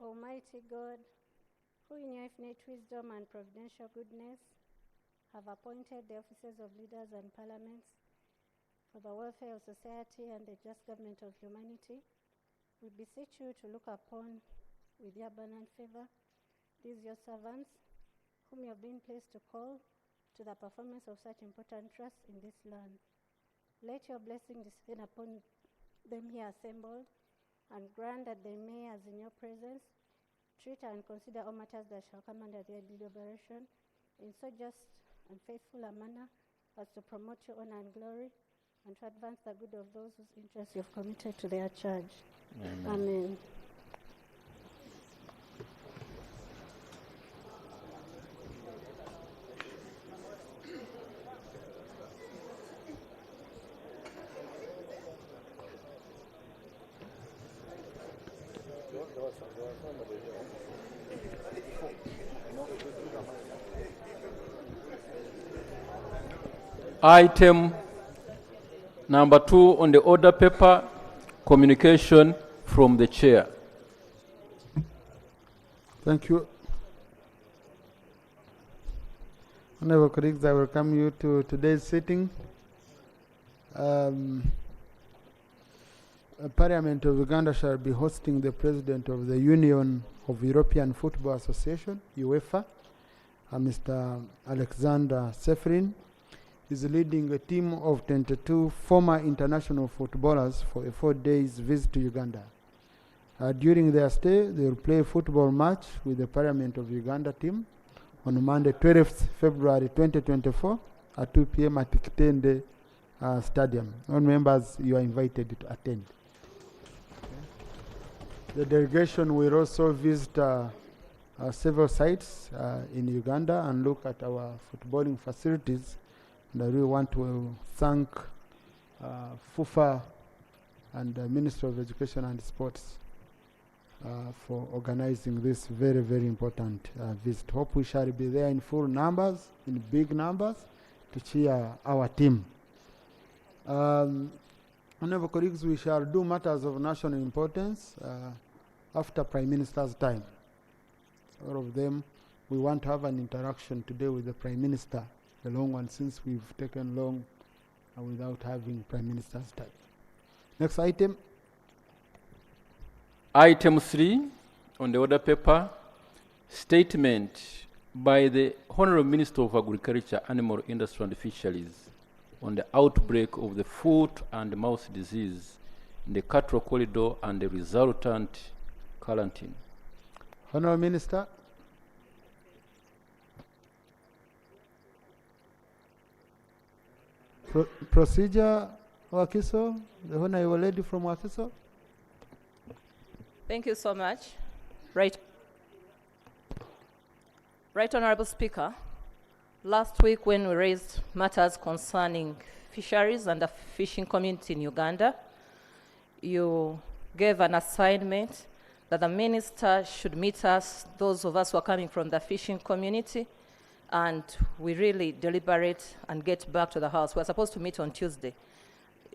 Almighty God, who in your infinite wisdom and providential goodness have appointed the offices of leaders and parliaments for the welfare of society and the just government of humanity, we beseech you to look upon with your abundant favor these your servants, whom you have been pleased to call to the performance of such important trusts in this land. Let your blessing descend upon them here assembled, and grant that they may, as in your presence, treat and consider all matters that shall come under their deliberation in so just and faithful a manner as to promote your honor and glory, and to advance the good of those whose interests you have committed to their charge. Amen. Amen. Item number 2 on the order paper, communication from the chair. Thank you. Honorable colleagues, I welcome you to today's sitting. Parliament of Uganda shall be hosting the President of the Union of European Football Association, UEFA, Mr. Alexander Seferin. Is leading a team of 22 former international footballers for a 4-day visit to Uganda. During their stay, they will play a football match with the Parliament of Uganda team on Monday, 12th February 2024 at 2 p.m. at Kitende Stadium. All members, you are invited to attend. The delegation will also visit several sites in Uganda and look at our footballing facilities. And I really want to thank FUFA and the Ministry of Education and Sports for organizing this very, very important visit. Hope we shall be there in full numbers, in big numbers, to cheer our team. Honorable colleagues, we shall do matters of national importance after Prime Minister's time. All of them, we want to have an interaction today with the Prime Minister. A long one, since we've taken long without having Prime Minister's time. Next item. Item 3 on the order paper, statement by the Honorable Minister of Agriculture, Animal Industry and Fisheries on the outbreak of the foot and mouth disease in the cattle corridor and the resultant quarantine. Honorable Minister. Procedure, Wakiso, the Honorable Lady from Wakiso. Thank you so much. Right, Honorable Speaker, last week when we raised matters concerning fisheries and the fishing community in Uganda, you gave an assignment that the Minister should meet us, those of us who are coming from the fishing community, and we really deliberate and get back to the House. We're supposed to meet on Tuesday.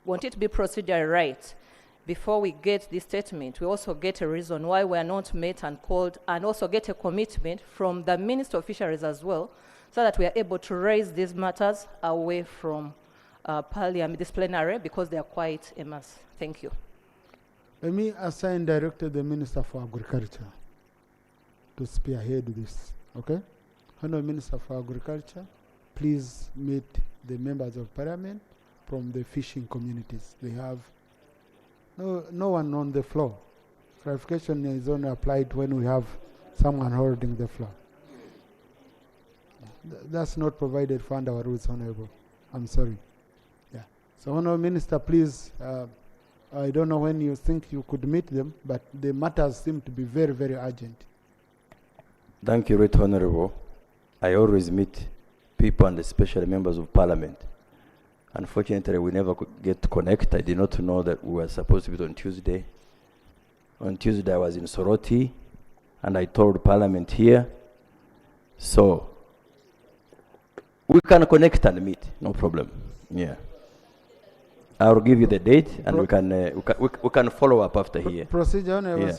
Want it to be procedure right. Before we get this statement, we also get a reason why we are not met and called, and also get a commitment from the Minister of Fisheries as well, so that we are able to raise these matters away from Parliament, this plenary, because they are quite a mess. Thank you. Let me assign directly the Minister for Agriculture to spearhead this, okay? Honorable Minister for Agriculture, please meet the members of Parliament from the fishing communities. They have no one on the floor. Clarification is only applied when we have someone holding the floor. That's not provided for under our rules, Honorable. I'm sorry. Yeah. So, Honorable Minister, please, I don't know when you think you could meet them, but the matters seem to be very, very urgent. Thank you, Right Honorable. I always meet people and especially members of Parliament. Unfortunately, we never could get to connect. I did not know that we were supposed to be on Tuesday. On Tuesday, I was in Soroti, and I told Parliament here. So, we can connect and meet, no problem. Yeah. I'll give you the date, and we can follow up after here. Procedure, Yeah.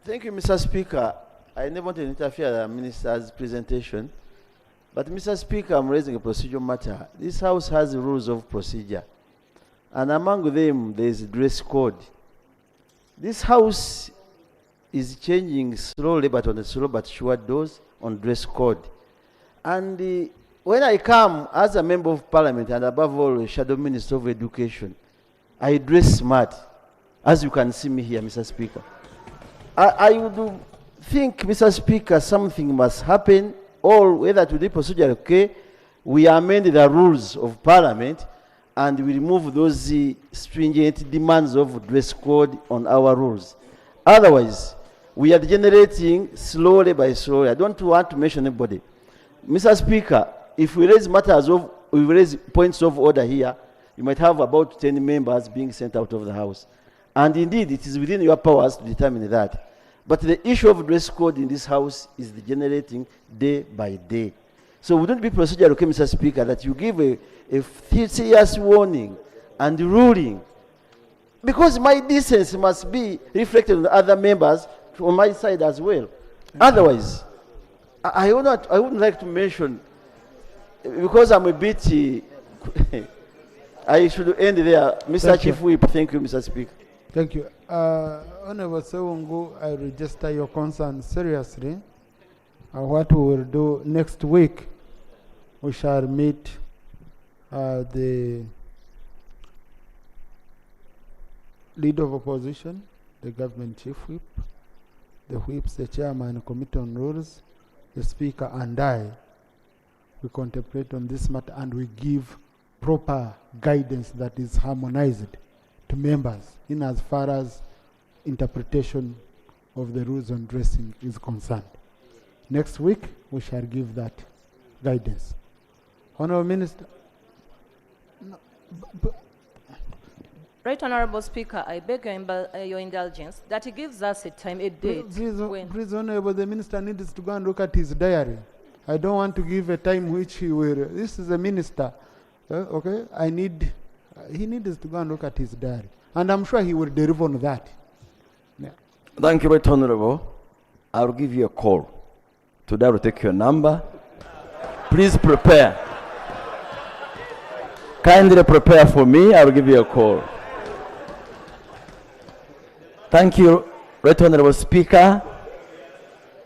Thank you, Mr. Speaker. I never want to interfere in the Minister's presentation. But, Mr. Speaker, I'm raising a procedural matter. This House has rules of procedure. And among them, there is dress code. This House is changing slowly but on a slow but sure dose on dress code. And when I come as a member of Parliament and above all a Shadow Minister of Education, I dress smart, as you can see me here, Mr. Speaker. I would think, Mr. Speaker, something must happen, or whether to the procedure, okay, we amend the rules of Parliament and we remove those stringent demands of dress code on our rules. Otherwise, we are degenerating slowly by slowly. I don't want to mention anybody. Mr. Speaker, if we raise we raise points of order here, you might have about 10 members being sent out of the House. And indeed, it is within your powers to determine that. But the issue of dress code in this House is degenerating day by day. So wouldn't it be procedural, okay, Mr. Speaker, that you give a 30-year warning and ruling? Because my decency must be reflected on the other members from my side as well. Otherwise, I wouldn't like to mention, because I'm a bit, I should end there. Mr. Chief Whip, thank you, Mr. Speaker. Thank you. Honorable Sewungu, I register your concern seriously. What we will do next week, we shall meet the leader of opposition, the government chief whip, the whips, the chairman, committee on rules, the speaker, and I. We contemplate on this matter and we give proper guidance that is harmonized to members in as far as interpretation of the rules on dressing is concerned. Next week, we shall give that guidance. Honorable Minister. Right, Honorable Speaker, I beg your indulgence that he gives us a time, a date. Please, Honorable, the Minister needs to go and look at his diary. I don't want to give a time which he will. This is a minister. Okay? He needs to go and look at his diary. And I'm sure he will deliver on that. Yeah. Thank you, Right Honorable. I'll give you a call. Today I will take your number. Please prepare. Kindly prepare for me. I will give you a call. Thank you, Right Honorable Speaker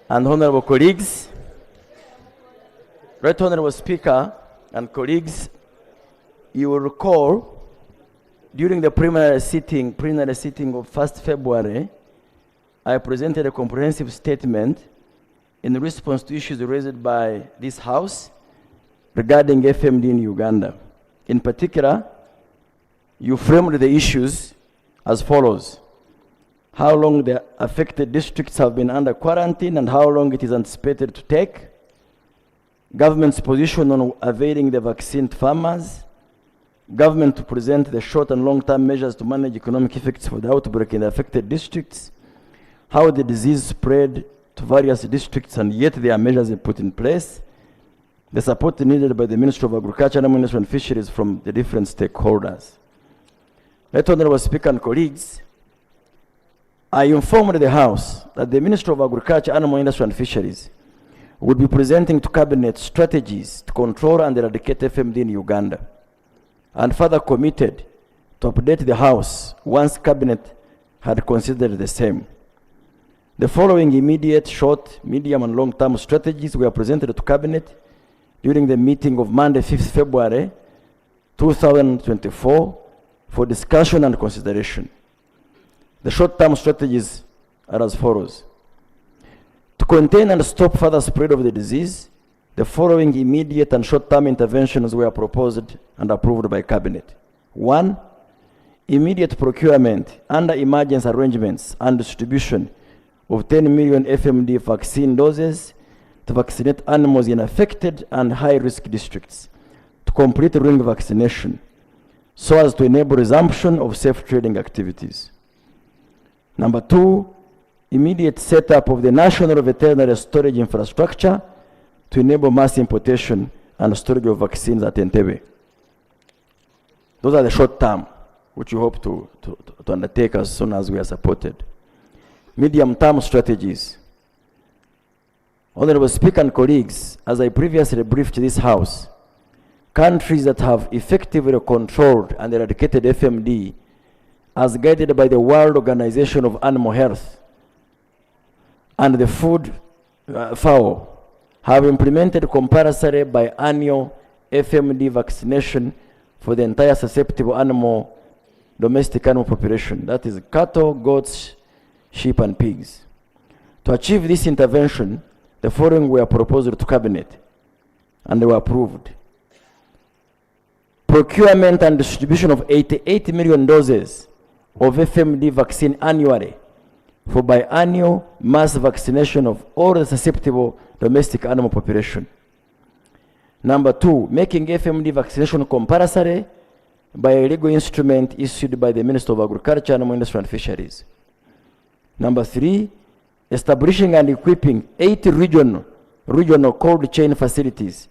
and Honorable colleagues. Right Honorable Speaker and colleagues, you will recall during the preliminary sitting of 1st February, I presented a comprehensive statement in response to issues raised by this House regarding FMD in Uganda. In particular, you framed the issues as follows: how long the affected districts have been under quarantine and how long it is anticipated to take, government's position on availing the vaccine to farmers, government to present the short and long-term measures to manage economic effects for the outbreak in the affected districts, how the disease spread to various districts and yet there are measures put in place, the support needed by the Ministry of Agriculture, Ministry and Fisheries from the different stakeholders. Right Honorable Speaker and colleagues, I informed the House that the Ministry of Agriculture, Animal Industry and Fisheries would be presenting to Cabinet strategies to control and eradicate FMD in Uganda, and further committed to update the House once Cabinet had considered the same. The following immediate, short, medium, and long-term strategies were presented to Cabinet during the meeting of Monday, 5th February 2024 for discussion and consideration. The short-term strategies are as follows. To contain and stop further spread of the disease, the following immediate and short-term interventions were proposed and approved by Cabinet. 1. Immediate procurement under emergency arrangements and distribution of 10 million FMD vaccine doses to vaccinate animals in affected and high-risk districts, to complete ring vaccination, so as to enable resumption of safe trading activities. Number 2, immediate setup of the national veterinary storage infrastructure to enable mass importation and storage of vaccines at Entebbe. Those are the short term, which we hope to undertake as soon as we are supported. medium-term strategies. Honorable Speaker and colleagues, as I previously briefed this House, countries that have effectively controlled and eradicated FMD, as guided by the World Organization of Animal Health and the FAO, have implemented compulsory biannual FMD vaccination for the entire susceptible domestic animal population, that is cattle, goats, sheep, and pigs. To achieve this intervention, the following were proposed to Cabinet, and they were approved. Procurement and distribution of 88 million doses of FMD vaccine annually for biannual mass vaccination of all the susceptible domestic animal population. Number 2, making FMD vaccination compulsory by a legal instrument issued by the Minister of Agriculture, Animal Industry and Fisheries. Number 3, establishing and equipping 8 regional cold chain facilities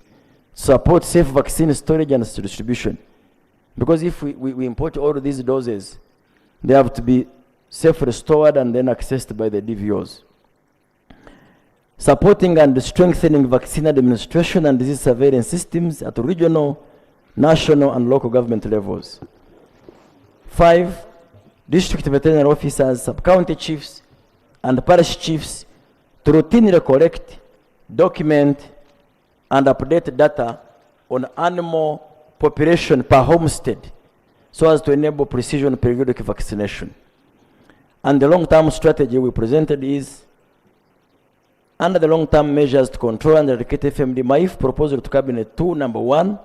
to support safe vaccine storage and distribution. Because if we import all of these doses, they have to be safely stored and then accessed by the DVOs. Supporting and strengthening vaccine administration and disease surveillance systems at regional, national, and local government levels. 5, district veterinary officers, sub-county chiefs, and parish chiefs to routinely collect, document, and update data on animal population per homestead so as to enable precision periodic vaccination. And the long-term strategy we presented is, under the long-term measures to control and eradicate FMD, MAIF proposal to Cabinet 2, number 1,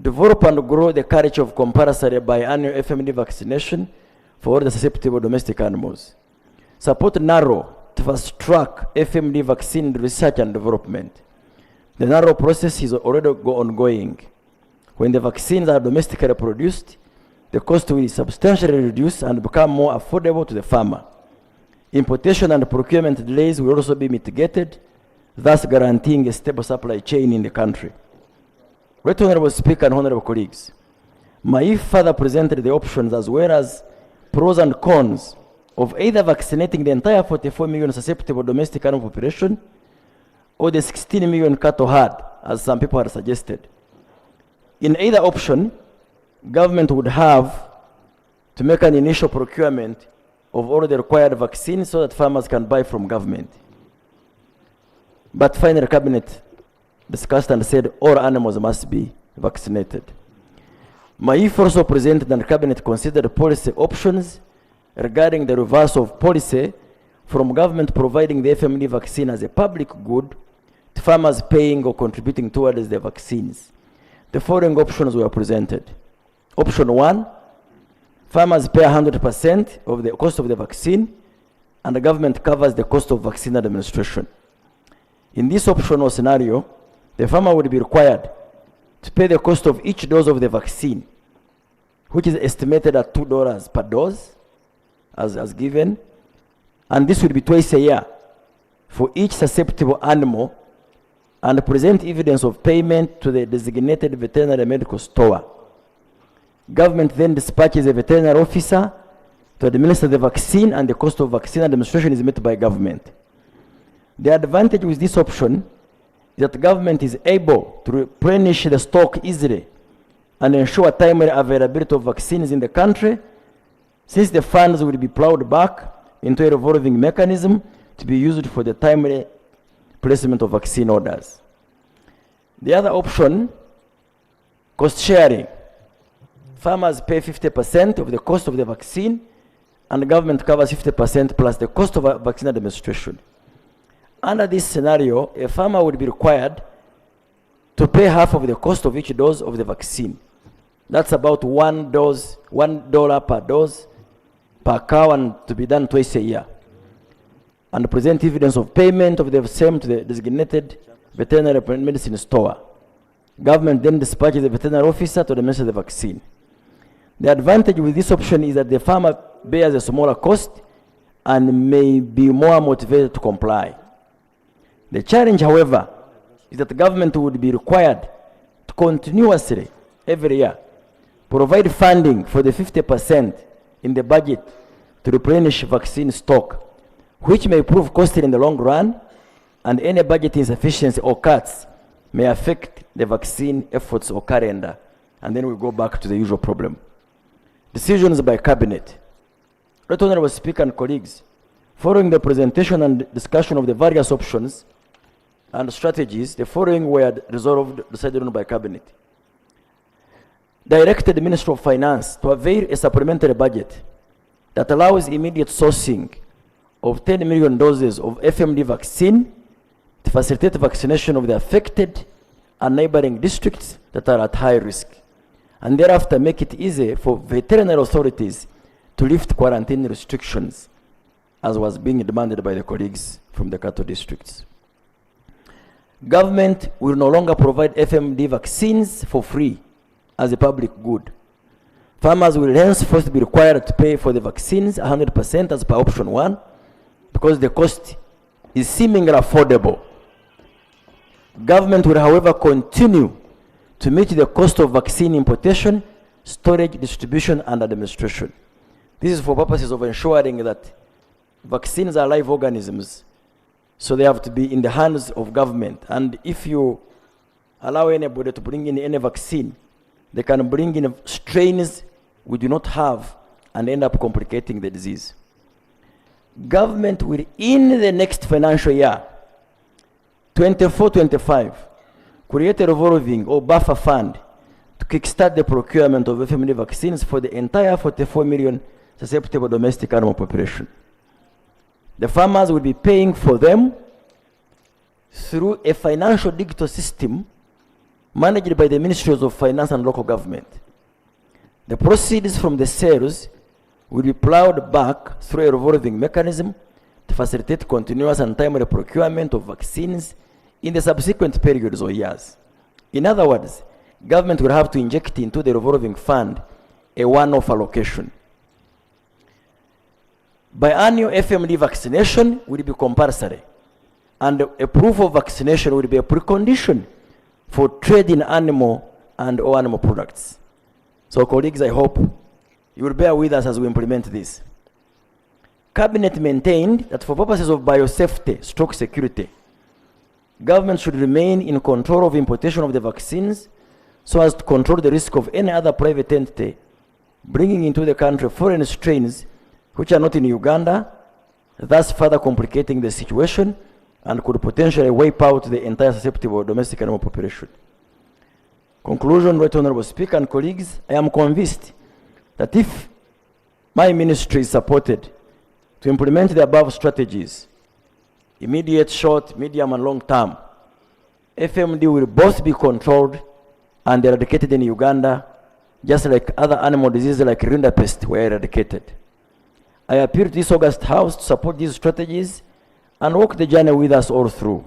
develop and grow the culture of compulsory biannual FMD vaccination for all the susceptible domestic animals. Support NARROW to fast-track FMD vaccine research and development. The NARROW process is already ongoing. When the vaccines are domestically produced, the cost will substantially reduce and become more affordable to the farmer. Importation and procurement delays will also be mitigated, thus guaranteeing a stable supply chain in the country. Right Honorable Speaker and Honorable colleagues, MAIF further presented the options as well as pros and cons of either vaccinating the entire 44 million susceptible domestic animal population or the 16 million cattle herd, as some people have suggested. In either option, government would have to make an initial procurement of all the required vaccines so that farmers can buy from government. But finally, Cabinet discussed and said all animals must be vaccinated. MAIF also presented and Cabinet considered policy options regarding the reverse of policy from government providing the FMD vaccine as a public good to farmers paying or contributing towards the vaccines. The following options were presented. Option 1, farmers pay 100% of the cost of the vaccine and the government covers the cost of vaccine administration. In this optional scenario, the farmer would be required to pay the cost of each dose of the vaccine, which is estimated at $2 per dose, as given, and this will be twice a year for each susceptible animal, and present evidence of payment to the designated veterinary medical store. Government then dispatches a veterinary officer to administer the vaccine, and the cost of vaccine administration is met by government. The advantage with this option is that the government is able to replenish the stock easily and ensure timely availability of vaccines in the country, since the funds will be plowed back into a revolving mechanism to be used for the timely placement of vaccine orders. The other option, cost sharing. Farmers pay 50% of the cost of the vaccine, and the government covers 50% plus the cost of vaccine administration. Under this scenario, a farmer would be required to pay half of the cost of each dose of the vaccine. That's about $1 per dose per cow, and to be done twice a year. And present evidence of payment of the same to the designated veterinary medicine store. Government then dispatches the veterinary officer to administer the vaccine. The advantage with this option is that the farmer bears a smaller cost and may be more motivated to comply. The challenge, however, is that the government would be required to continuously, every year, provide funding for the 50% in the budget to replenish vaccine stock which may prove costly in the long run, and any budget insufficiency or cuts may affect the vaccine efforts or calendar, and then we go back to the usual problem. Decisions by Cabinet. Right Honorable Speaker and colleagues, following the presentation and discussion of the various options and strategies, the following were decided on by Cabinet. Directed the Ministry of Finance to avail a supplementary budget that allows immediate sourcing of 10 million doses of FMD vaccine to facilitate vaccination of the affected and neighboring districts that are at high risk, and thereafter make it easy for veterinary authorities to lift quarantine restrictions, as was being demanded by the colleagues from the cattle districts. Government will no longer provide FMD vaccines for free as a public good. Farmers will henceforth be required to pay for the vaccines 100% as per option 1, because the cost is seemingly affordable. Government will, however, continue to meet the cost of vaccine importation, storage, distribution, and administration. This is for purposes of ensuring that vaccines are live organisms, so they have to be in the hands of government. And if you allow anybody to bring in any vaccine, they can bring in strains we do not have and end up complicating the disease. Government will, in the next financial year, 24-25, create a revolving or buffer fund to kickstart the procurement of FMD vaccines for the entire 44 million susceptible domestic animal population. The farmers will be paying for them through a financial digital system managed by the Ministries of Finance and Local Government. The proceeds from the sales will be plowed back through a revolving mechanism to facilitate continuous and timely procurement of vaccines in the subsequent periods or years. In other words, government will have to inject into the revolving fund a one-off allocation. Biannual FMD vaccination will be compulsory, and a proof of vaccination will be a precondition for trade in animal and or animal products. So colleagues, I hope you will bear with us as we implement this. Cabinet maintained that for purposes of biosafety, stroke security, government should remain in control of importation of the vaccines so as to control the risk of any other private entity bringing into the country foreign strains which are not in Uganda, thus further complicating the situation and could potentially wipe out the entire susceptible domestic animal population. Conclusion, Right Honorable Speaker and colleagues, I am convinced that if my ministry is supported to implement the above strategies, immediate, short, medium, and long term, FMD will both be controlled and eradicated in Uganda, just like other animal diseases like rinderpest were eradicated. I appeal to this August House to support these strategies and walk the journey with us all through.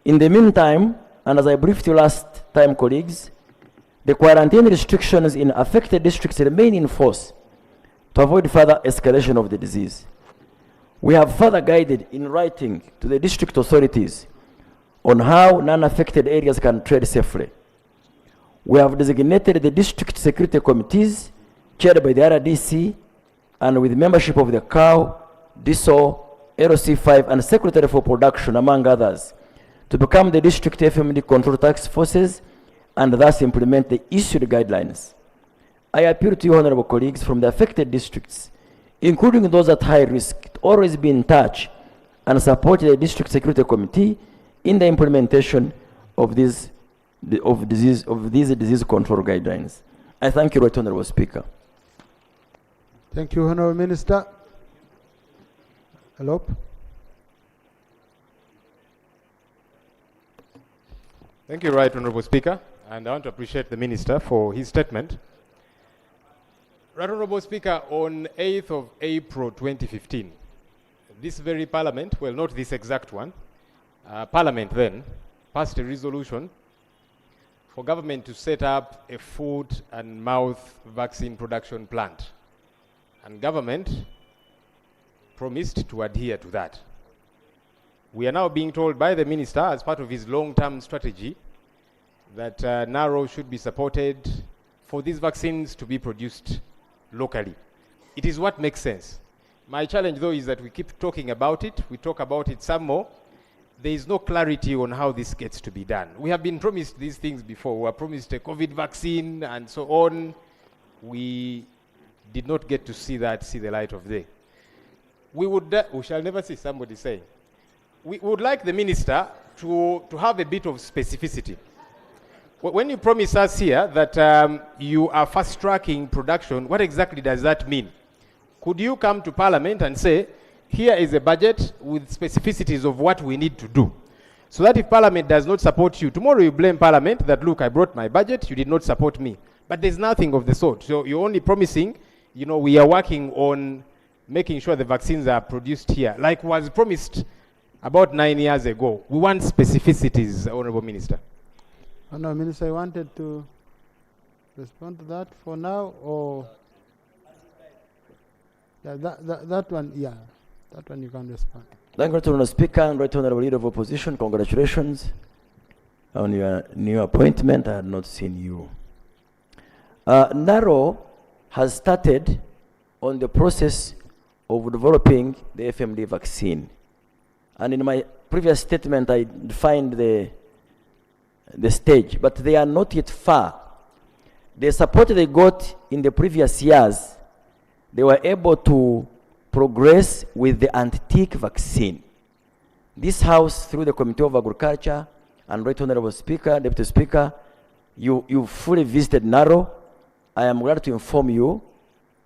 In the meantime, and as I briefed you last time, colleagues, the quarantine restrictions in affected districts remain in force to avoid further escalation of the disease. We have further guided in writing to the district authorities on how non-affected areas can trade safely. We have designated the district security committees chaired by the RDC and with membership of the COW, DISO, LC5, and Secretary for Production, among others, to become the district FMD control task forces and thus implement the issued guidelines. I appeal to you, honorable colleagues from the affected districts, including those at high risk, to always be in touch and support the district security committee in the implementation of these disease control guidelines. I thank you, Right Honorable Speaker. Thank you, Honorable Minister. Hello. Thank you, Right Honorable Speaker, and I want to appreciate the Minister for his statement. Right Honorable Speaker, on 8th of April 2015, this very Parliament, well, not this exact one, Parliament then passed a resolution for government to set up a foot and mouth vaccine production plant. And government promised to adhere to that. We are now being told by the Minister, as part of his long-term strategy, that NARO should be supported for these vaccines to be produced locally. It is what makes sense. My challenge, though, is that we keep talking about it. We talk about it some more. There is no clarity on how this gets to be done. We have been promised these things before. We were promised a COVID vaccine and so on. We did not get to see the light of day. We shall never see, somebody saying. We would like the minister to have a bit of specificity. When you promise us here that you are fast-tracking production, what exactly does that mean? Could you come to Parliament and say, here is a budget with specificities of what we need to do? So that if Parliament does not support you, tomorrow you blame Parliament that, look, I brought my budget, you did not support me. But there's nothing of the sort. So you're only promising, we are working on making sure the vaccines are produced here, like was promised about 9 years ago. We want specificities, Honorable Minister. Honorable Minister, I wanted to respond to that for now, or that one you can respond. Thank you, Honorable Speaker, and Right Honorable Leader of Opposition. Congratulations on your new appointment. I had not seen you. NARO has started on the process of developing the FMD vaccine. And in my previous statement, I defined the stage, but they are not yet far. The support they got in the previous years, they were able to progress with the anti-tick vaccine. This House, through the Committee of Agriculture, and Right Honorable Speaker, Deputy Speaker, you fully visited NARO. I am glad to inform you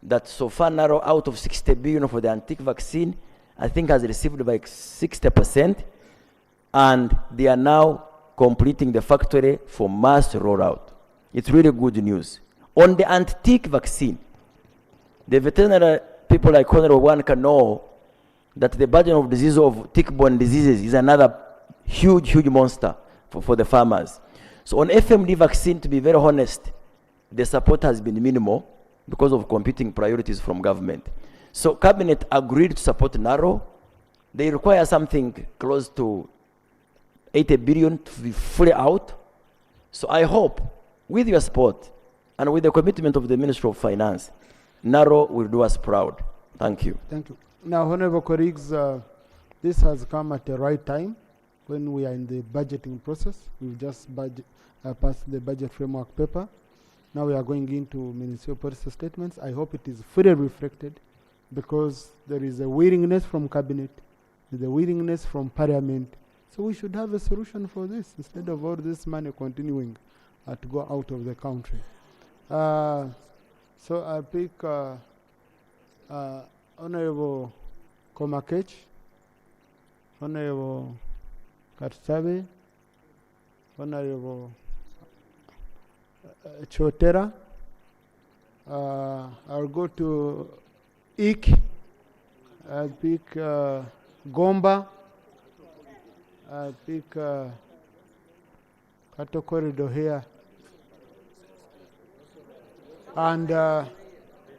that so far NARO, out of 60 billion for the anti-tick vaccine, I think has received by 60%, and they are now completing the factory for mass rollout. It's really good news. On the anti-tick vaccine, the veterinary people like Honorable One can know that the burden of disease of tick-borne diseases is another huge monster for the farmers. So on FMD vaccine, to be very honest, the support has been minimal because of competing priorities from government. So Cabinet agreed to support NARO. They require something close to 80 billion to be fully out. So I hope, with your support and with the commitment of the Ministry of Finance, NARO will do us proud. Thank you. Thank you. Now, honorable colleagues, this has come at the right time when we are in the budgeting process. We've just passed the budget framework paper. Now we are going into ministerial policy statements. I hope it is fully reflected, because there is a willingness from Cabinet, there's a willingness from Parliament. So we should have a solution for this instead of all this money continuing to go out of the country. So I pick Honorable Komakech, Honorable Katsabe, Honorable Chotera. I'll go to Ik. I'll pick Gomba. I'll pick Kato Corridor here. And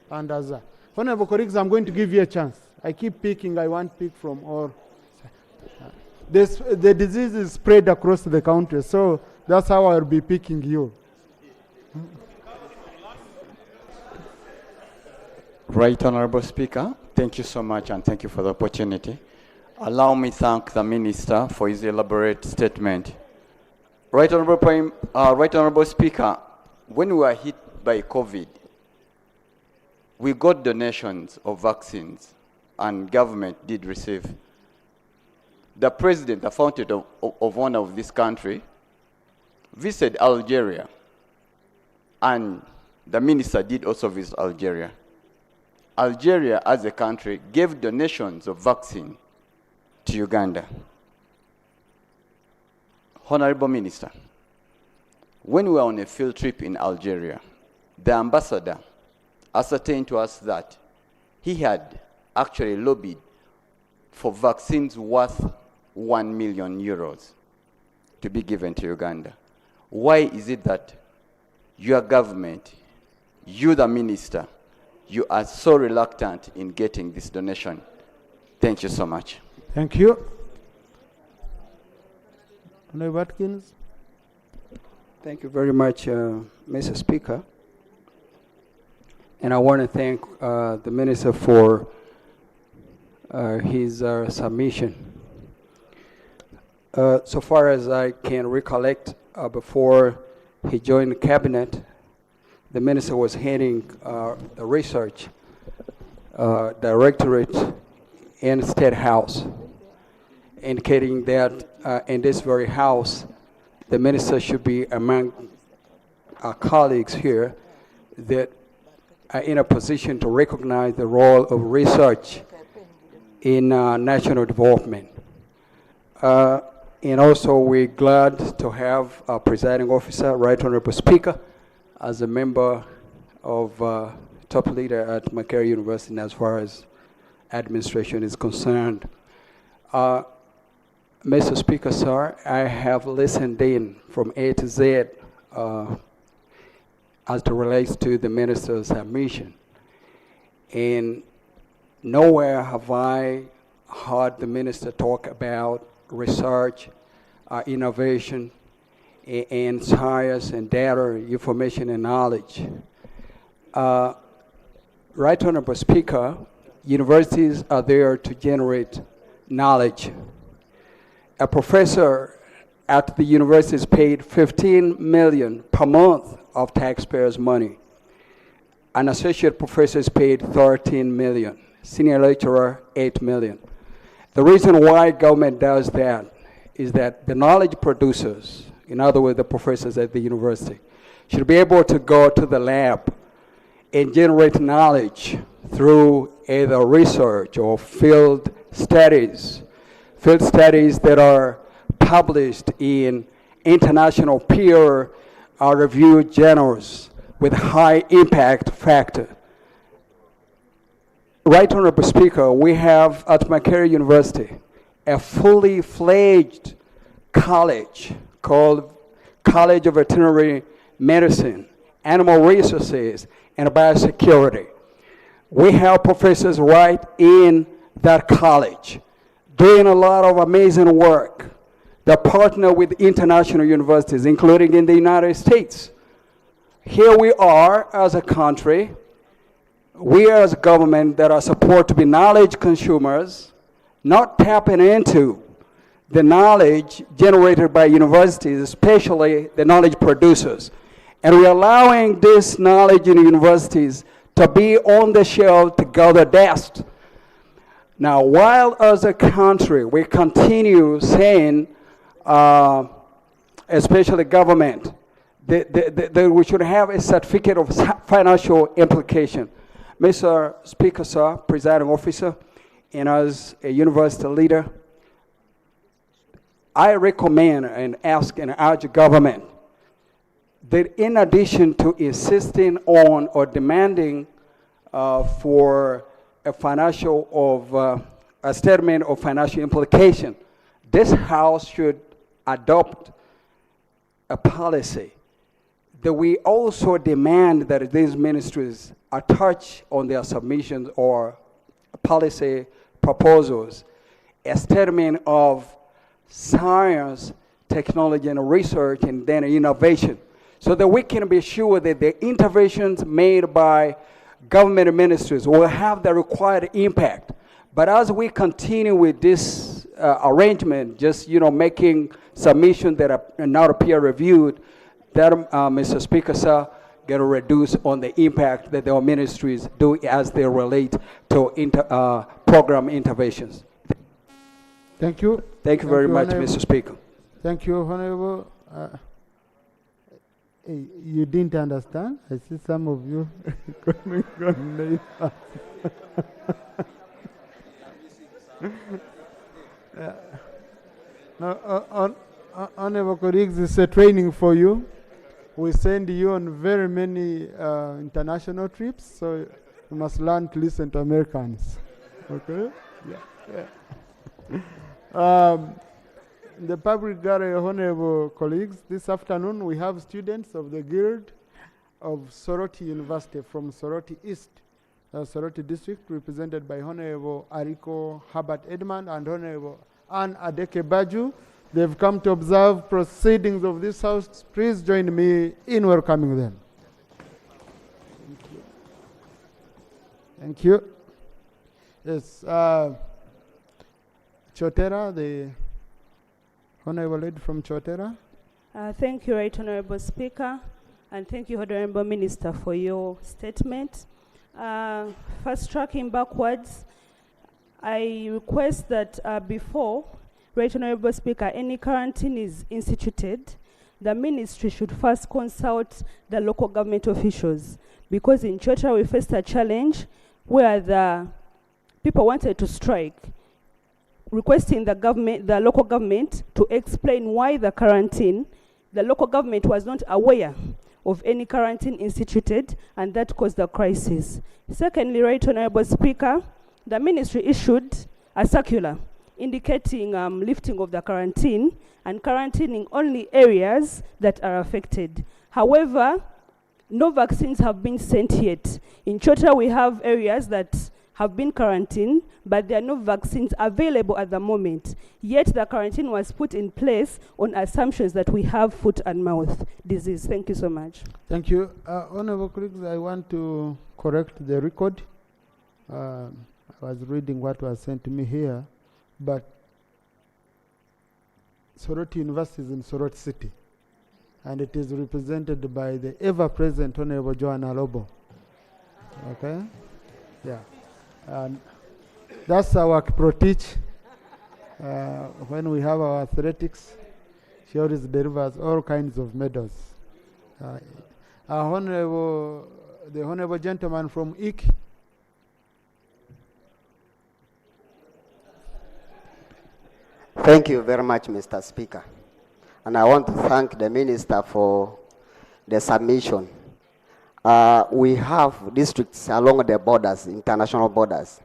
Azza. Honorable colleagues, I'm going to give you a chance. I keep picking, I want to pick from all. The disease is spread across the country, so that's how I'll be picking you. Right Honorable Speaker, thank you so much, and thank you for the opportunity. Allow me to thank the Minister for his elaborate statement. Right Honorable Speaker, when we were hit by COVID, we got donations of vaccines, and government did receive. The president, the founder of one of this country, visited Algeria, and the minister did also visit Algeria. Algeria, as a country, gave donations of vaccine to Uganda. Honorable Minister, when we were on a field trip in Algeria, the ambassador ascertained to us that he had actually lobbied for vaccines worth 1 million euros to be given to Uganda. Why is it that your government, you the minister, you are so reluctant in getting this donation? Thank you so much. Thank you. Honorable Watkins. Thank you very much, Mr. Speaker. And I want to thank the Minister for his submission. So far as I can recollect, before he joined the cabinet, the minister was heading the research directorate in State House, indicating that in this very house, the minister should be among our colleagues here that are in a position to recognize the role of research in national development. And also we're glad to have our presiding officer, Right Honorable Speaker, as a member of top leader at Makerere University as far as administration is concerned. Mr. Speaker, sir, I have listened in from A to Z as it relates to the minister's submission. And nowhere have I heard the minister talk about research, innovation, and science and data, information and knowledge. Right Honorable Speaker, universities are there to generate knowledge. A professor at the university is paid $15 million per month of taxpayers' money. An associate professor is paid $13 million. Senior lecturer, $8 million. The reason why government does that is that the knowledge producers, in other words, the professors at the university, should be able to go to the lab and generate knowledge through either research or field studies that are published in international peer-reviewed journals with high impact factor. Right Honorable Speaker, we have at Makerere University a fully fledged college called College of Veterinary Medicine, Animal Resources, and Biosecurity. We have professors right in that college doing a lot of amazing work. They partner with international universities, including in the United States. Here we are as a country, we as a government that are supposed to be knowledge consumers, not tapping into the knowledge generated by universities, especially the knowledge producers. And we're allowing this knowledge in universities to be on the shelf to gather dust. Now, while as a country, we continue saying, especially government, that we should have a certificate of financial implication. Mr. Speaker, sir, presiding officer, and as a university leader, I recommend and ask and urge government that in addition to insisting on or demanding for a statement of financial implication, this House should adopt a policy that we also demand that these ministries attach on their submissions or policy proposals a statement of science, technology, and research, and then innovation, so that we can be sure that the interventions made by government ministries will have the required impact. But as we continue with this arrangement, just making submissions that are not peer-reviewed, that, Mr. Speaker, sir, get reduced on the impact that our ministries do as they relate to program interventions. Thank you. Thank you very much, Mr. Speaker. Thank you, Honorable. You didn't understand? I see some of you coming on. No, Honorable colleagues, it's a training for you. We send you on very many international trips, so you must learn to listen to Americans. Okay? Yeah. The public gallery, honorable colleagues, this afternoon we have students of the Guild of Soroti University from Soroti East, Soroti District, represented by Honorable Ariko Herbert Edmund and Honorable Anne Adeke Baju. They've come to observe proceedings of this House. Please join me in welcoming them. Thank you. Yes. Chotera, the Honorable Lady from Chotera. Thank you, Right Honorable Speaker, and thank you, Honorable Minister, for your statement. First, tracking backwards, I request that before, Right Honorable Speaker, any quarantine is instituted, the ministry should first consult the local government officials, because in Chotera we faced a challenge where the people wanted to strike, requesting the local government to explain why the local government was not aware of any quarantine instituted, and that caused the crisis. Secondly, Right Honorable Speaker, the ministry issued a circular indicating lifting of the quarantine and quarantining only areas that are affected. However, no vaccines have been sent yet. In Chotera, we have areas that have been quarantined, but there are no vaccines available at the moment. Yet the quarantine was put in place on assumptions that we have foot and mouth disease. Thank you so much. Thank you. Honorable colleagues, I want to correct the record. I was reading what was sent to me here, but Soroti University is in Soroti City, and it is represented by the ever-present Honorable Joanna Lobo. Okay? Yeah. And that's our pro-teach. When we have our athletics, she always delivers all kinds of medals. The honorable gentleman from IK. Thank you very much, Mr. Speaker. And I want to thank the Minister for the submission. We have districts along the borders, international borders.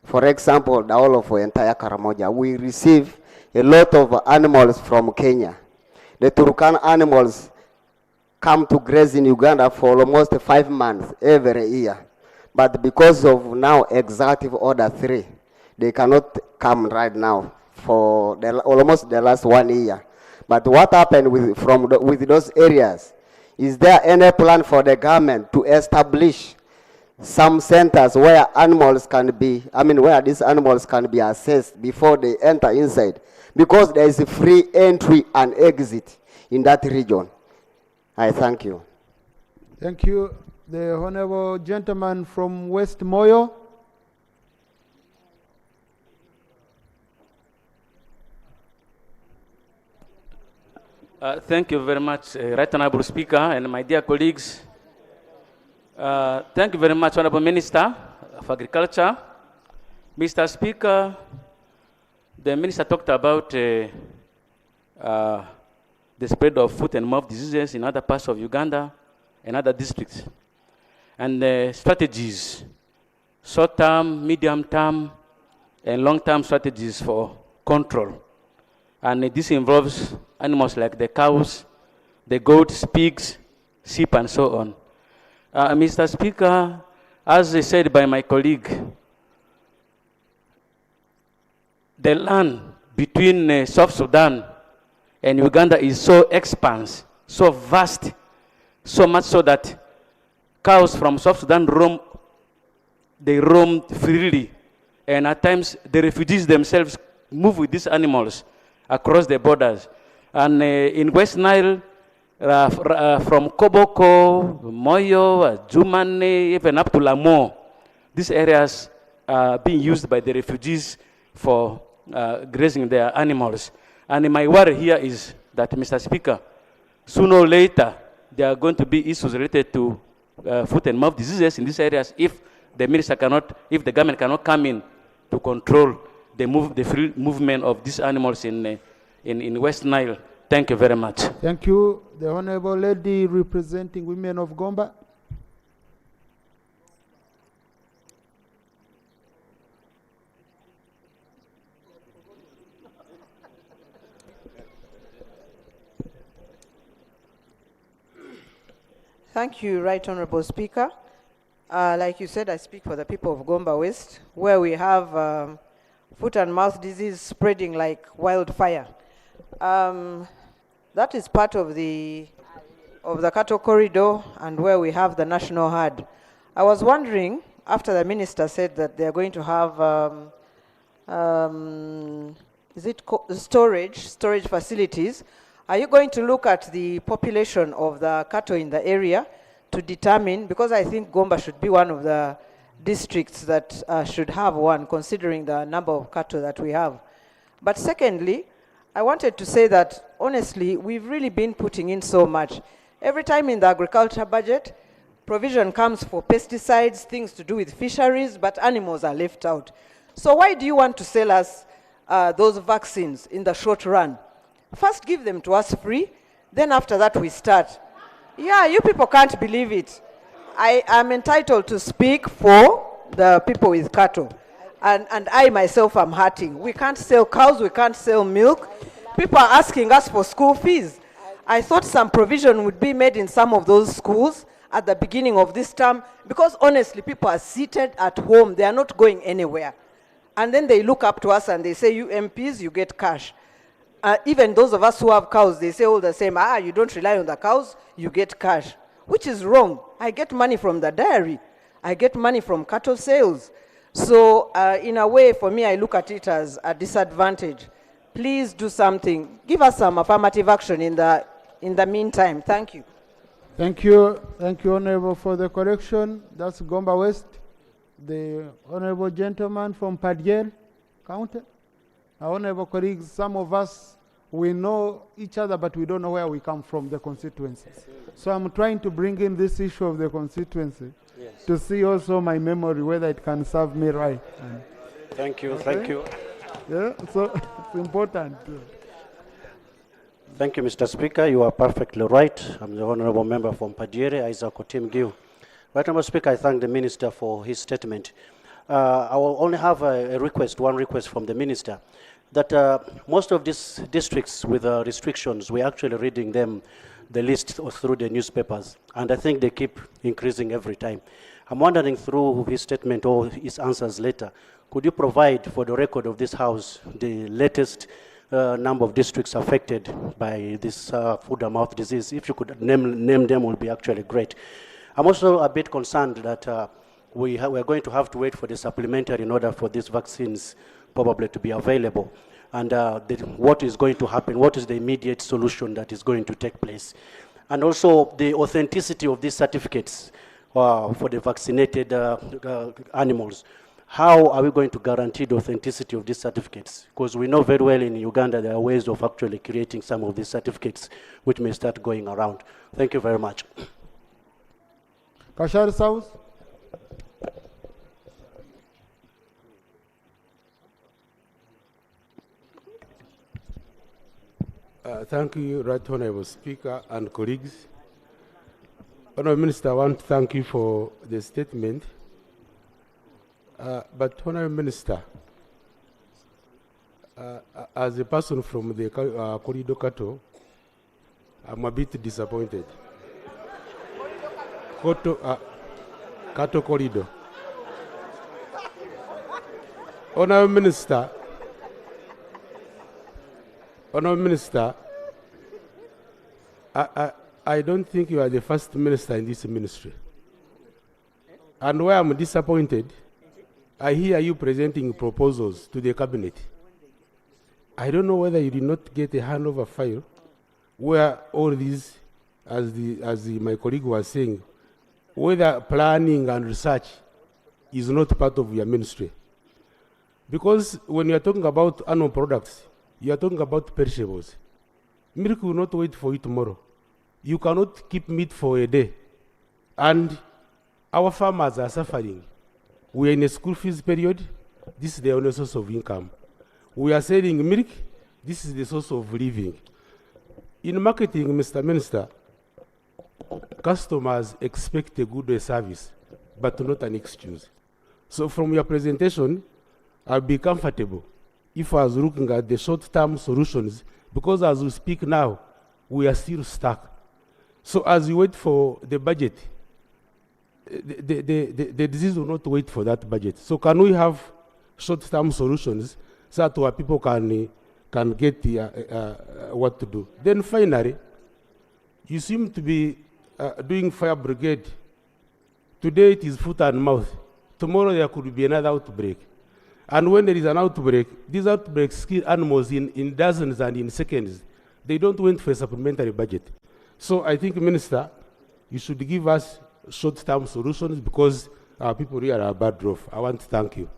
For example, the whole of entire Karamoja, we receive a lot of animals from Kenya. The Turkana animals come to graze in Uganda for almost 5 months every year. But because of now Executive Order 3, they cannot come right now for almost the last 1 year. But what happened with those areas? Is there any plan for the government to establish some centers where animals can be, where these animals can be assessed before they enter inside? Because there is a free entry and exit in that region. I thank you. Thank you. The honorable gentleman from West Moyo. Thank you very much, Right Honorable Speaker, and my dear colleagues. Thank you very much, Honorable Minister of Agriculture. Mr. Speaker, the Minister talked about the spread of foot and mouth diseases in other parts of Uganda and other districts, and the strategies, short-term, medium-term, and long-term strategies for control. And this involves animals like the cows, the goats, pigs, sheep, and so on. Mr. Speaker, as said by my colleague, the land between South Sudan and Uganda is so expansive, so vast, so much so that cows from South Sudan roam freely. And at times, the refugees themselves move with these animals across the borders. And in West Nile, from Koboko, Moyo, Jumane, even up to Lamo, these areas are being used by the refugees for grazing their animals. And my worry here is that, Mr. Speaker, sooner or later, there are going to be issues related to foot and mouth diseases in these areas if the government cannot come in to control the free movement of these animals in West Nile. Thank you very much. Thank you. The Honorable Lady representing women of Gomba. Thank you, Right Honorable Speaker. Like you said, I speak for the people of Gomba West, where we have foot and mouth disease spreading like wildfire. That is part of the cattle corridor and where we have the national herd. I was wondering, after the minister said that they're going to have is it storage facilities, are you going to look at the population of the cattle in the area to determine, because I think Gomba should be one of the districts that should have one, considering the number of cattle that we have. But secondly, I wanted to say that, honestly, we've really been putting in so much. Every time in the agriculture budget, provision comes for pesticides, things to do with fisheries, but animals are left out. So why do you want to sell us those vaccines in the short run? First give them to us free, then after that we start. Yeah, you people can't believe it. I am entitled to speak for the people with cattle. And I myself am hurting. We can't sell cows, we can't sell milk. People are asking us for school fees. I thought some provision would be made in some of those schools at the beginning of this term, because honestly, people are seated at home, they are not going anywhere. And then they look up to us and they say, you MPs, you get cash. Even those of us who have cows, they say all the same, you don't rely on the cows, you get cash, which is wrong. I get money from the dairy. I get money from cattle sales. So in a way, for me, I look at it as a disadvantage. Please do something. Give us some affirmative action in the meantime. Thank you. Thank you, Honorable, for the correction. That's Gomba West. The Honorable gentleman from Padiel County. Honorable colleagues, some of us, we know each other, but we don't know where we come from, the constituency. So I'm trying to bring in this issue of the constituency to see also my memory, whether it can serve me right. Thank you, okay? thank you. Yeah, so it's important. Thank you, Mr. Speaker. You are perfectly right. I'm the Honorable Member from Padiere, Isaac Otim Giu. Right, Honorable Speaker, I thank the Minister for his statement. I will only have one request from the Minister, that most of these districts with restrictions, we're actually reading them, the list through the newspapers, and I think they keep increasing every time. I'm wondering, through his statement or his answers later, could you provide for the record of this House the latest number of districts affected by this foot-and-mouth disease? If you could name them, would be actually great. I'm also a bit concerned that we're going to have to wait for the supplementary in order for these vaccines probably to be available. And what is going to happen? What is the immediate solution that is going to take place? And also the authenticity of these certificates for the vaccinated animals. How are we going to guarantee the authenticity of these certificates? Because we know very well in Uganda there are ways of actually creating some of these certificates which may start going around. Thank you very much. Kashar South. Thank you, Right Honorable Speaker and colleagues. Honorable Minister, I want to thank you for the statement. But Honorable Minister, as a person from the corridor cattle, I'm a bit disappointed. Cattle corridor. Honorable Minister, I don't think you are the first minister in this ministry. And where I'm disappointed, I hear you presenting proposals to the cabinet. I don't know whether you did not get a handover file where all these, as my colleague was saying, whether planning and research is not part of your ministry. Because when you are talking about animal products, you are talking about perishables. Milk will not wait for you tomorrow. You cannot keep meat for a day. And our farmers are suffering. We are in a school fees period. This is the only source of income. We are selling milk. This is the source of living. In marketing, Mr. Minister, customers expect a good service, but not an excuse. So from your presentation, I'll be comfortable if I was looking at the short-term solutions, because as we speak now, we are still stuck. So as we wait for the budget, the disease will not wait for that budget. So can we have short-term solutions so that our people can get what to do? Then finally, you seem to be doing fire brigade. Today it is foot and mouth. Tomorrow there could be another outbreak. And when there is an outbreak, these outbreaks kill animals in dozens and in seconds. They don't wait for a supplementary budget. So I think, Minister, you should give us short-term solutions because our people here are bad off. I want to thank you.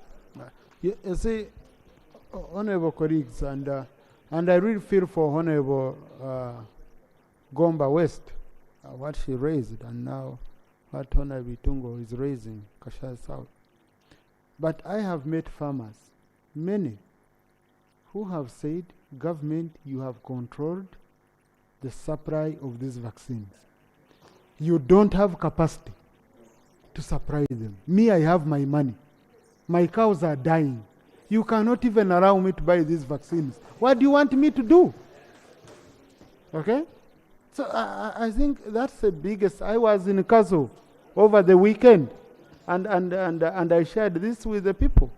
You see, honorable colleagues, and I really feel for Honorable Gomba West, what she raised, and now what Honorable Tungo is raising, Kashai South. But I have met farmers, many, who have said, government, you have controlled the supply of these vaccines. You don't have capacity to supply them. Me, I have my money. My cows are dying. You cannot even allow me to buy these vaccines. What do you want me to do? Okay? So I think that's the biggest. I was in Kazo over the weekend, and I shared this with the people.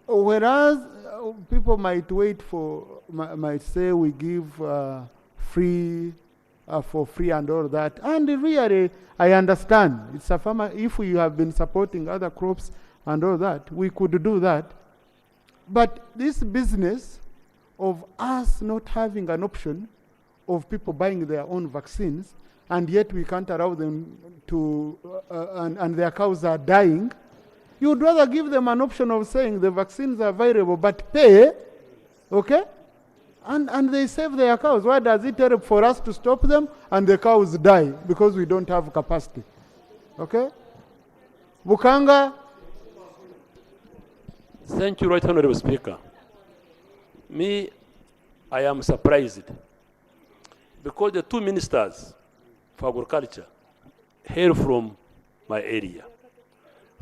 Whereas people might wait for, might say we give free, for free and all that. And really, I understand. It's a farmer, if we have been supporting other crops and all that, we could do that. But this business of us not having an option of people buying their own vaccines, and yet we can't allow them to, and their cows are dying, you would rather give them an option of saying the vaccines are available, but pay, okay? And they save their cows. Why does it help for us to stop them and the cows die because we don't have capacity? Okay? Bukanga. Thank you, Right Honorable Speaker. Me, I am surprised because the two ministers for agriculture hail from my area.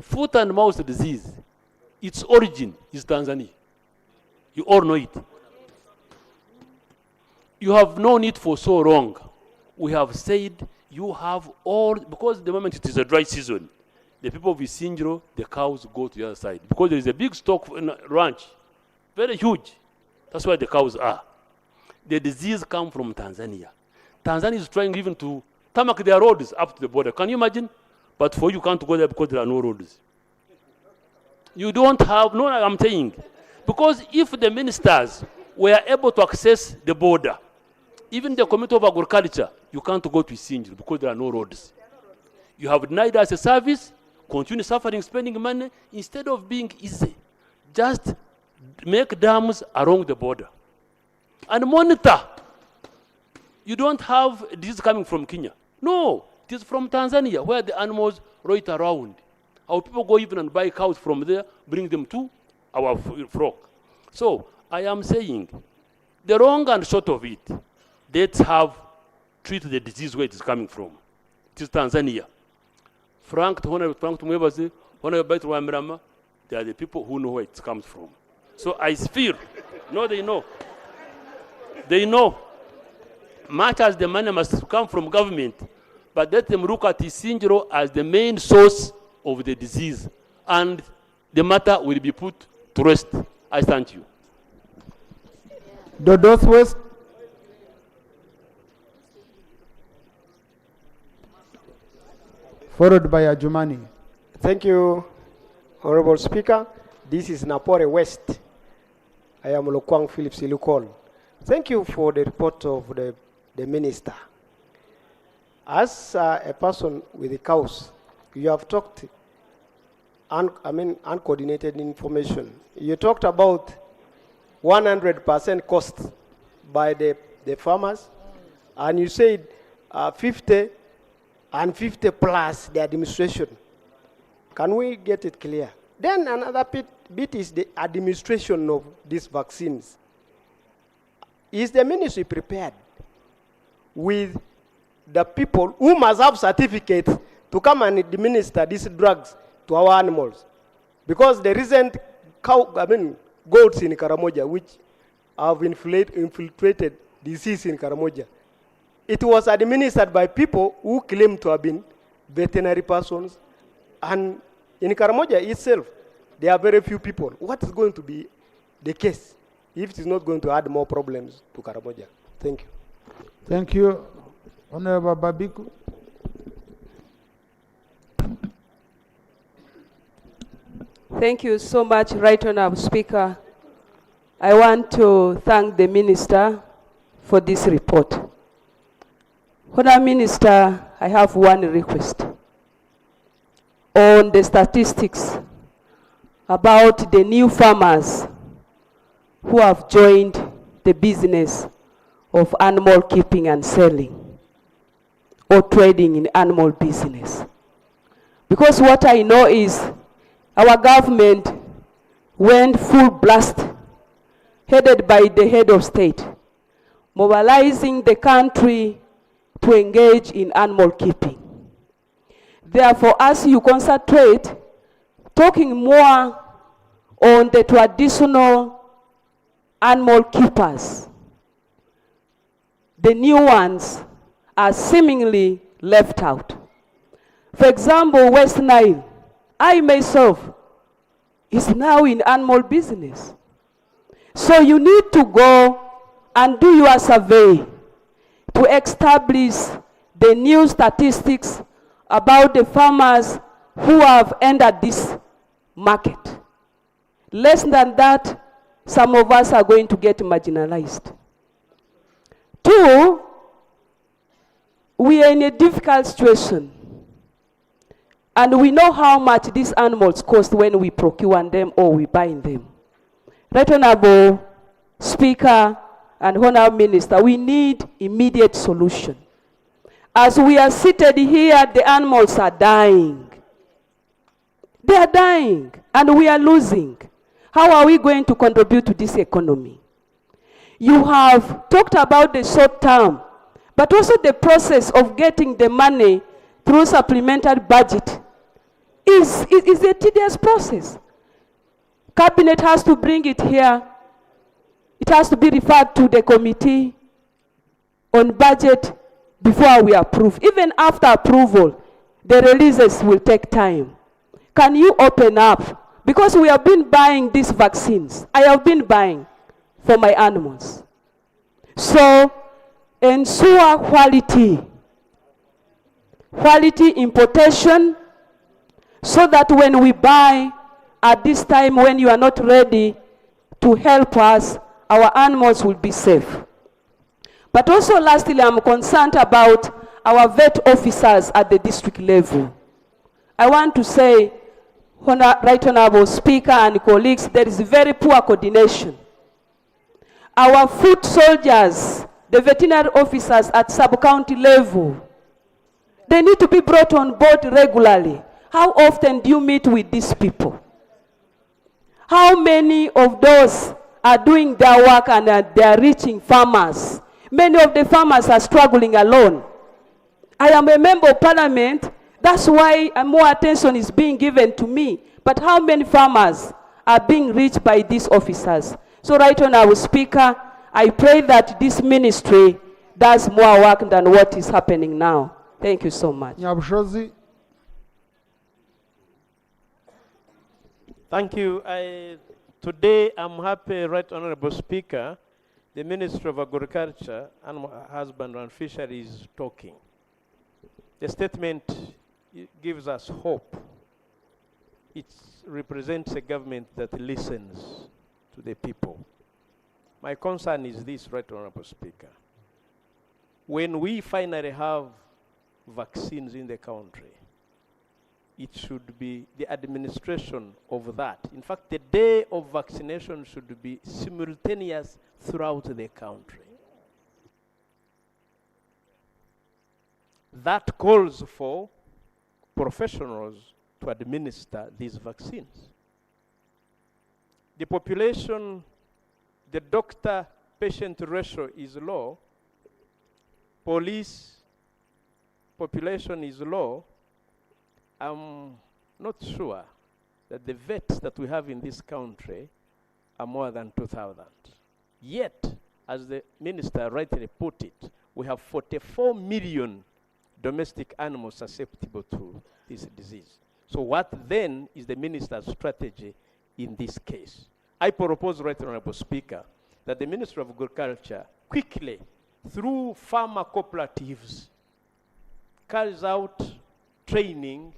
Foot and mouth disease, its origin is Tanzania. You all know it. You have known it for so long. We have said you have all, because the moment it is a dry season, the people of Isinjiro, the cows go to the other side. Because there is a big stock in a ranch, very huge. That's why the cows are. The disease comes from Tanzania. Tanzania is trying even to tarmac their roads up to the border. Can you imagine? But for you can't go there because there are no roads. You don't have, no, I'm saying, because if the ministers were able to access the border, even the Committee of Agriculture, you can't go to Isinjiro because there are no roads. You have denied us a service, continue suffering, spending money, instead of being easy. Just make dams along the border. And monitor. You don't have this coming from Kenya. No, it is from Tanzania, where the animals roit around. Our people go even and buy cows from there, bring them to our flock. So I am saying, the long and short of it, let's have treated the disease where it is coming from. It is Tanzania. Frank Tumwebazi, they are the people who know where it comes from. So I fear, no, they know. They know. Much as the money must come from government, but let them look at Isinjiro as the main source of the disease, and the matter will be put to rest. I thank you. Dodos West. Followed by Ajumani. Thank you, Honorable Speaker. This is Napore West. I am Lokwang Phillips Ilukol. Thank you for the report of the minister. As a person with the cows, you have talked uncoordinated information. You talked about 100% cost by the farmers, and you said 50 and 50 plus the administration. Can we get it clear? Then another bit is the administration of these vaccines. Is the ministry prepared with the people who must have certificates to come and administer these drugs to our animals? Because the recent goats in Karamoja, which have infiltrated disease in Karamoja, it was administered by people who claim to have been veterinary persons. And in Karamoja itself, there are very few people. What is going to be the case if it is not going to add more problems to Karamoja? Thank you. Thank you. Honorable Babiku. Thank you so much, Right Honourable Speaker. I want to thank the Minister for this report. Honourable Minister, I have one request. On the statistics about the new farmers who have joined the business of animal keeping and selling or trading in animal business. Because what I know is our government went full blast, headed by the head of state, mobilizing the country to engage in animal keeping. Therefore, as you concentrate, talking more on the traditional animal keepers, the new ones are seemingly left out. For example, West Nile, I myself is now in animal business. So you need to go and do your survey to establish the new statistics about the farmers who have entered this market. Less than that, some of us are going to get marginalized. Two, we are in a difficult situation. And we know how much these animals cost when we procure them or we buy them. Right Honourable Speaker and Honourable Minister, we need immediate solution. As we are seated here, the animals are dying. They are dying, and we are losing. How are we going to contribute to this economy? You have talked about the short term, but also the process of getting the money through supplementary budget is a tedious process. Cabinet has to bring it here. It has to be referred to the committee on budget before we approve. Even after approval, the releases will take time. Can you open up? Because we have been buying these vaccines. I have been buying for my animals. So, ensure quality importation, so that when we buy at this time when you are not ready to help us, our animals will be safe. But also lastly, I'm concerned about our vet officers at the district level. I want to say, Right Honourable Speaker and colleagues, there is very poor coordination. Our foot soldiers, the veterinary officers at sub-county level, they need to be brought on board regularly. How often do you meet with these people? How many of those are doing their work and they are reaching farmers? Many of the farmers are struggling alone. I am a member of parliament. That's why more attention is being given to me. But how many farmers are being reached by these officers? So Right Honourable Speaker, I pray that this ministry does more work than what is happening now. Thank you so much. Nyabushozi. Thank you. Today I'm happy, Right Honourable Speaker, the Minister of Agriculture, Animal Husbandry and Fisheries is talking. The statement gives us hope. It represents a government that listens to the people. My concern is this, Right Honourable Speaker. When we finally have vaccines in the country, it should be the administration of that. In fact, the day of vaccination should be simultaneous throughout the country. That calls for professionals to administer these vaccines. The population, the doctor-patient ratio is low, police population is low. I'm not sure that the vets that we have in this country are more than 2,000. Yet, as the minister rightly put it, we have 44 million domestic animals susceptible to this disease. So what then is the minister's strategy in this case? I propose, Right Honourable Speaker, that the Ministry of Agriculture quickly, through farmer cooperatives, carries out training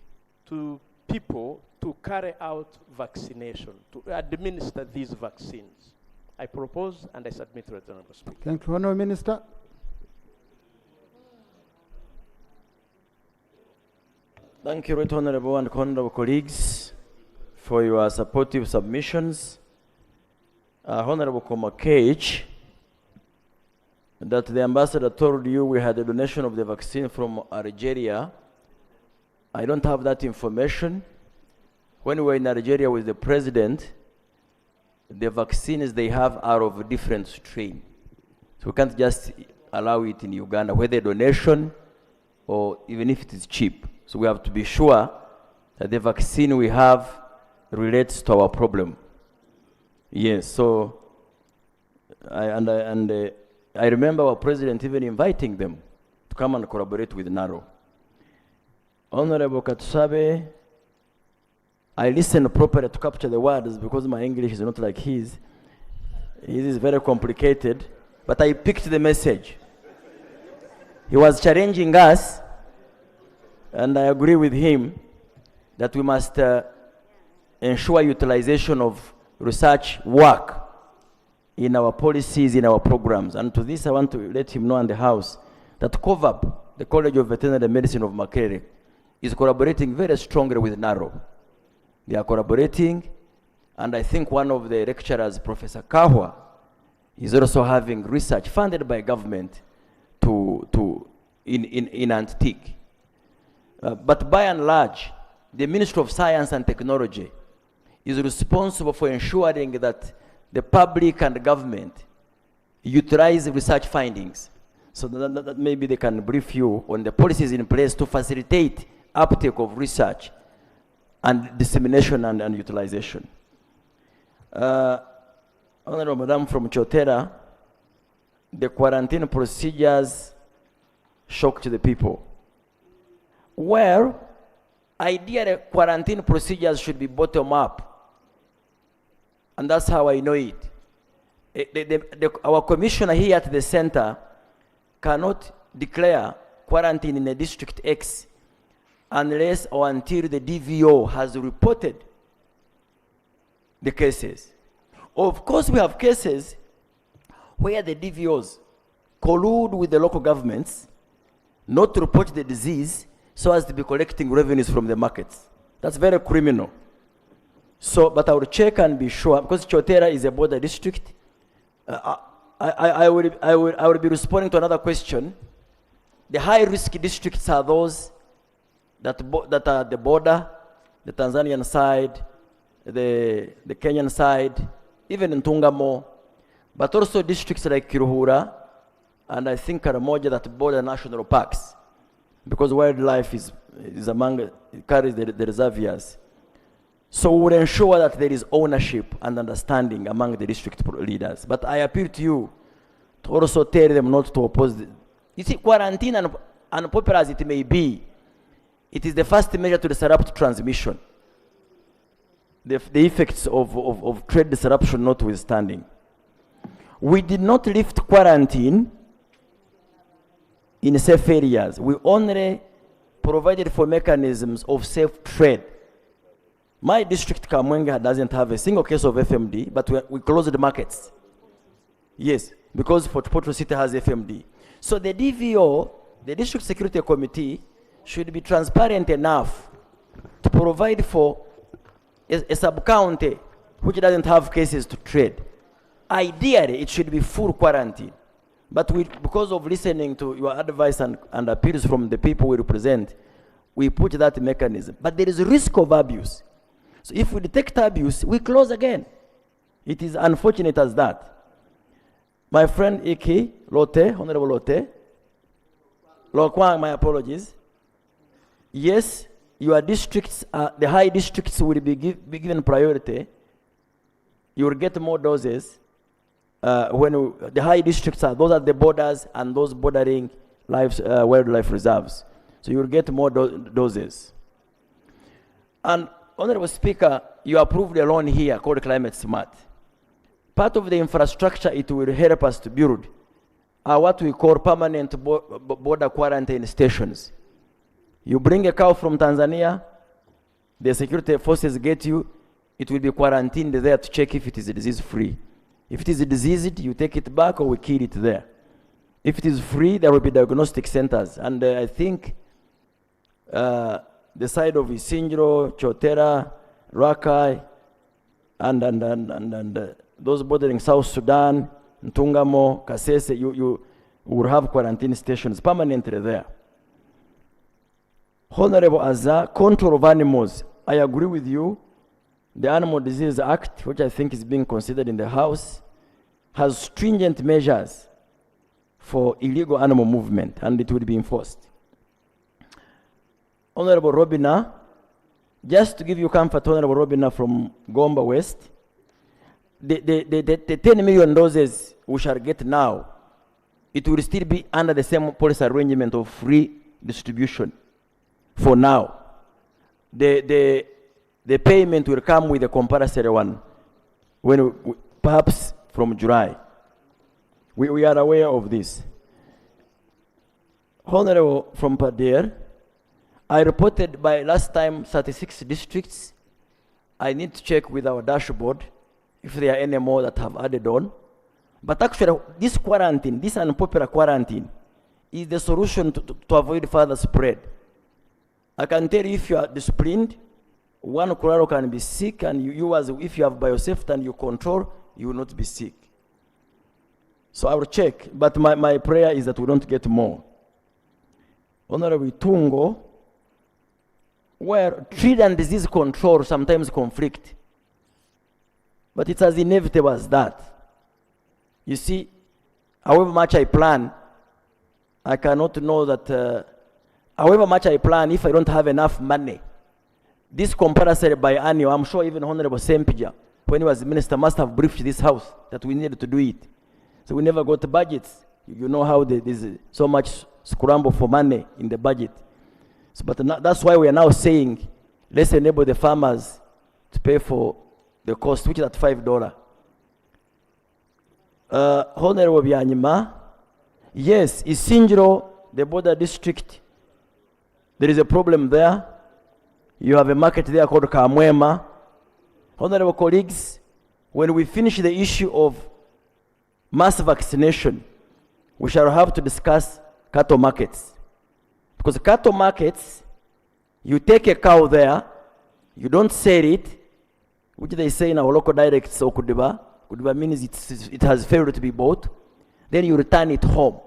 to people to carry out vaccination, to administer these vaccines. I propose and I submit to the Honourable Speaker. Thank you, Honourable Minister. Thank you, Right Honourable and Honourable colleagues, for your supportive submissions. Honourable Komakage, that the ambassador told you we had a donation of the vaccine from Algeria. I don't have that information. When we were in Algeria with the president, the vaccines they have are of a different strain. So we can't just allow it in Uganda, whether donation or even if it is cheap. So we have to be sure that the vaccine we have relates to our problem. Yes, so I remember our president even inviting them to come and collaborate with NARO. Honorable Katsabe, I listened properly to capture the words because my English is not like his. His is very complicated, but I picked the message. He was challenging us, and I agree with him that we must ensure utilization of research work in our policies, in our programs. And to this, I want to let him know in the House that COVAP, the College of Veterinary Medicine of Makerere, is collaborating very strongly with NARO. They are collaborating, and I think one of the lecturers, Professor Kahwa, is also having research funded by government in Antique. But by and large, the Ministry of Science and Technology is responsible for ensuring that the public and the government utilize research findings. So that maybe they can brief you on the policies in place to facilitate uptake of research and dissemination and utilization. Honorable Madam from Chotera, the quarantine procedures shocked the people. Well, ideally, quarantine procedures should be bottom up. And that's how I know it. Our commissioner here at the center cannot declare quarantine in a district X unless or until the DVO has reported the cases. Of course, we have cases where the DVOs collude with the local governments not to report the disease so as to be collecting revenues from the markets. That's very criminal. So, but I will check and be sure, because Chotera is a border district. I will be responding to another question. The high-risk districts are those that are the border, the Tanzanian side, the Kenyan side, even in Tungamo, but also districts like Kiruhura, and I think Karamoja that border national parks, because wildlife is carries the reservoirs. So we will ensure that there is ownership and understanding among the district leaders. But I appeal to you to also tell them not to oppose. You see, quarantine, and unpopular as it may be, it is the first measure to disrupt transmission. The effects of trade disruption notwithstanding. We did not lift quarantine in safe areas. We only provided for mechanisms of safe trade. My district, Kamwenga, doesn't have a single case of FMD, but we closed the markets. Yes, because Fort Portal City has FMD. So the DVO, the District Security Committee, should be transparent enough to provide for a sub-county which doesn't have cases to trade. Ideally, it should be full quarantine. But because of listening to your advice and appeals from the people we represent, we put that mechanism. But there is a risk of abuse. So if we detect abuse, we close again. It is unfortunate as that. My friend Iki, Lote, Honorable Lote, Lokwang, my apologies. Yes, your districts, the high districts will be given priority. You will get more doses when the high districts are, those are the borders and those bordering wildlife reserves. So you will get more doses. And Honorable Speaker, you approved a loan here called Climate Smart. Part of the infrastructure it will help us to build are what we call permanent border quarantine stations. You bring a cow from Tanzania, the security forces get you, it will be quarantined there to check if it is disease-free. If it is diseased, you take it back or we kill it there. If it is free, there will be diagnostic centers. And I think the side of Isingiro, Chotera, Rakai, and those bordering South Sudan, Ntungamo, Kasese, you will have quarantine stations permanently there. Honorable Azza, control of animals. I agree with you. The Animal Disease Act, which I think is being considered in the House, has stringent measures for illegal animal movement, and it will be enforced. Honorable Robina, just to give you comfort, Honorable Robina from Gomba West, the 10 million doses we shall get now, it will still be under the same policy arrangement of free distribution for now. The payment will come with a compulsory one, perhaps from July. We are aware of this. Honorable from Padir, I reported by last time 36 districts. I need to check with our dashboard if there are any more that have added on. But actually, this quarantine, this unpopular quarantine, is the solution to avoid further spread. I can tell you, if you are disciplined, one Colorado can be sick, and if you have biosafety and you control, you will not be sick. So I will check, but my prayer is that we don't get more. Honorable Tungo, where trade and disease control sometimes conflict, but it's as inevitable as that. You see, however much I plan, I cannot know that, however much I plan, if I don't have enough money, this compulsory biannual, I'm sure even Honorable Sempija, when he was minister, must have briefed this House that we needed to do it. So we never got budgets. You know how there's so much scramble for money in the budget. So, but that's why we are now saying, let's enable the farmers to pay for the cost, which is at $5. Honorable Byanyima, yes, Isingiro, the border district, there is a problem there. You have a market there called Kamwema. Honorable colleagues, when we finish the issue of mass vaccination, we shall have to discuss cattle markets. Because cattle markets, you take a cow there, you don't sell it, which they say in our local dialects, Okudiba. Okudiba means it has failed to be bought. Then you return it home.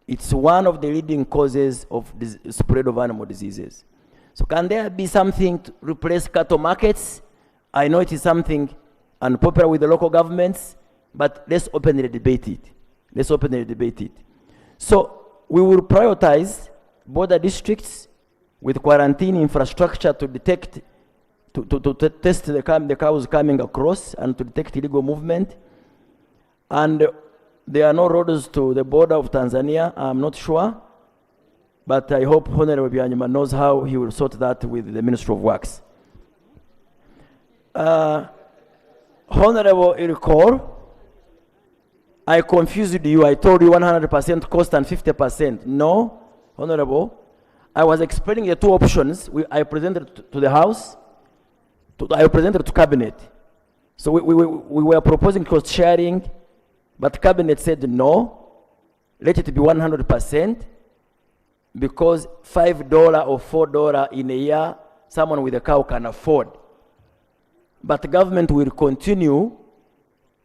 It's one of the leading causes of the spread of animal diseases. So can there be something to replace cattle markets? I know it is something unpopular with the local governments, but let's openly debate it. Let's openly debate it. So we will prioritize border districts with quarantine infrastructure to detect, to test the cows coming across and to detect illegal movement. And there are no roads to the border of Tanzania, I'm not sure. But I hope Honorable Byanyima knows how he will sort that with the Ministry of Works. Honorable Irikor, I confused you. I told you 100% cost and 50%. No, Honorable. I was explaining the two options I presented to the House. I presented to Cabinet. So we were proposing cost sharing, but Cabinet said no. Let it be 100%. Because $5 or $4 in a year, someone with a cow can afford. But the government will continue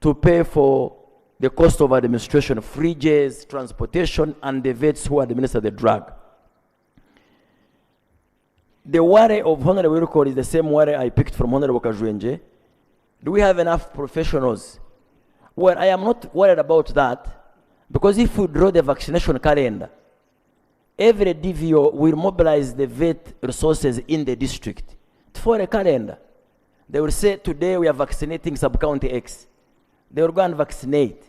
to pay for the cost of administration, fridges, transportation, and the vets who administer the drug. The worry of Honorable Irukor is the same worry I picked from Honorable Kajwenje. Do we have enough professionals? Well, I am not worried about that, because if we draw the vaccination calendar, every DVO will mobilize the vet resources in the district for a calendar. They will say, today we are vaccinating sub-county X. They will go and vaccinate.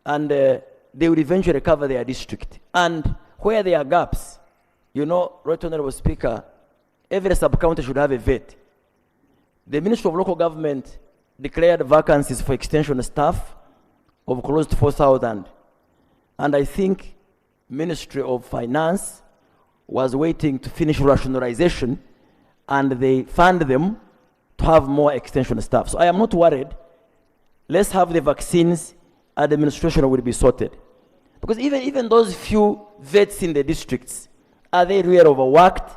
And they will eventually cover their district. And where there are gaps, you know, Right Honorable Speaker, every sub-county should have a vet. The Ministry of Local Government declared vacancies for extension staff of close to 4,000. And I think Ministry of Finance was waiting to finish rationalization and they fund them to have more extension staff. So I am not worried. Let's have the vaccines, administration will be sorted. Because even those few vets in the districts, are they really overworked?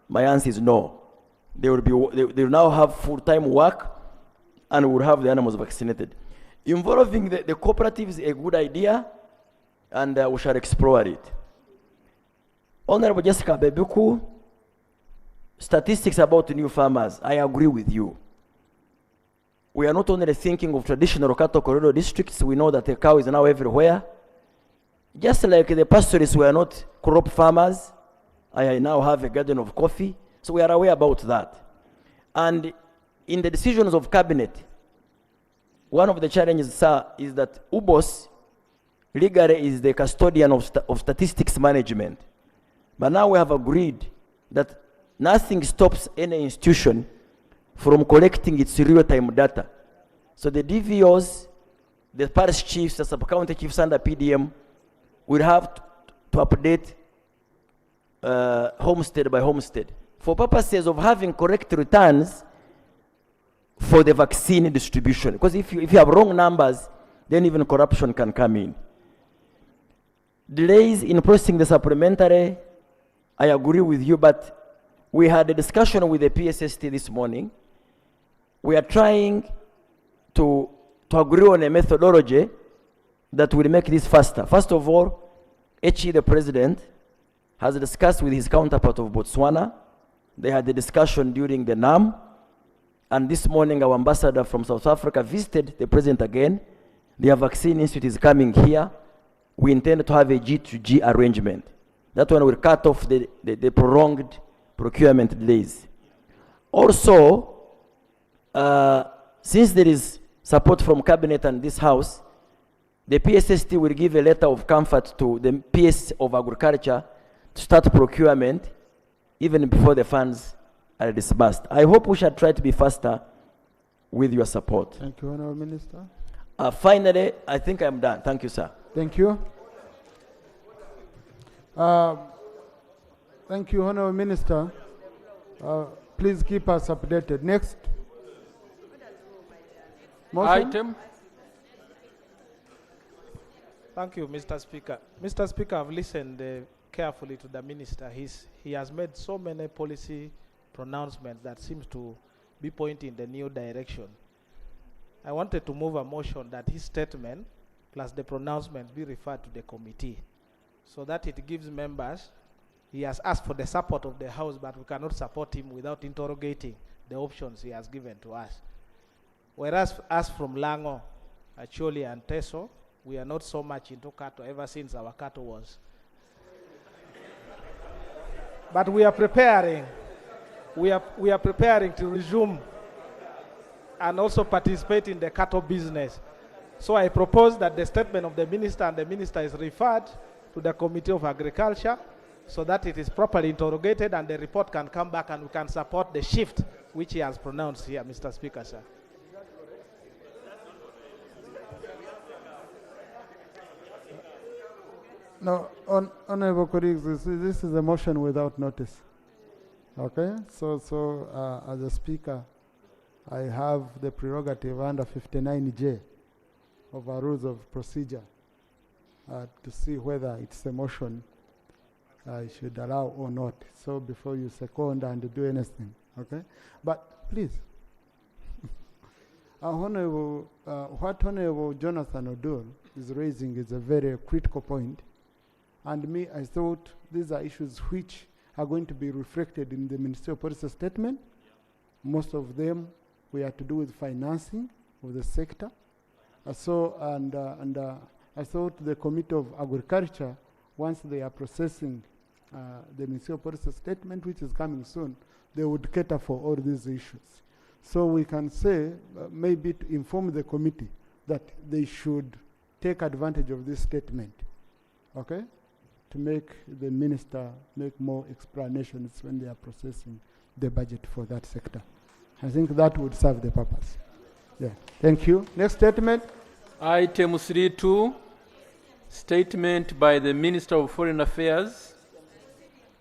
My answer is no. They will now have full-time work and will have the animals vaccinated. Involving the cooperative is a good idea, and we shall explore it. Honorable Jessica Bebuku, statistics about new farmers, I agree with you. We are not only thinking of traditional cattle corridor districts, we know that the cow is now everywhere. Just like the pastoralists were not crop farmers, I now have a garden of coffee, so we are aware about that. And in the decisions of cabinet, one of the challenges, sir, is that UBOS legally is the custodian of statistics management. But now we have agreed that nothing stops any institution from collecting its real-time data. So the DVOs, the parish chiefs, the sub-county chiefs under PDM will have to update homestead by homestead for purposes of having correct returns for the vaccine distribution. Because if you have wrong numbers, then even corruption can come in. Delays in processing the supplementary, I agree with you, but we had a discussion with the PSST this morning. We are trying to agree on a methodology that will make this faster. First of all, HE, the president, has discussed with his counterpart of Botswana. They had a discussion during the NAM. And this morning, our ambassador from South Africa visited the president again. Their vaccine institute is coming here. We intend to have a G2G arrangement. That one will cut off the prolonged procurement delays. Also, since there is support from cabinet and this house, the PSST will give a letter of comfort to the PS of Agriculture to start procurement even before the funds are disbursed. I hope we shall try to be faster with your support. Thank you, Honourable Minister. Finally, I think I'm done. Thank you, sir. Thank you. Thank you, Honourable Minister. Please keep us updated. Next. Motion? Item. Thank you, Mr. Speaker. Mr. Speaker, I've listened carefully to the minister. He has made so many policy pronouncements that seems to be pointing in the new direction. I wanted to move a motion that his statement plus the pronouncement be referred to the committee so that it gives members. He has asked for the support of the House, but we cannot support him without interrogating the options he has given to us. Whereas us from Lango, Acholi and Teso, we are not so much into cattle ever since our cattle was. But we are preparing. We are preparing to resume and also participate in the cattle business. So I propose that the statement of the minister and the minister is referred to the Committee of Agriculture so that it is properly interrogated and the report can come back and we can support the shift which he has pronounced here, Mr. Speaker, sir. No, honourable colleagues, this is a motion without notice. Okay, so as a speaker, I have the prerogative under 59J of our rules of procedure to see whether it's a motion I should allow or not. So before you second and do anything, okay? But please, what Honourable Jonathan Odul is raising is a very critical point. And me, I thought these are issues which are going to be reflected in the Ministerial Policy Statement. Most of them we have to do with financing of the sector. I thought the Committee of Agriculture, once they are processing the Ministerial Policy Statement, which is coming soon, they would cater for all these issues. So we can say, maybe to inform the committee that they should take advantage of this statement, okay? To make the minister make more explanations when they are processing the budget for that sector. I think that would serve the purpose. Yeah, thank you. Next statement. Item 3.2, statement by the Minister of Foreign Affairs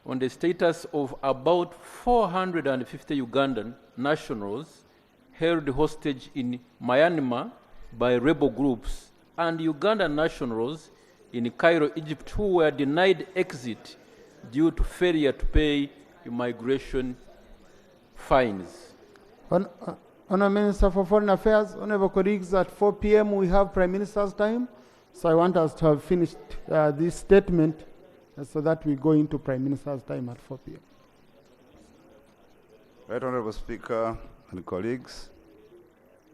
on the status of about 450 Ugandan nationals held hostage in Myanmar by rebel groups and Ugandan nationals in Cairo, Egypt, who were denied exit due to failure to pay immigration fines. Honourable Minister for Foreign Affairs, honourable colleagues, at 4 p.m. we have Prime Minister's time, so I want us to have finished this statement so that we go into Prime Minister's time at 4 p.m. Right Honourable Speaker and colleagues,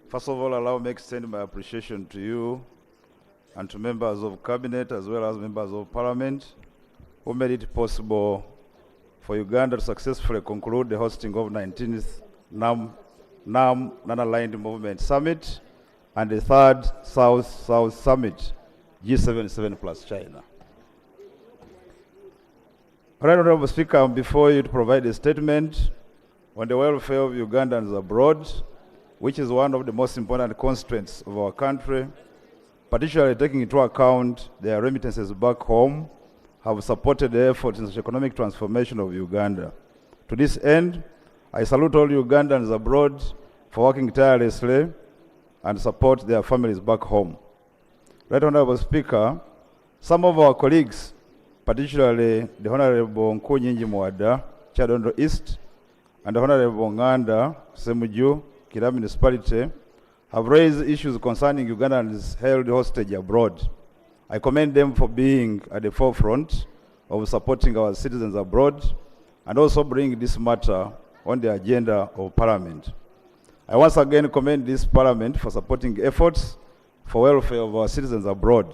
first of all, allow me to extend my appreciation to you and to members of Cabinet as well as members of Parliament who made it possible for Uganda to successfully conclude the hosting of 19th NAM Non-Aligned Movement Summit and the 3rd South-South Summit, G77 plus China. Right Honourable Speaker, I'm before you to provide a statement on the welfare of Ugandans abroad, which is one of the most important constraints of our country, particularly taking into account their remittances back home, have supported the efforts in socio-economic transformation of Uganda. To this end, I salute all Ugandans abroad for working tirelessly and support their families back home. Right Honourable Speaker, some of our colleagues, particularly the Honourable Nkunyinji Mwada, Chadondo East, and the Honourable Nganda Semuju, Kira Municipality, have raised issues concerning Ugandans held hostage abroad. I commend them for being at the forefront of supporting our citizens abroad and also bringing this matter on the agenda of Parliament. I once again commend this Parliament for supporting efforts for welfare of our citizens abroad.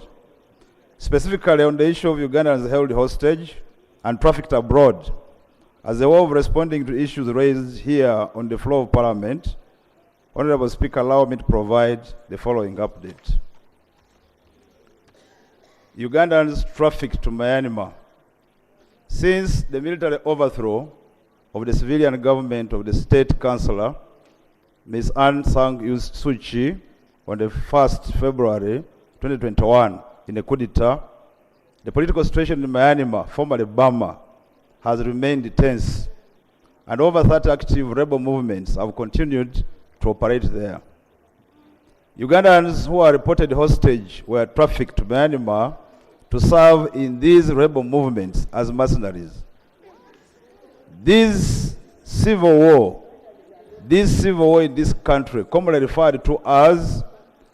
Specifically on the issue of Ugandans held hostage and trafficked abroad, as a way of responding to issues raised here on the floor of Parliament, Honourable Speaker, allow me to provide the following update. Ugandans trafficked to Myanmar. Since the military overthrow of the civilian government of the state councillor, Ms. Aung San Suu Kyi, on the 1st February 2021, in a coup d'etat, the political situation in Myanmar, formerly Burma, has remained tense, and over 30 active rebel movements have continued to operate there. Ugandans who are reported hostage were trafficked to Myanmar to serve in these rebel movements as mercenaries. This civil war in this country, commonly referred to as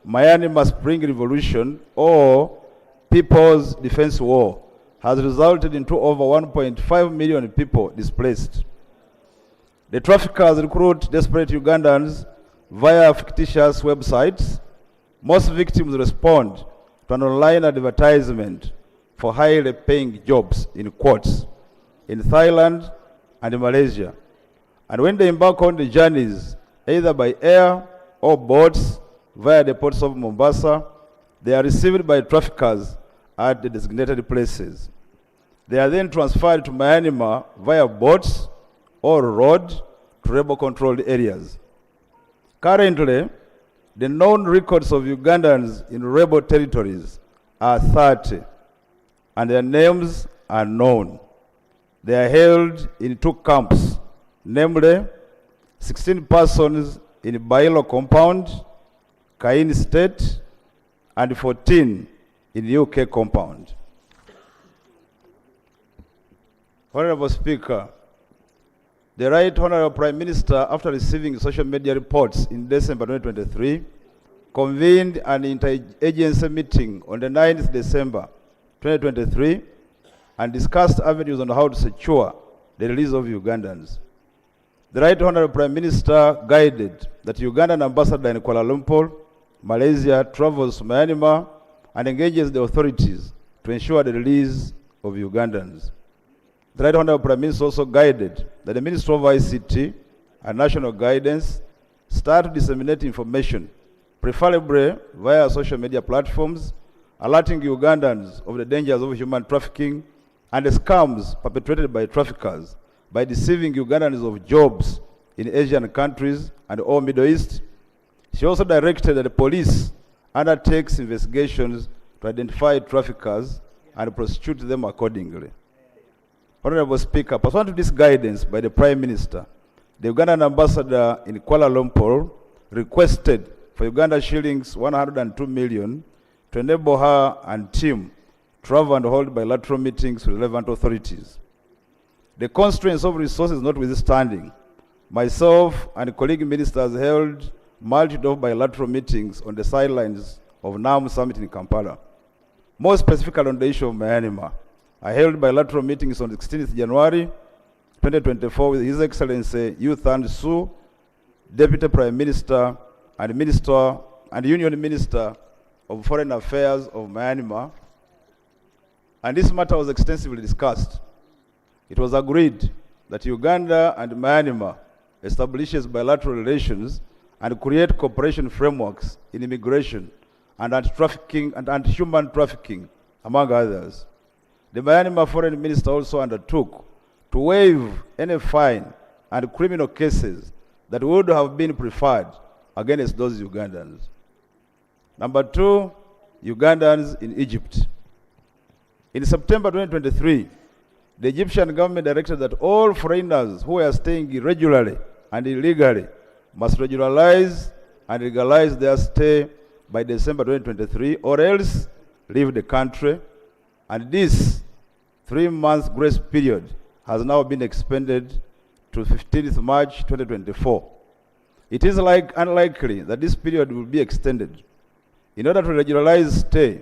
Myanmar Spring Revolution or People's Defense War, has resulted in over 1.5 million people displaced. The traffickers recruit desperate Ugandans via fictitious websites. Most victims respond to an online advertisement for highly paying jobs, in quotes, in Thailand and Malaysia. And when they embark on the journeys, either by air or boats via the ports of Mombasa, they are received by traffickers at the designated places. They are then transferred to Myanmar via boats or road to rebel-controlled areas. Currently, the known records of Ugandans in rebel territories are 30, and their names are known. They are held in 2 camps, namely 16 persons in Bailo compound, Kain State, and 14 in the UK compound. Honourable Speaker, the Right Honourable Prime Minister, after receiving social media reports in December 2023, convened an interagency meeting on the 9th December 2023 and discussed avenues on how to secure the release of Ugandans. The Right Honourable Prime Minister guided that Ugandan ambassador in Kuala Lumpur, Malaysia, travels to Myanmar and engages the authorities to ensure the release of Ugandans. The Right Honourable Prime Minister also guided that the Ministry of ICT and National Guidance start to disseminate information, preferably via social media platforms, alerting Ugandans of the dangers of human trafficking and the scams perpetrated by traffickers by deceiving Ugandans of jobs in Asian countries and all Middle East. She also directed that the police undertakes investigations to identify traffickers and prosecute them accordingly. Honorable Speaker, pursuant to this guidance by the Prime Minister, the Ugandan ambassador in Kuala Lumpur requested for Uganda shillings 102 million to enable her and team travel and hold bilateral meetings with relevant authorities. The constraints of resources notwithstanding, myself and colleague ministers held multitude of bilateral meetings on the sidelines of NAM Summit in Kampala. More specifically on the issue of Myanmar, I held bilateral meetings on 16th January 2024 with His Excellency Yu Than Su, Deputy Prime Minister and Union Minister of Foreign Affairs of Myanmar, and this matter was extensively discussed. It was agreed that Uganda and Myanmar establishes bilateral relations and create cooperation frameworks in immigration and anti-trafficking and anti-human trafficking, among others. The Myanmar Foreign Minister also undertook to waive any fine and criminal cases that would have been preferred against those Ugandans. Number two, Ugandans in Egypt. In September 2023, the Egyptian government directed that all foreigners who are staying irregularly and illegally must regularize and legalize their stay by December 2023 or else leave the country, and this 3-month grace period has now been expanded to 15th March 2024. It is unlikely that this period will be extended. In order to regularize stay,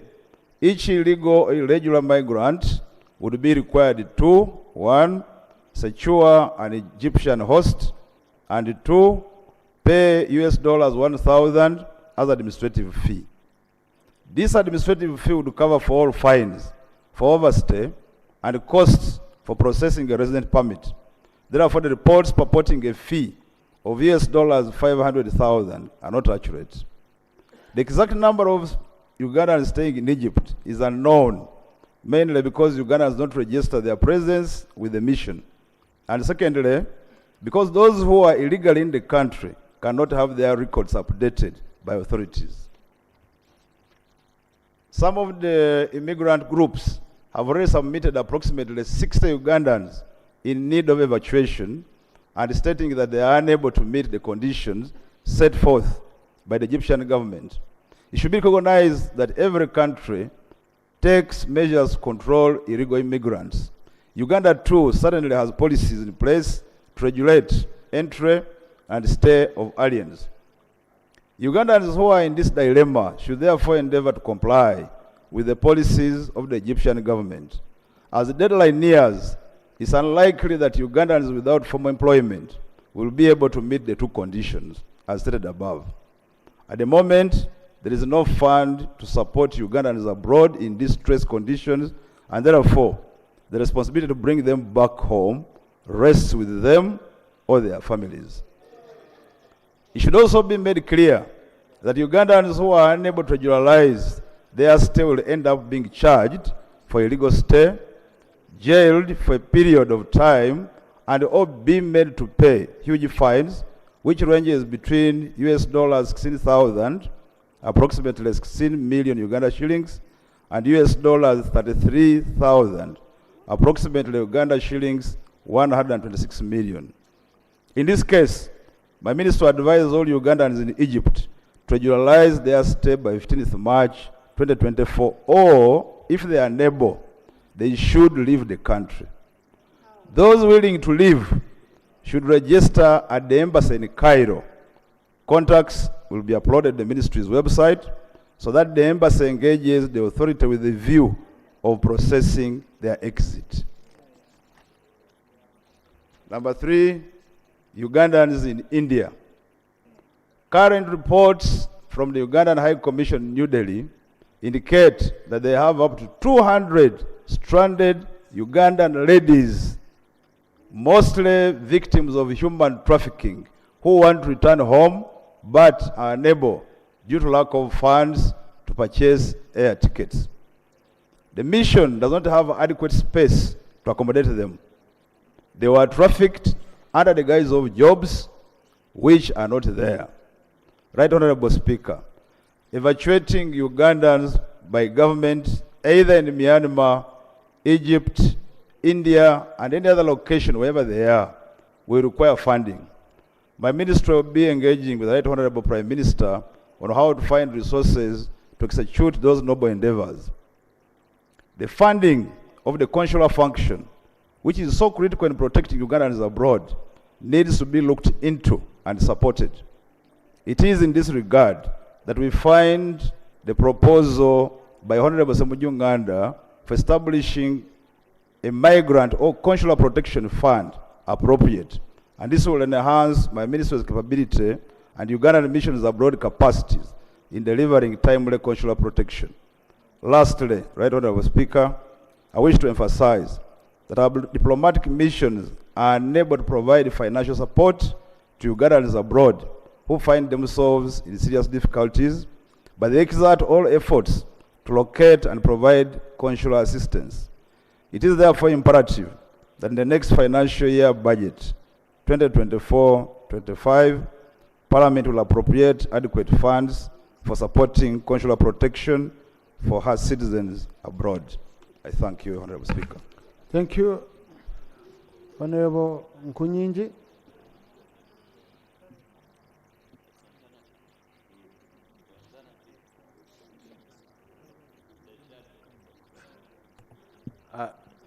each illegal or irregular migrant would be required to, 1, secure an Egyptian host, and 2, pay US $1,000 as administrative fee. This administrative fee would cover for all fines for overstay and costs for processing a resident permit. Therefore, the reports purporting a fee of US $500,000 are not accurate. The exact number of Ugandans staying in Egypt is unknown, mainly because Ugandans don't register their presence with the mission. And secondly, because those who are illegal in the country cannot have their records updated by authorities. Some of the immigrant groups have already submitted approximately 60 Ugandans in need of evacuation and stating that they are unable to meet the conditions set forth by the Egyptian government. It should be recognized that every country takes measures to control illegal immigrants. Uganda too certainly has policies in place to regulate entry and stay of aliens. Ugandans who are in this dilemma should therefore endeavor to comply with the policies of the Egyptian government. As the deadline nears, it's unlikely that Ugandans without formal employment will be able to meet the two conditions as stated above. At the moment, there is no fund to support Ugandans abroad in distress conditions, and therefore, the responsibility to bring them back home rests with them or their families. It should also be made clear that Ugandans who are unable to regularize their stay will end up being charged for illegal stay, jailed for a period of time, and or being made to pay huge fines, which ranges between US $16,000, approximately 16 million Uganda shillings, and US $33,000, approximately Uganda shillings 126 million. In this case, my minister advised all Ugandans in Egypt to regularize their stay by 15th March 2024, or if they are unable, they should leave the country. Those willing to leave should register at the embassy in Cairo. Contacts will be uploaded on the ministry's website so that the embassy engages the authority with the view of processing their exit. Number 3, Ugandans in India. Current reports from the Ugandan High Commission in New Delhi indicate that they have up to 200 stranded Ugandan ladies, mostly victims of human trafficking, who want to return home but are unable due to lack of funds to purchase air tickets. The mission does not have adequate space to accommodate them. They were trafficked under the guise of jobs which are not there. Right Honorable Speaker, evacuating Ugandans by government either in Myanmar, Egypt, India, and any other location, wherever they are, will require funding. My ministry will be engaging with the Right Honorable Prime Minister on how to find resources to execute those noble endeavors. The funding of the consular function, which is so critical in protecting Ugandans abroad, needs to be looked into and supported. It is in this regard that we find the proposal by Honorable Uganda for establishing a migrant or consular protection fund appropriate. And this will enhance my ministry's capability and Ugandan missions abroad capacities in delivering timely consular protection. Lastly, Right Honorable Speaker, I wish to emphasize that our diplomatic missions are unable to provide financial support to Ugandans abroad who find themselves in serious difficulties, but they exert all efforts to locate and provide consular assistance. It is therefore imperative that in the next financial year budget, 2024-25, Parliament will appropriate adequate funds for supporting consular protection for her citizens abroad. I thank you, Honorable Speaker. Thank you, Honorable Nkunyinji.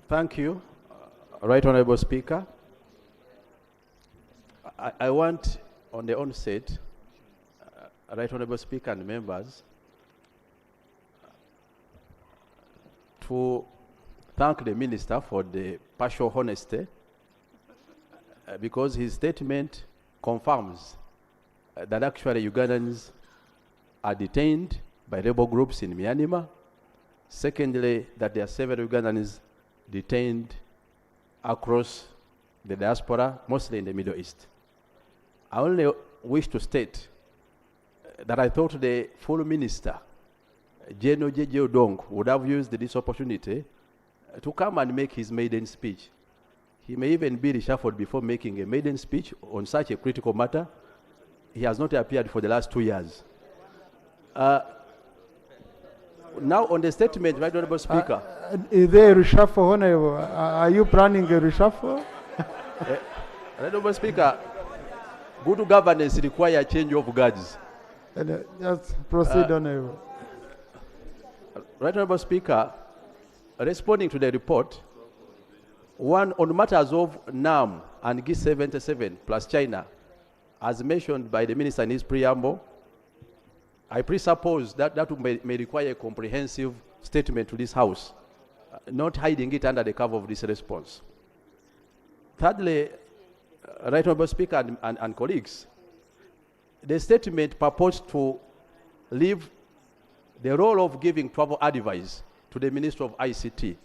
Thank you, Right Honorable Speaker. I want, on the onset, Right Honorable Speaker and members, to thank the Minister for the partial honesty, because his statement confirms that actually Ugandans are detained by rebel groups in Myanmar. Secondly, that there are several Ugandans detained across the diaspora, mostly in the Middle East. I only wish to state that I thought the full minister, General J.J. Odong, would have used this opportunity to come and make his maiden speech. He may even be reshuffled before making a maiden speech on such a critical matter. He has not appeared for the last 2 years. Now on the statement, Right Honorable Speaker. Is there a reshuffle, Honorable? Are you planning a reshuffle? Right Honorable Speaker, good governance requires change of guards. Just proceed, Honorable. Right Honorable Speaker, responding to the report, one on matters of NAM and G77 plus China, as mentioned by the Minister in his preamble, I presuppose that may require a comprehensive statement to this House, not hiding it under the cover of this response. Thirdly, Right Honorable Speaker and colleagues, the statement purports to leave the role of giving travel advice to the Minister of ICT.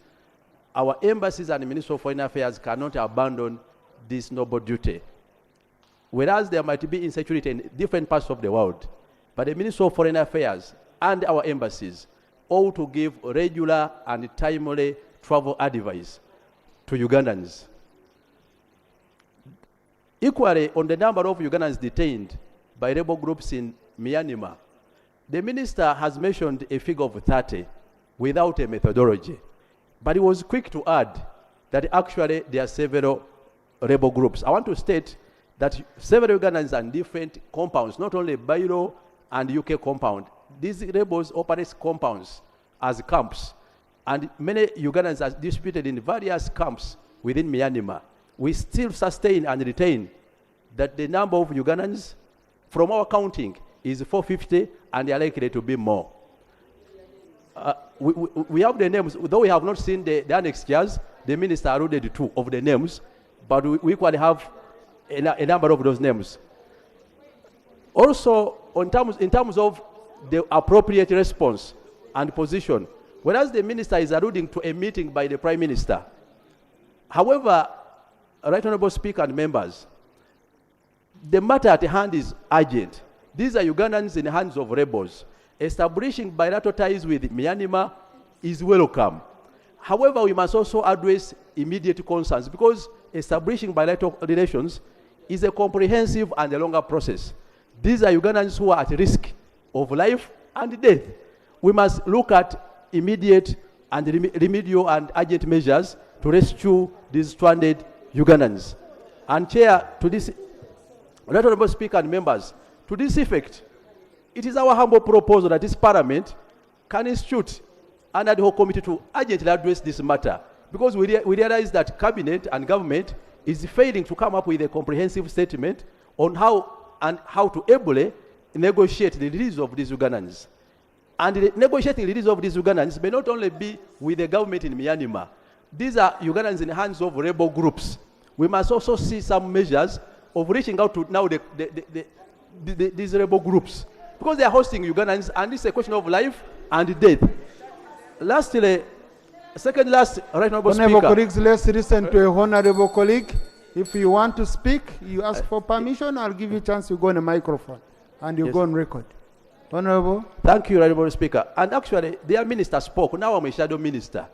Our embassies and the Minister of Foreign Affairs cannot abandon this noble duty. Whereas there might be insecurity in different parts of the world, but the Minister of Foreign Affairs and our embassies ought to give regular and timely travel advice to Ugandans. Equally, on the number of Ugandans detained by rebel groups in Myanmar, the Minister has mentioned a figure of 30 without a methodology. But he was quick to add that actually there are several rebel groups. I want to state that several Ugandans are in different compounds, not only Bairo and UK compound. These rebels operate compounds as camps, and many Ugandans are distributed in various camps within Myanmar. We still sustain and retain that the number of Ugandans from our counting is 450, and they are likely to be more. We have the names, though we have not seen the annexed years, the Minister alluded to of the names, but we equally have a number of those names. Also, in terms of the appropriate response and position, whereas the Minister is alluding to a meeting by the Prime Minister. However, Right Honorable Speaker and members, the matter at hand is urgent. These are Ugandans in the hands of rebels. Establishing bilateral ties with Myanmar is welcome. However, we must also address immediate concerns, because establishing bilateral relations is a comprehensive and a longer process. These are Ugandans who are at risk of life and death. We must look at immediate and remedial and urgent measures to rescue these stranded Ugandans. And Chair, to this, Right Honourable Speaker and members, to this effect, it is our humble proposal that this Parliament can institute an ad hoc committee to urgently address this matter, because we realize that Cabinet and government is failing to come up with a comprehensive statement on how to ably negotiate the release of these Ugandans. And the negotiating release of these Ugandans may not only be with the government in Myanmar. These are Ugandans in the hands of rebel groups. We must also see some measures of reaching out to now these rebel groups, because they are hosting Ugandans, and it's a question of life and death. Lastly, second last, Right Honourable Speaker. Honourable colleagues, let's listen to a honourable colleague. If you want to speak, you ask for permission. I'll give you a chance. You go on a microphone and you Yes. go on record. Honourable. Thank you, Right Honourable Speaker. And actually, their minister spoke. Now I'm a shadow minister.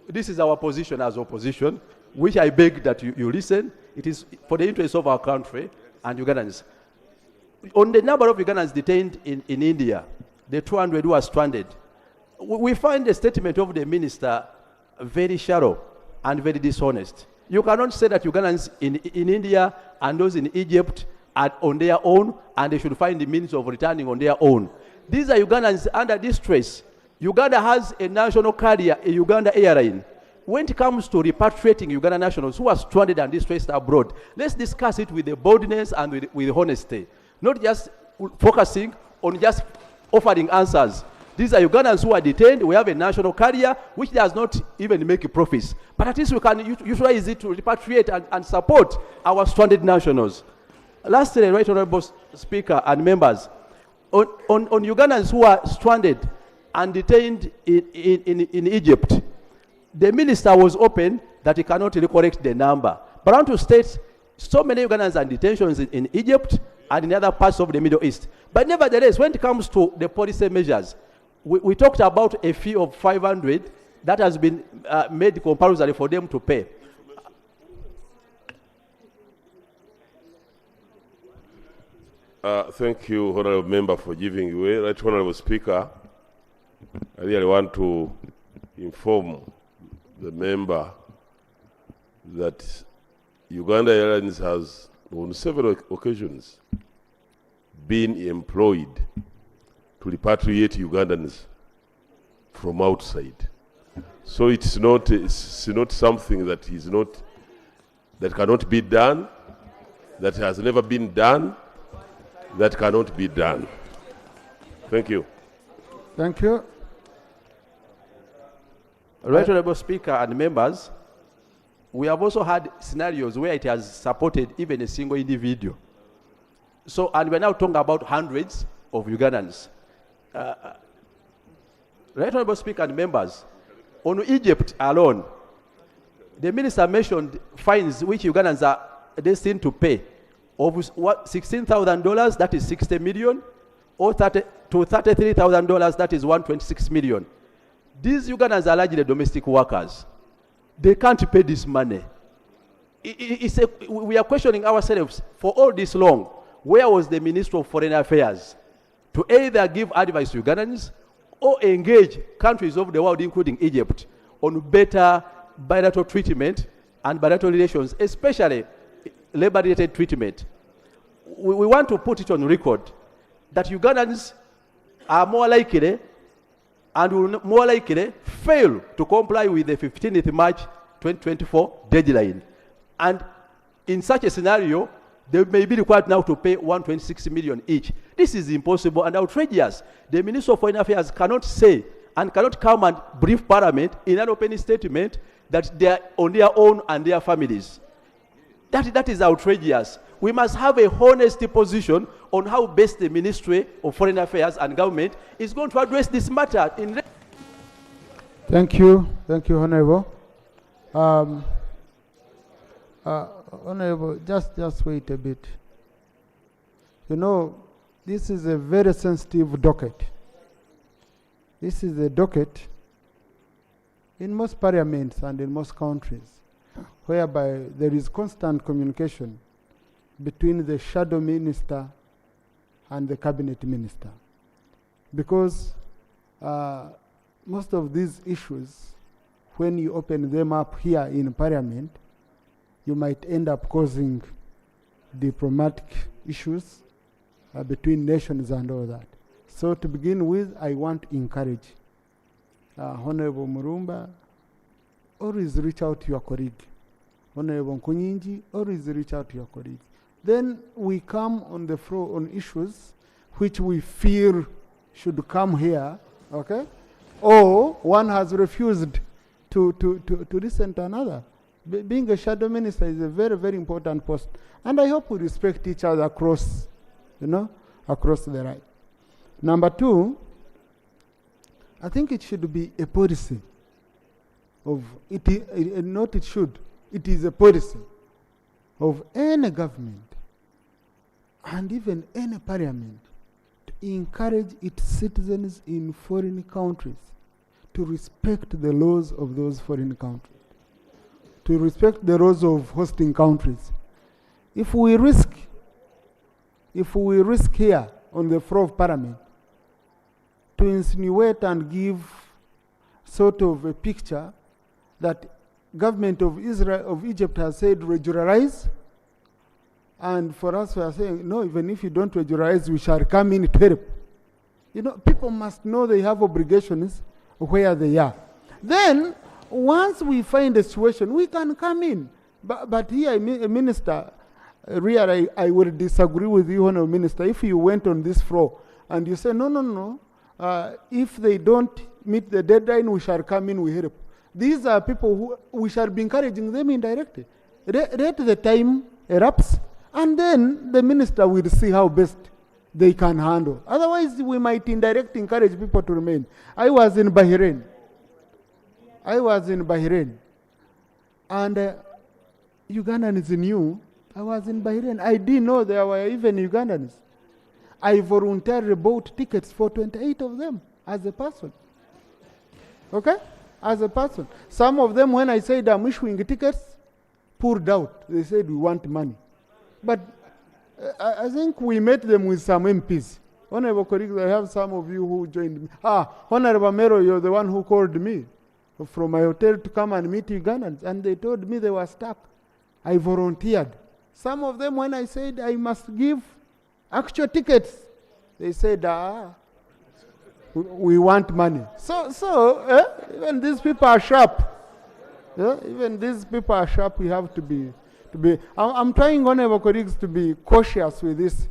This is our position as opposition, which I beg that you listen. It is for the interest of our country and Ugandans. On the number of Ugandans detained in India, the 200 who are stranded, we find the statement of the minister very shallow and very dishonest. You cannot say that Ugandans in India and those in Egypt are on their own and they should find the means of returning on their own. These are Ugandans under distress. Uganda has a national carrier, a Uganda airline. When it comes to repatriating Uganda nationals who are stranded and distressed abroad, let's discuss it with the boldness and with honesty, not just focusing on just offering answers. These are Ugandans who are detained. We have a national carrier which does not even make profits. But at least we can utilize it to repatriate and support our stranded nationals. Lastly, Right Honourable Speaker and members, on Ugandans who are stranded and detained in Egypt, the minister was open that he cannot recollect the number. But I want to state so many Ugandans are in detentions in Egypt and in other parts of the Middle East. But nevertheless, when it comes to the policy measures, we talked about a fee of 500 that has been made compulsory for them to pay. Thank you, Honourable Member, for giving way. Right Honourable Speaker, I really want to inform the member that Uganda Airlines has on several occasions been employed to repatriate Ugandans from outside. So it's not something that cannot be done, that has never been done, that cannot be done. Thank you. Thank you. Right Honourable Speaker and members, we have also had scenarios where it has supported even a single individual. So, and we're now talking about hundreds of Ugandans. Right Honourable Speaker and members, on Egypt alone, the minister mentioned fines which Ugandans are destined to pay of $16,000, that is 60 million, or to $33,000, that is 126 million. These Ugandans are largely domestic workers. They can't pay this money. We are questioning ourselves for all this long. Where was the Minister of Foreign Affairs to either give advice to Ugandans or engage countries of the world, including Egypt, on better bilateral treatment and bilateral relations, especially labor-related treatment? We want to put it on record that Ugandans are more likely and will more likely fail to comply with the 15th March 2024 deadline. And in such a scenario, they may be required now to pay 126 million each. This is impossible and outrageous. The Minister of Foreign Affairs cannot say and cannot come and brief Parliament in an open statement that they are on their own and their families. That is outrageous. We must have a honest position on how best the Ministry of Foreign Affairs and government is going to address this matter. Thank you. Thank you, Honourable. Honourable, just wait a bit. You know, this is a very sensitive docket. This is a docket in most parliaments and in most countries, whereby there is constant communication between the shadow minister and the cabinet minister. Because most of these issues, when you open them up here in Parliament, you might end up causing diplomatic issues between nations and all that. So to begin with, I want to encourage Honorable Murumba, always reach out to your colleague. Honorable Nkunyinji, always reach out to your colleague. Then we come on the floor on issues which we feel should come here, okay? Or one has refused to listen to another. Being a shadow minister is a very, very important post. And I hope we respect each other across, across the right. Number two, I think it should be a policy of, it is a policy of any government and even any parliament to encourage its citizens in foreign countries to respect the laws of those foreign countries, to respect the laws of hosting countries. If we risk here on the floor of parliament to insinuate and give sort of a picture that government of Israel, of Egypt has said regularize, and for us we are saying, no, even if you don't regularize, we shall come in to help. People must know they have obligations where they are. Then, once we find a situation, we can come in. But here, Minister, really, I will disagree with you, Honourable Minister. If you went on this floor and you say, no, if they don't meet the deadline, we shall come in, we help. These are people who we shall be encouraging them indirectly. Let the time elapse, and then the minister will see how best they can handle. Otherwise, we might indirectly encourage people to remain. I was in Bahrain, and Ugandans knew I was in Bahrain. I didn't know there were even Ugandans. I voluntarily bought tickets for 28 of them as a person. Okay? As a person. Some of them, when I said I'm issuing tickets, pulled out. They said we want money. But I think we met them with some MPs. Honorable colleagues, I have some of you who joined me. Honorable Mero, you're the one who called me from my hotel to come and meet Ugandans, and they told me they were stuck. I volunteered. Some of them, when I said I must give actual tickets, they said, we want money. So even these people are sharp. Even these people are sharp. We have to be. I'm trying, honorable colleagues, to be cautious with this.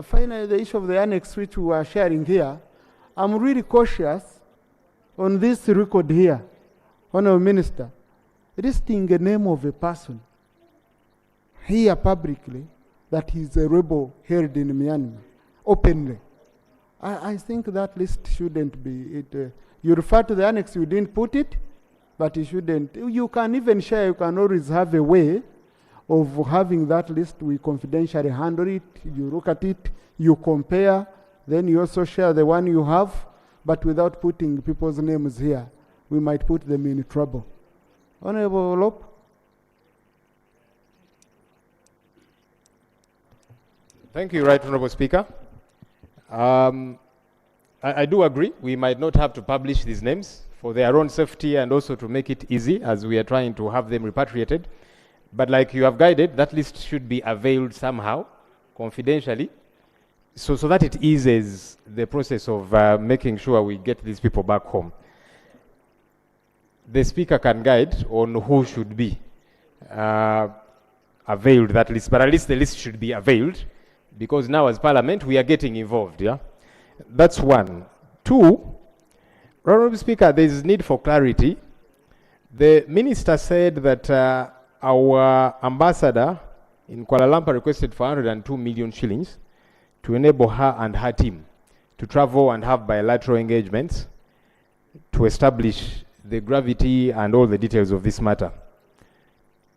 Finally, the issue of the annex which we are sharing here, I'm really cautious on this record here, Honorable Minister, listing the name of a person here publicly that he's a rebel held in Myanmar, openly. I think that list shouldn't be it. You refer to the annex, you didn't put it, but you shouldn't. You can even share, you can always have a way of having that list. We confidentially handle it, you look at it, you compare, then you also share the one you have, but without putting people's names here. We might put them in trouble. Honorable Lop. Thank you, Right Honorable Speaker. I do agree, we might not have to publish these names for their own safety and also to make it easy as we are trying to have them repatriated. But like you have guided, that list should be availed somehow, confidentially, so that it eases the process of making sure we get these people back home. The Speaker can guide on who should be availed that list, but at least the list should be availed, because now as Parliament we are getting involved, yeah? That's one. Two, Honorable Speaker, there is need for clarity. The Minister said that our ambassador in Kuala Lumpur requested 402 million shillings to enable her and her team to travel and have bilateral engagements to establish the gravity and all the details of this matter.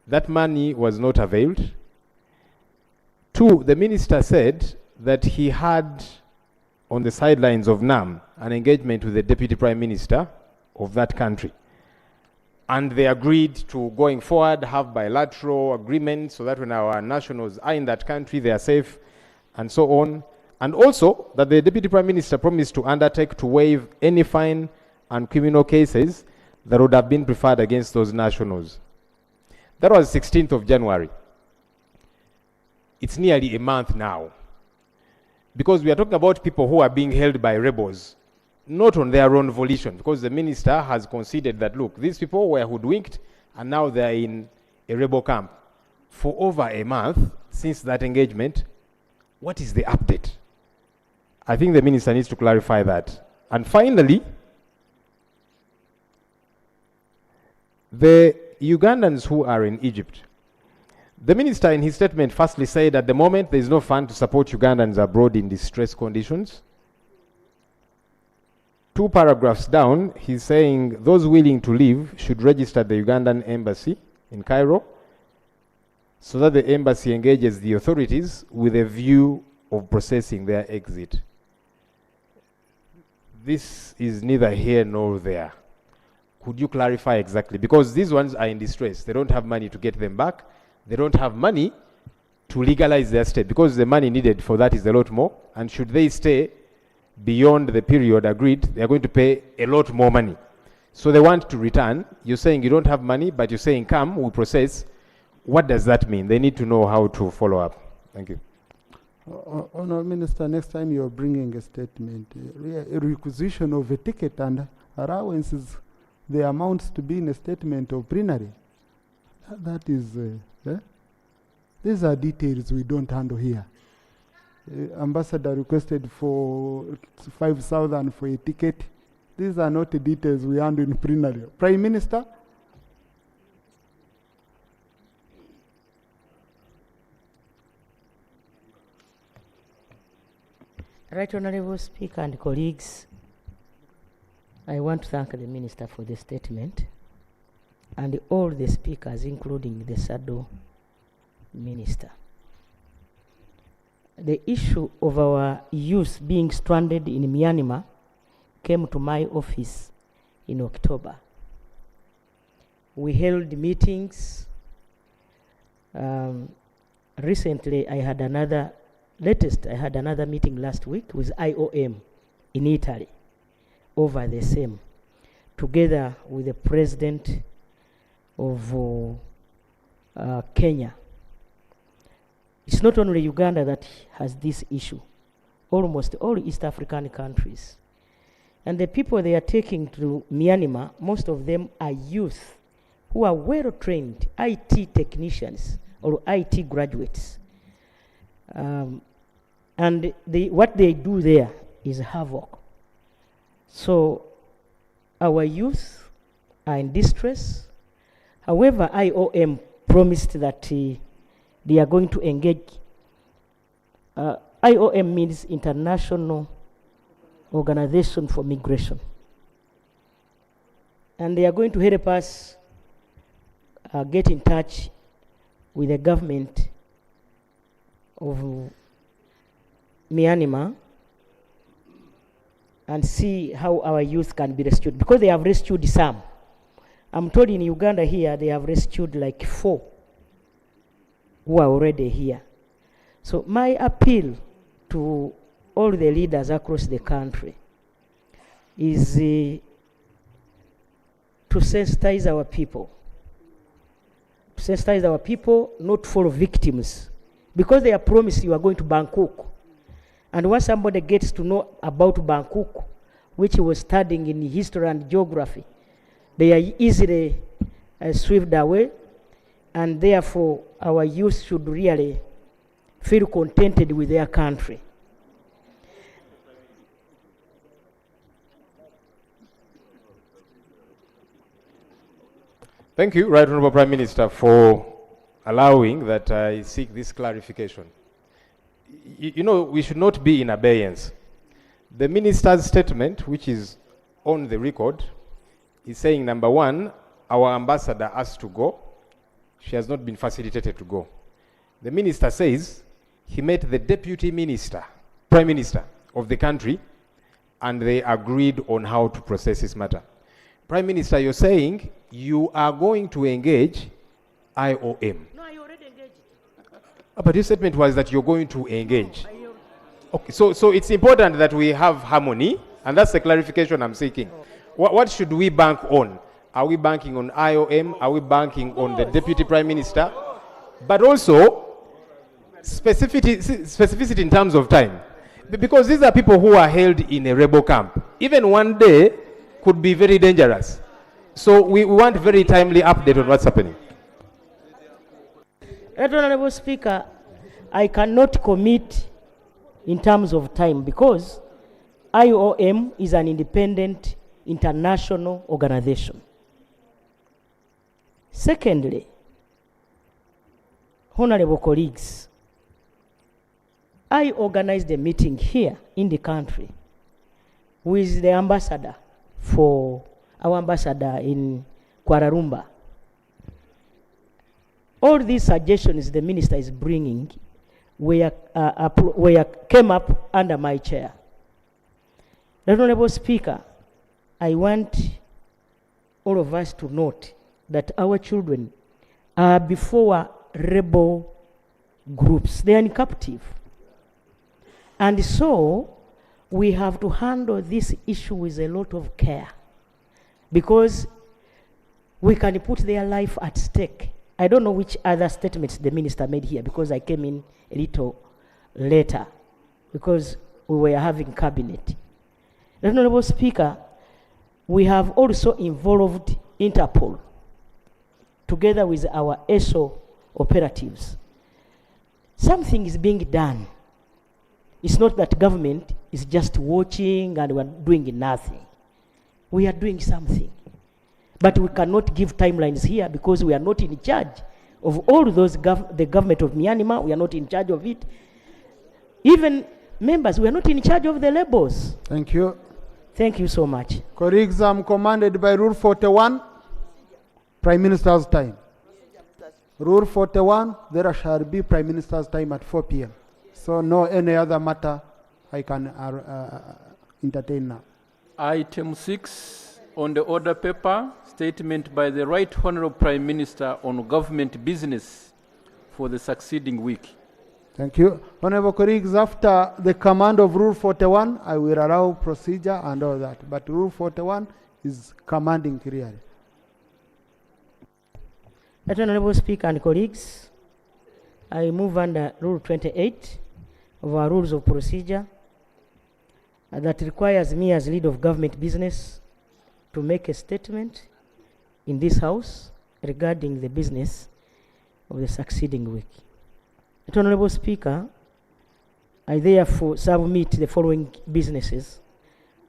That money was not availed. Two, the Minister said that he had on the sidelines of NAM an engagement with the Deputy Prime Minister of that country. And they agreed to, going forward, have bilateral agreements so that when our nationals are in that country, they are safe, and so on. And also that the Deputy Prime Minister promised to undertake to waive any fine and criminal cases that would have been preferred against those nationals. That was 16th of January. It's nearly a month now. Because we are talking about people who are being held by rebels, not on their own volition, because the minister has conceded that, look, these people were hoodwinked and now they're in a rebel camp. For over a month since that engagement, what is the update? I think the minister needs to clarify that. And finally, the Ugandans who are in Egypt. The minister in his statement firstly said at the moment there is no fund to support Ugandans abroad in distress conditions. 2 paragraphs down, he's saying those willing to leave should register at the Ugandan embassy in Cairo so that the embassy engages the authorities with a view of processing their exit. This is neither here nor there. Could you clarify exactly? Because these ones are in distress. They don't have money to get them back. They don't have money to legalize their stay because the money needed for that is a lot more. And should they stay beyond the period agreed, they are going to pay a lot more money. So they want to return. You're saying you don't have money, but you're saying come, we process. What does that mean? They need to know how to follow up. Thank you. Honourable Minister, next time you're bringing a statement, a requisition of a ticket and allowances, the amounts to be in a statement of plenary. That is, these are details we don't handle here. Ambassador requested for 5,000 for a ticket. These are not the details we handle in plenary. Prime Minister? Right Honourable Speaker and colleagues, I want to thank the Minister for the statement and all the speakers, including the Shadow Minister. The issue of our youth being stranded in Myanmar came to my office in October. We held meetings. Recently, I had another meeting last week with IOM in Italy over the same, together with the President of Kenya. It's not only Uganda that has this issue, almost all East African countries. And the people they are taking to Myanmar, most of them are youth who are well-trained IT technicians or IT graduates. And what they do there is havoc. So our youth are in distress. However, IOM promised that they are going to engage. IOM means International Organization for Migration. And they are going to help us get in touch with the government of Myanmar and see how our youth can be rescued, because they have rescued some. I'm told in Uganda here they have rescued like 4 who are already here. So my appeal to all the leaders across the country is to sensitize our people. To sensitize our people, not for victims. Because they are promised you are going to Bangkok. And once somebody gets to know about Bangkok, which he was studying in history and geography, they are easily swept away, and therefore our youth should really feel contented with their country. Thank you, Right Honourable Prime Minister, for allowing that I seek this clarification. You know, we should not be in abeyance. The minister's statement, which is on the record, is saying, number one, our ambassador has to go. She has not been facilitated to go. The minister says he met the deputy minister, prime minister of the country, and they agreed on how to process this matter. Prime Minister, you're saying you are going to engage IOM. No, I already engaged. But your statement was that you're going to engage. Okay, so it's important that we have harmony, and that's the clarification I'm seeking. What should we bank on? Are we banking on IOM? Are we banking on the Deputy Prime Minister? But also, specificity in terms of time. Because these are people who are held in a rebel camp. Even one day could be very dangerous. So we want very timely update on what's happening. Right, Honorable Speaker, I cannot commit in terms of time because IOM is an independent international organization. Secondly, honorable colleagues, I organized a meeting here in the country with the ambassador our ambassador in Kuala Lumpur. All these suggestions the minister is bringing came up under my chair. Honorable Speaker, I want all of us to note that our children are before rebel groups. They are in captive. And so we have to handle this issue with a lot of care because we can put their life at stake. I don't know which other statements the minister made here because I came in a little later because we were having cabinet. Honorable Speaker, we have also involved Interpol together with our ESO operatives. Something is being done. It's not that government is just watching and we're doing nothing. We are doing something. But we cannot give timelines here because we are not in charge of all those, the government of Myanmar, we are not in charge of it. Even members, we are not in charge of the labels. Thank you. Thank you so much. Colleagues, I'm commanded by Rule 41, Prime Minister's time. Rule 41, there shall be Prime Minister's time at 4 p.m. So no any other matter I can entertain now. Item 6 on the order paper, statement by the Right Honourable Prime Minister on government business for the succeeding week. Thank you. Honourable colleagues, after the command of Rule 41, I will allow procedure and all that. But Rule 41 is commanding clearly. Honourable Speaker and colleagues, I move under Rule 28 of our Rules of Procedure that requires me as lead of government business to make a statement in this House regarding the business of the succeeding week. Honourable Speaker, I therefore submit the following businesses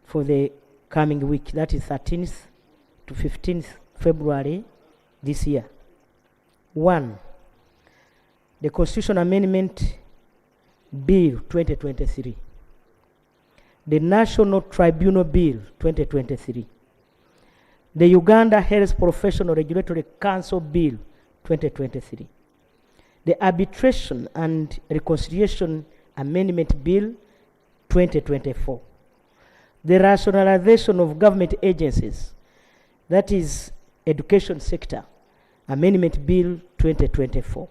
for the coming week, that is 13th to 15th February this year. 1. The Constitution Amendment Bill 2023. The National Tribunal Bill 2023. The Uganda Health Professional Regulatory Council Bill 2023. The Arbitration and Reconciliation Amendment Bill 2024. The Rationalization of Government Agencies, that is Education Sector Amendment Bill 2024.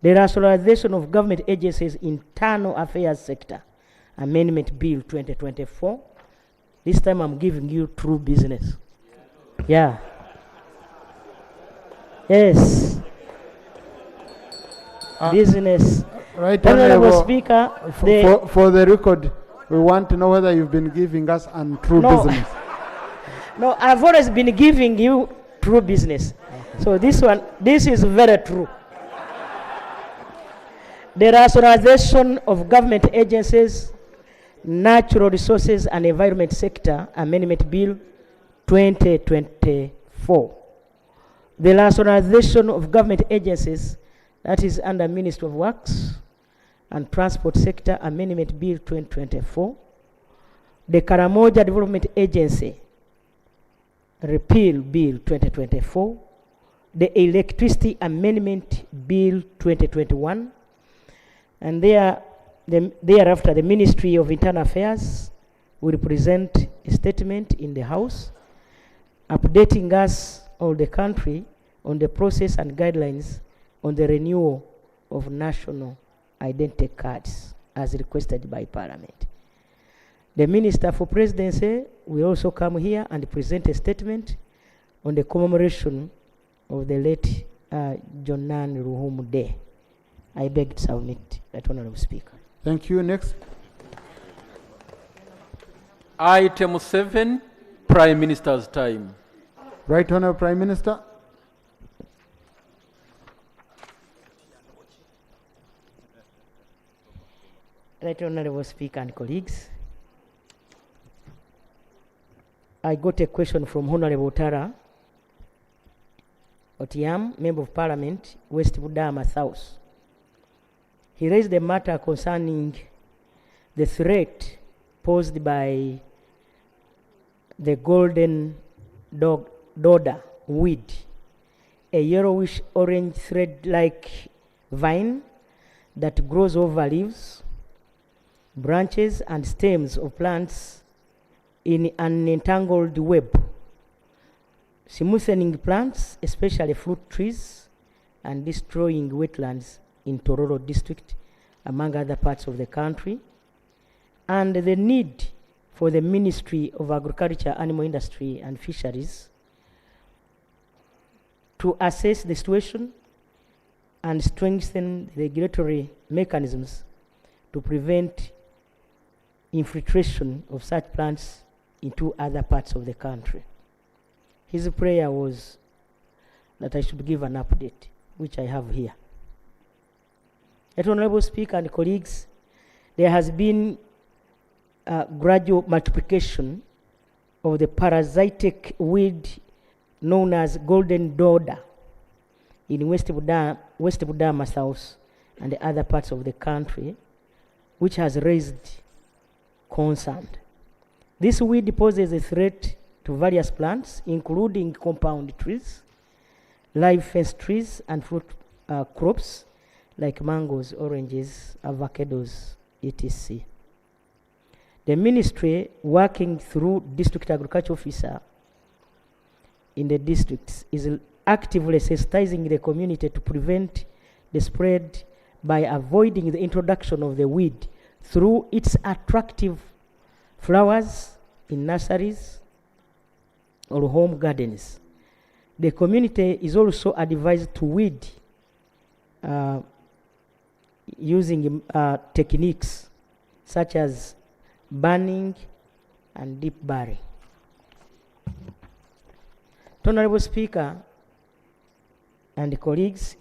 The Rationalization of Government Agencies Internal Affairs Sector Amendment Bill 2024. This time I'm giving you true business. Yeah. Yes. Business. Right, Honourable Speaker. For the record, we want to know whether you've been giving us untrue business. No, I've always been giving you true business. Okay. So this is very true. The Rationalization of Government Agencies, Natural Resources and Environment Sector Amendment Bill 2024. The Rationalization of Government Agencies, that is under Ministry of Works and Transport Sector Amendment Bill 2024. The Karamoja Development Agency Repeal Bill 2024. The Electricity Amendment Bill 2021. And thereafter, the Ministry of Internal Affairs will present a statement in the House updating us, all the country, on the process and guidelines on the renewal of national identity cards as requested by Parliament. The Minister for Presidency will also come here and present a statement on the commemoration of the late Jonan Ruhumu Day. I beg to submit, Right Honorable Speaker. Thank you. Next. Item 7, Prime Minister's time. Right Honorable Prime Minister. Right Honorable Speaker and colleagues, I got a question from Honorable Tara Otiam, Member of Parliament, West Budama South. He raised a matter concerning the threat posed by the golden dodder weed, a yellowish orange thread-like vine that grows over leaves, branches and stems of plants in an entangled web, smoothing plants, especially fruit trees, and destroying wetlands in Tororo district, among other parts of the country, and the need for the Ministry of Agriculture, Animal Industry and Fisheries to assess the situation and strengthen the regulatory mechanisms to prevent infiltration of such plants into other parts of the country. His prayer was that I should give an update, which I have here. Honorable Speaker and colleagues, there has been a gradual multiplication of the parasitic weed known as golden dodder in West Budama South and the other parts of the country, which has raised concern. This weed poses a threat to various plants, including compound trees, live fence trees, and fruit crops like mangoes, oranges, avocados, etc. The ministry, working through district agriculture officer in the districts, is actively sensitizing the community to prevent the spread by avoiding the introduction of the weed through its attractive flowers in nurseries or home gardens. The community is also advised to weed using techniques such as burning and deep burying. Honorable Speaker and colleagues,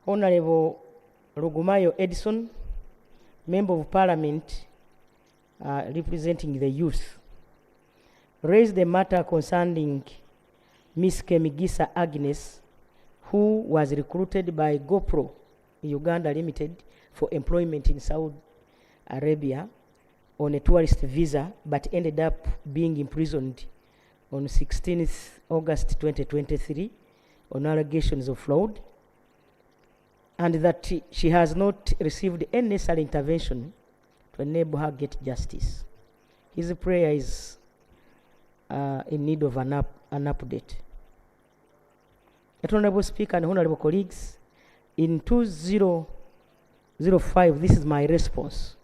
Honorable Rugumayo Edison, Member of Parliament representing the youth, raised the matter concerning Miss Kemigisa Agnes, who was recruited by GoPro Uganda Limited for employment in Saudi Arabia on a tourist visa, but ended up being imprisoned on 16th August 2023 on allegations of fraud, and that she has not received any necessary intervention to enable her get justice. His prayer is in need of an update. Honorable Speaker and honorable colleagues, in 2005, this is my response.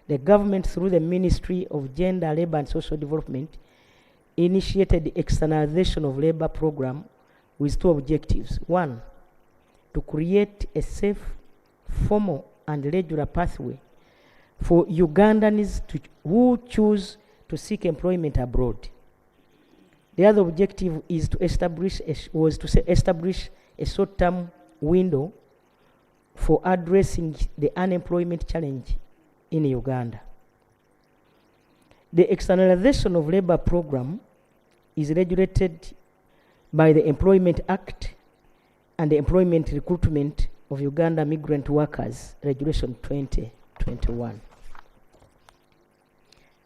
The government, through the Ministry of Gender, Labor and Social Development, initiated the externalization of labor program with two objectives. One, to create a safe, formal, and regular pathway for Ugandans who choose to seek employment abroad. The other objective is to establish a short-term window for addressing the unemployment challenge in Uganda. The externalization of labor program is regulated by the Employment Act and the Employment Recruitment of Uganda Migrant Workers, Regulation 2021.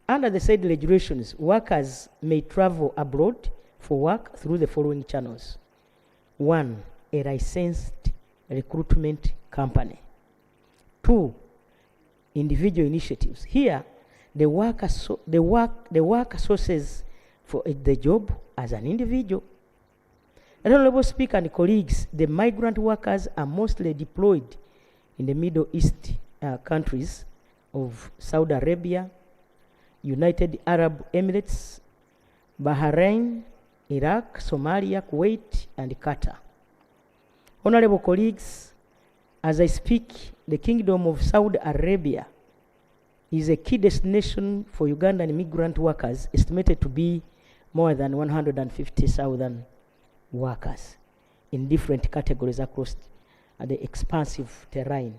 Under the said regulations, workers may travel abroad for work through the following channels. 1, a licensed recruitment company. 2, individual initiatives. Here, the worker sources for the job as an individual. Honorable Speaker and colleagues, the migrant workers are mostly deployed in the Middle East countries of Saudi Arabia, United Arab Emirates, Bahrain, Iraq, Somalia, Kuwait, and Qatar. Honorable colleagues, as I speak, the Kingdom of Saudi Arabia is a key destination for Ugandan migrant workers, estimated to be more than 150,000 workers in different categories across the expansive terrain.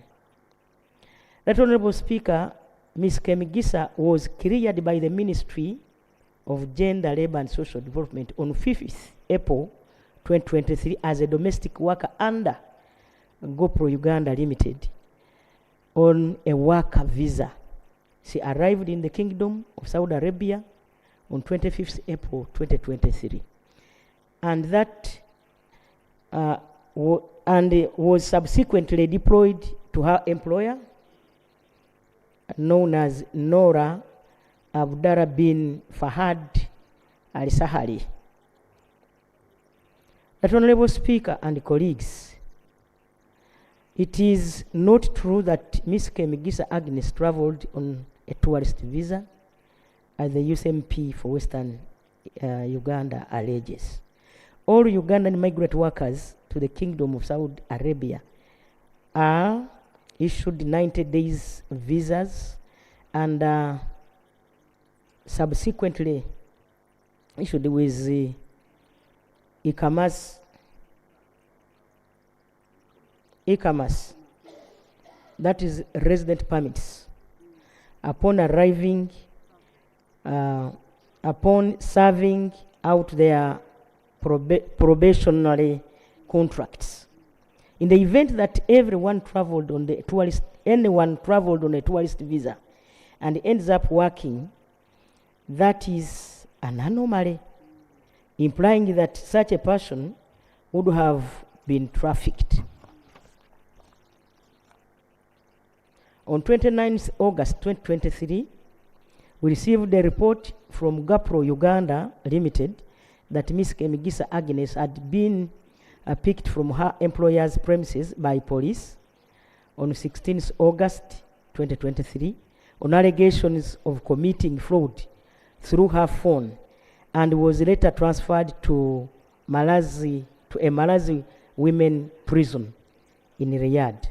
Right Honorable Speaker, Ms. Kemigisa was cleared by the Ministry of Gender, Labour and Social Development on 5th April 2023 as a domestic worker under GoPro Uganda Limited on a worker visa. She arrived in the Kingdom of Saudi Arabia on 25th April 2023. And that was subsequently deployed to her employer, known as Nora Abdallah bin Fahad al-Sahari. That Honorable Speaker and colleagues, it is not true that Ms. Kemigisa Agnes traveled on a tourist visa, as the USMP for Western Uganda alleges. All Ugandan migrant workers to the Kingdom of Saudi Arabia are issued 90 days visas and subsequently issued with ICAMAS, that is resident permits, upon arriving, upon serving out their probationary contracts. In the event that anyone traveled on a tourist visa and ends up working, that is an anomaly, implying that such a person would have been trafficked. On 29th August 2023, we received a report from GoPro Uganda Limited that Ms. Kemigisa Agnes had been picked from her employer's premises by police on 16th August 2023 on allegations of committing fraud through her phone, and was later transferred to a Malazi women prison in Riyadh.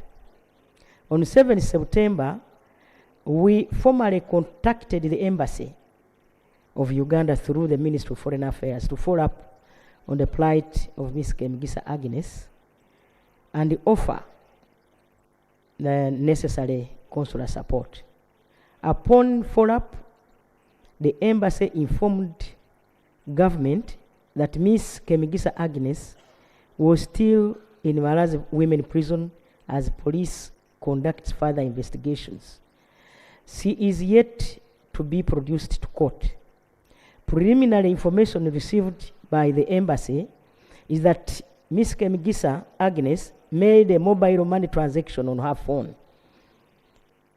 On 7th September, we formally contacted the Embassy of Uganda through the Ministry of Foreign Affairs to follow up on the plight of Ms. Kemigisa Agnes and offer the necessary consular support. Upon follow-up, the embassy informed government that Ms. Kemigisa Agnes was still in Malazi women prison as police conducts further investigations. She is yet to be produced to court. Preliminary information received by the embassy is that Ms. Kemigisa Agnes made a mobile money transaction on her phone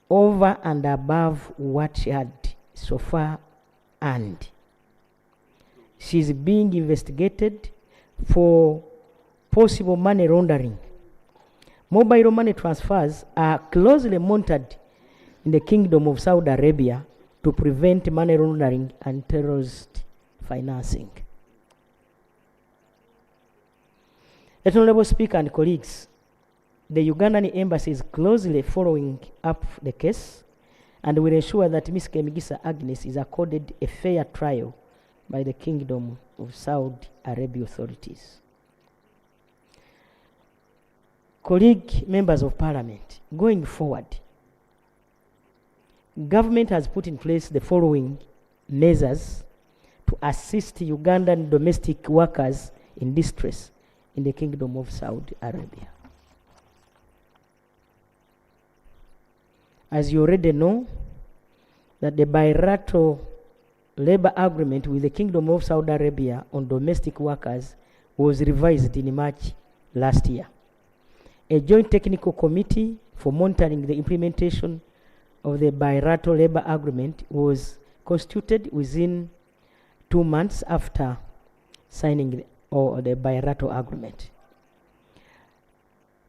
over and above what she had so far earned. She is being investigated for possible money laundering. Mobile money transfers are closely monitored in the Kingdom of Saudi Arabia to prevent money laundering and terrorist financing. Honorable Speaker and colleagues, the Ugandan Embassy is closely following up the case and will ensure that Ms. Kemigisa Agnes is accorded a fair trial by the Kingdom of Saudi Arabia authorities. Colleague members of Parliament, going forward, government has put in place the following measures to assist Ugandan domestic workers in distress in the Kingdom of Saudi Arabia. As you already know, that the bilateral labor agreement with the Kingdom of Saudi Arabia on domestic workers was revised in March last year. A joint technical committee for monitoring the implementation of the bilateral labor agreement was constituted within 2 months after signing the bilateral agreement.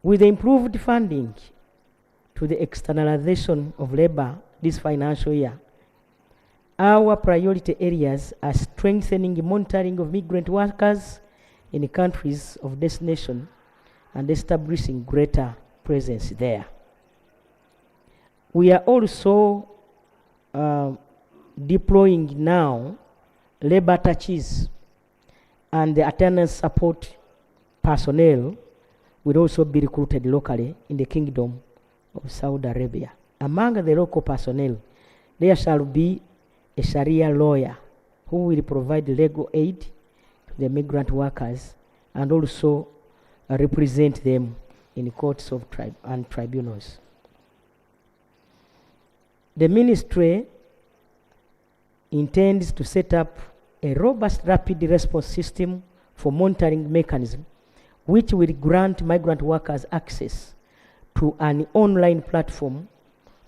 With the improved funding to the externalization of labor this financial year. Our priority areas are strengthening the monitoring of migrant workers in the countries of destination and establishing greater presence there. We are also deploying now labor touches, and the attendance support personnel will also be recruited locally in the Kingdom of Saudi Arabia. Among the local personnel, there shall be a Sharia lawyer who will provide legal aid to the migrant workers and also represent them in courts of and tribunals. The ministry intends to set up a robust rapid response system for monitoring mechanism, which will grant migrant workers access to an online platform,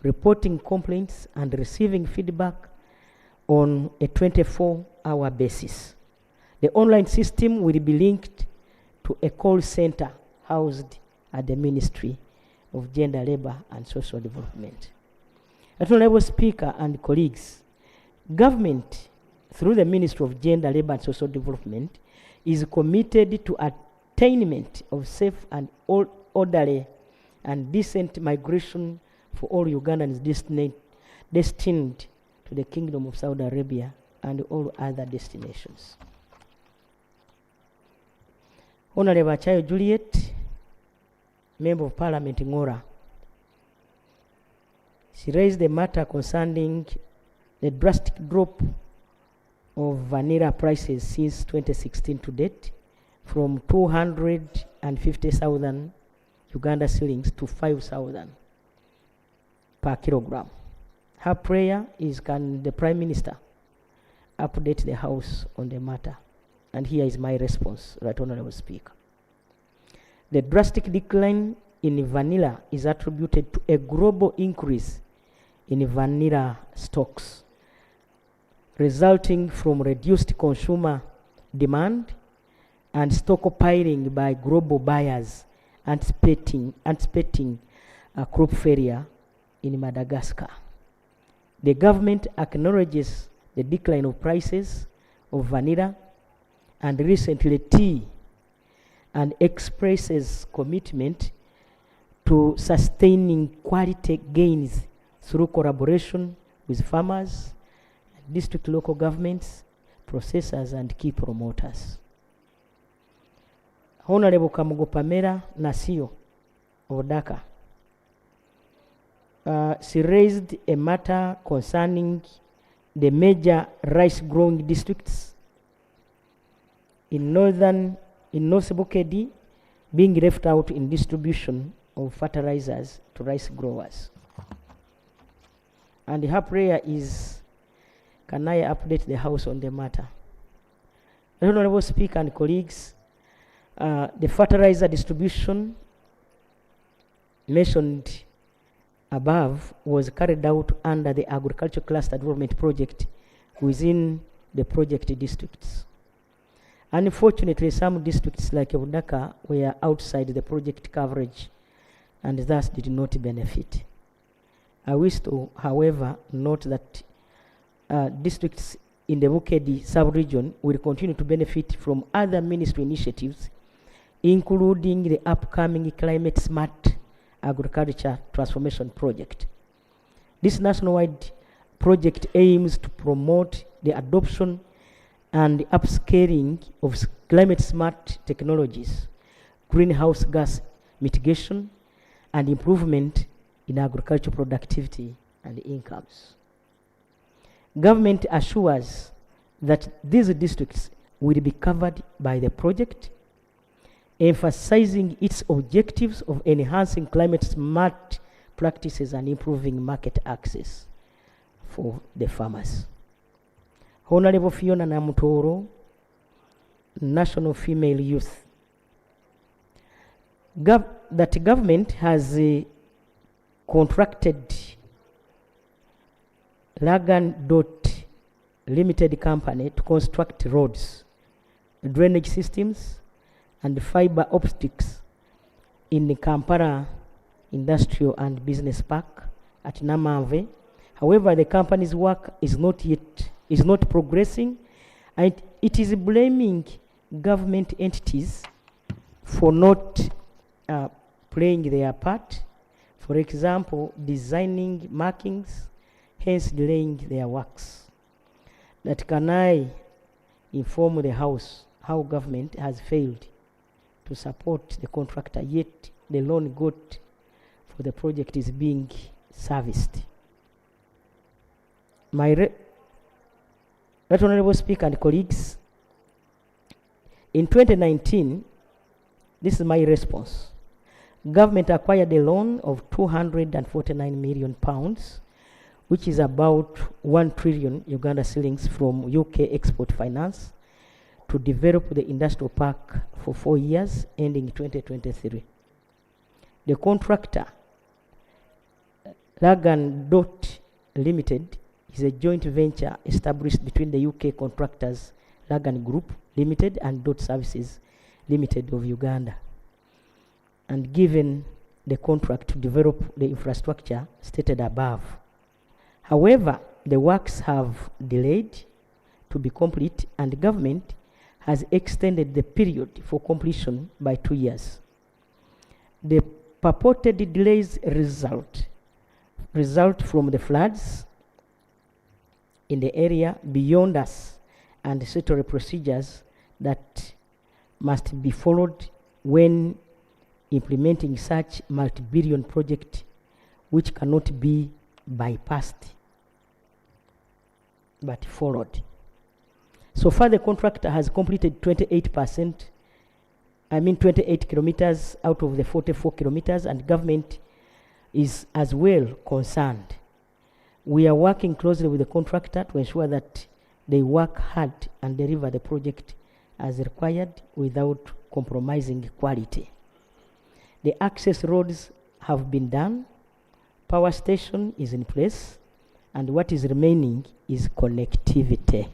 reporting complaints and receiving feedback on a 24-hour basis. The online system will be linked to a call center housed at the Ministry of Gender, Labor and Social Development. Honorable Speaker and colleagues, government, through the Ministry of Gender, Labor and Social Development, is committed to attainment of safe and orderly and decent migration for all Ugandans destined to the Kingdom of Saudi Arabia and all other destinations. Honorable Chayo Juliet, Member of Parliament Ngora, she raised the matter concerning the drastic drop of vanilla prices since 2016 to date, from 250,000 Uganda shillings to 5,000 per kilogram. Her prayer is, can the Prime Minister update the House on the matter? And here is my response, Right Honorable Speaker. The drastic decline in vanilla is attributed to a global increase in vanilla stocks, resulting from reduced consumer demand and stockpiling by global buyers, anticipating a crop failure in Madagascar. The government acknowledges the decline of prices of vanilla and recently tea, and expresses commitment to sustaining quality gains through collaboration with farmers, district local governments, processors, and key promoters. Honorable Kamugo Pamela Nasio of Dhaka, she raised a matter concerning the major rice growing districts in North Bukedi being left out in distribution of fertilizers to rice growers. And her prayer is, can I update the House on the matter? Honorable Speaker and colleagues, the fertilizer distribution mentioned above was carried out under the Agriculture Cluster Development Project within the project districts. Unfortunately, some districts like Udaka were outside the project coverage and thus did not benefit. I wish to, however, note that districts in the Bukedi sub-region will continue to benefit from other ministry initiatives, including the upcoming Climate Smart Agriculture Transformation Project. This nationwide project aims to promote the adoption and upscaling of climate smart technologies, greenhouse gas mitigation, and improvement in agricultural productivity and incomes. Government assures that these districts will be covered by the project, emphasizing its objectives of enhancing climate smart practices and improving market access for the farmers. Honorable Fiona Namutoro, National Female Youth. That government has contracted Lagan Dot Limited Company to construct roads, drainage systems, and fiber optics in the Kampala Industrial and Business Park at Namave. However, the company's work is not progressing, and it is blaming government entities for not playing their part. For example, designing markings, hence delaying their works. That can I inform the House how government has failed to support the contractor, yet the loan got for the project is being serviced. My Right Honorable Speaker and colleagues, in 2019, this is my response. Government acquired a loan of £249 million, which is about 1 trillion Uganda shillings from UK Export Finance to develop the industrial park for 4 years, ending 2023. The contractor, Drought Limited, is a joint venture established between the UK contractors Lagan Group Limited and Drought Services Limited of Uganda, and given the contract to develop the infrastructure stated above. However, the works have delayed to be complete, and the government has extended the period for completion by 2 years. The purported delays result from the floods in the area beyond us and statutory procedures that must be followed when implementing such multi-billion project, which cannot be bypassed but followed. So far, the contractor has completed 28 kilometers out of the 44 kilometers, and government is as well concerned. We are working closely with the contractor to ensure that they work hard and deliver the project as required without compromising quality. The access roads have been done, power station is in place, and what is remaining is connectivity.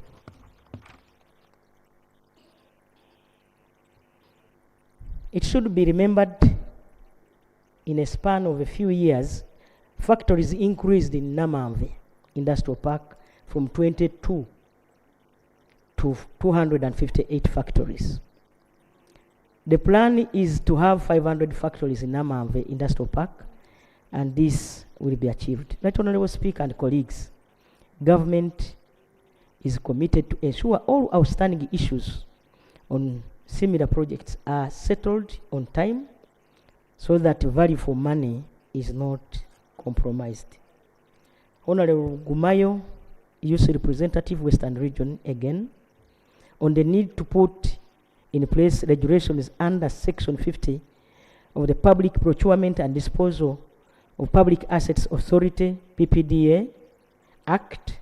It should be remembered, in a span of a few years, factories increased in Namamve Industrial Park from 22 to 258 factories. The plan is to have 500 factories in Namamve Industrial Park, and this will be achieved. Right Honorable Speaker and colleagues, government is committed to ensure all outstanding issues on similar projects are settled on time so that value for money is not compromised. Honorable Gumayo, Youth Representative, Western Region, again, on the need to put in place regulations under Section 50 of the Public Procurement and Disposal of Public Assets Authority, PPDA, Act,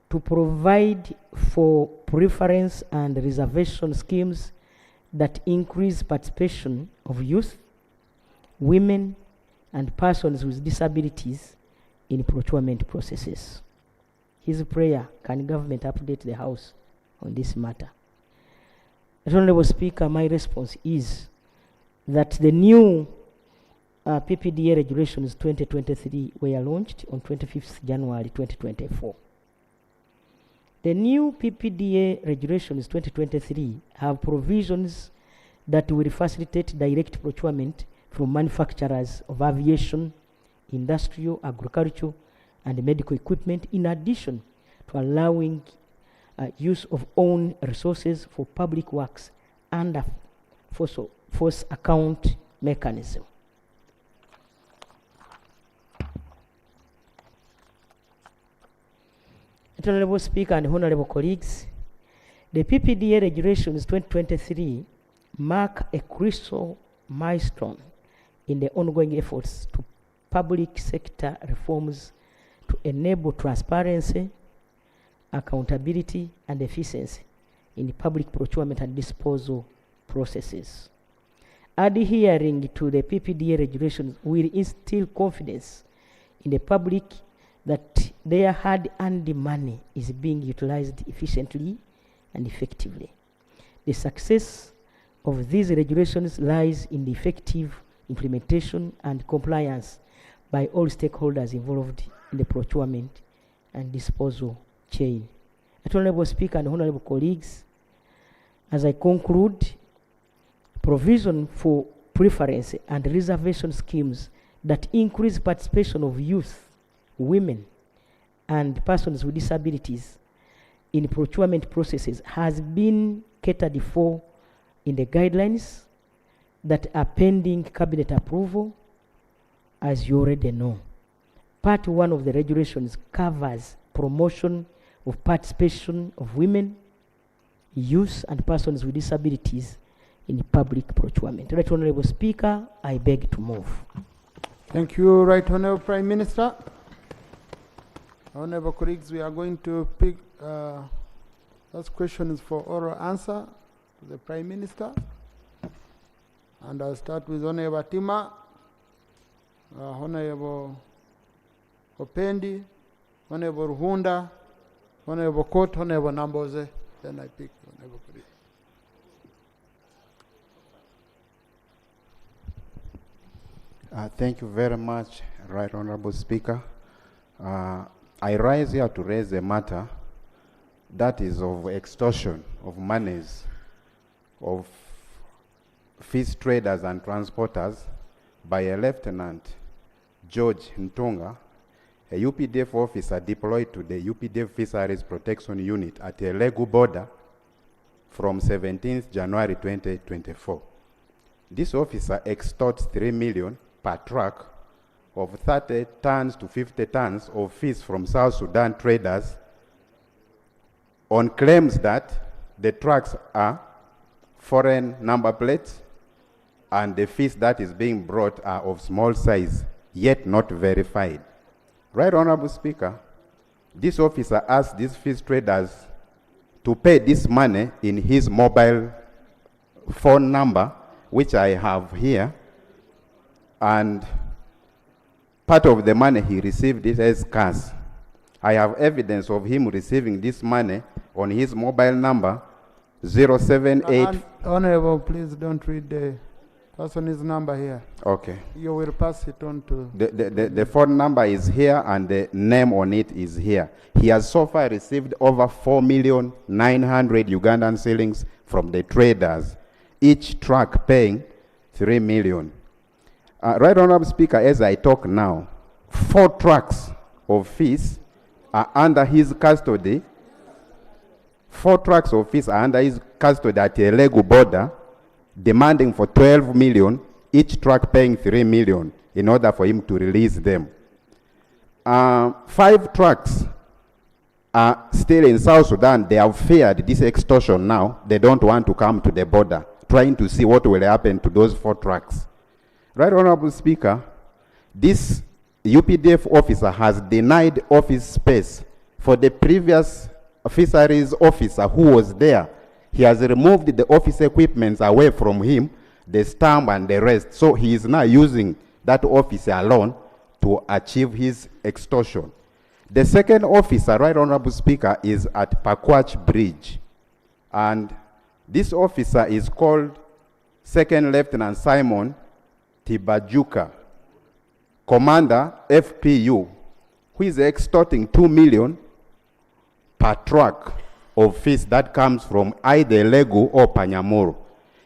to provide for preference and reservation schemes that increase participation of youth, women, and persons with disabilities in procurement processes. His prayer, can government update the House on this matter? Honorable Speaker, my response is that the new PPDA regulations 2023 were launched on 25th January 2024. The new PPDA regulations 2023 have provisions that will facilitate direct procurement from manufacturers of aviation, industrial, agricultural, and medical equipment, in addition to allowing use of own resources for public works under force account mechanism. Honorable Speaker and honorable colleagues, the PPDA regulations 2023 mark a crucial milestone in the ongoing efforts to public sector reforms to enable transparency, accountability, and efficiency in the public procurement and disposal processes. Adhering to the PPDA regulations will instill confidence in the public that their hard-earned money is being utilized efficiently and effectively. The success of these regulations lies in the effective implementation and compliance by all stakeholders involved in the procurement and disposal chain. Honorable Speaker and honorable colleagues, as I conclude, provision for preference and reservation schemes that increase participation of youth, women, and persons with disabilities in procurement processes has been catered for in the guidelines that are pending cabinet approval, as you already know. Part 1 of the regulations covers promotion of participation of women, youth, and persons with disabilities in public procurement. Right Honorable Speaker, I beg to move. Thank you, Right Honorable Prime Minister. Honorable colleagues, we are going to pick those questions for oral answer to the Prime Minister. And I'll start with Honorable Tima, Honorable Opendi, Honorable Ruhunda, Honorable Court, Honorable Namboze. Then I pick Honorable colleague. Thank you very much, Right Honorable Speaker. I rise here to raise a matter that is of extortion of monies of fish traders and transporters by a Lieutenant George Ntonga, a UPDF officer deployed to the UPDF Fisheries Protection Unit at a Legu border from 17th January 2024. This officer extorts 3 million per truck of 30 tons to 50 tons of fish from South Sudan traders on claims that the trucks are foreign number plates and the fish that is being brought are of small size, yet not verified. Right Honorable Speaker, this officer asked these fish traders to pay this money in his mobile phone number, which I have here, and part of the money he received it as cash. I have evidence of him receiving this money on his mobile number 078. Honorable, please don't read the person's number here. Okay. You will pass it on to... The phone number is here and the name on it is here. He has so far received over 4,900,000 Ugandan shillings from the traders, each truck paying 3 million. Right Honorable Speaker, as I talk now, 4 trucks of fish are under his custody. 4 trucks of fish are under his custody at a Legu border, demanding for 12 million, each truck paying 3 million in order for him to release them. 5 trucks are still in South Sudan. They have feared this extortion now. They don't want to come to the border, trying to see what will happen to those 4 trucks. Right Honorable Speaker, this UPDF officer has denied office space for the previous fisheries officer who was there. He has removed the office equipments away from him, the stamp and the rest. So he is now using that office alone to achieve his extortion. The second officer, Right Honorable Speaker, is at Pakwach Bridge. And this officer is called Second Lieutenant Simon Tibajuka, Commander FPU, who is extorting 2 million per truck of fish that comes from either Legu or Panyamuru.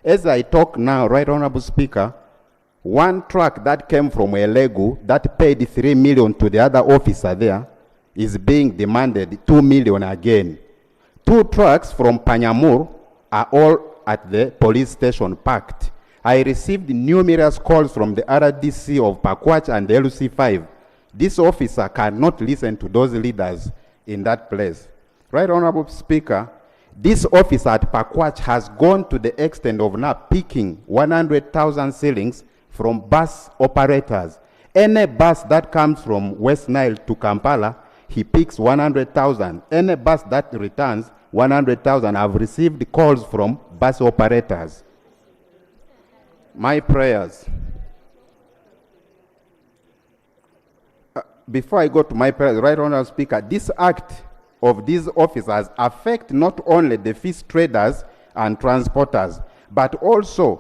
As I talk now, Right Honorable Speaker, 1 truck that came from a Legu that paid 3 million to the other officer there is being demanded 2 million again. 2 trucks from Panyamuru are all at the police station parked. I received numerous calls from the RDC of Pakwach and the LC5. This officer cannot listen to those leaders in that place. Right Honorable Speaker, this officer at Pakwach has gone to the extent of now picking 100,000 shillings from bus operators. Any bus that comes from West Nile to Kampala, he picks 100,000. Any bus that returns 100,000. I've received calls from bus operators. My prayers. Before I go to my prayers, Right Honorable Speaker, this act of these officers affect not only the fish traders and transporters, but also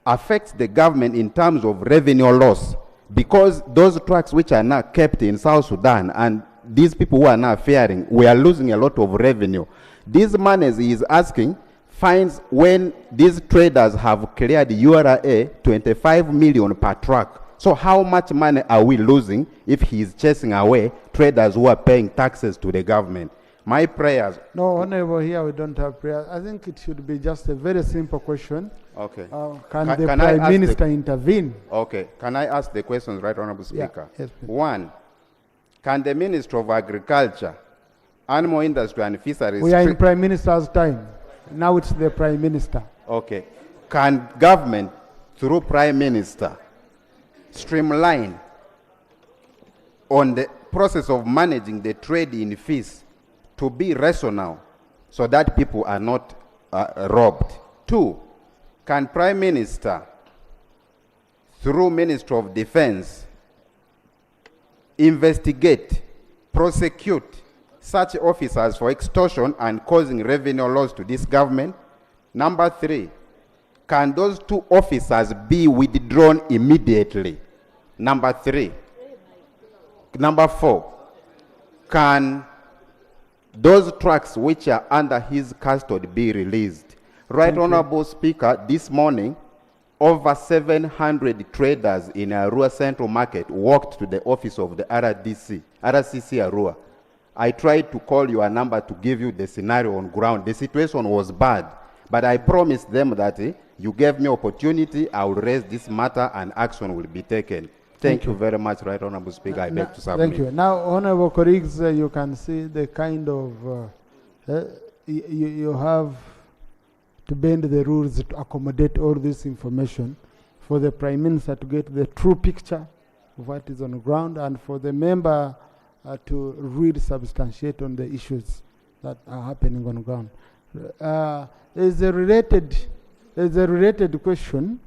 affects the government in terms of revenue loss. because those trucks which are now kept in South Sudan and these people who are now faring, we are losing a lot of revenue. These monies he is asking finds when these traders have cleared URA 25 million per truck. So how much money are we losing if he is chasing away traders who are paying taxes to the government? My prayers. No, Honorable, here we don't have prayers. I think it should be just a very simple question. Okay. Can the Prime Minister intervene? Okay. Can I ask the questions, Right Honorable Speaker? Yeah. Yes, please. One, can the Minister of Agriculture, Animal Industry and Fisheries... We are in Prime Minister's time. Now it's the Prime Minister. Okay. Can government, through Prime Minister, streamline on the process of managing the trade in fish to be rational so that people are not robbed? Two, can Prime Minister, through Minister of Defense, investigate, prosecute such officers for extortion and causing revenue loss to this government? Number three, can those two officers be withdrawn immediately? Number three. Number four, can those trucks which are under his custody be released? Right Honorable Speaker, this morning, over 700 traders in Arua Central Market walked to the office of the RCC Arua. I tried to call your number to give you the scenario on ground. The situation was bad, but I promised them that you gave me opportunity, I will raise this matter and action will be taken. Thank you very much, Right Honorable Speaker. I beg to submit. Thank you. Now, Honorable colleagues, you can see the kind of, you have to bend the rules to accommodate all this information for the Prime Minister to get the true picture of what is on the ground and for the member to really substantiate on the issues that are happening on the ground. There's a related question.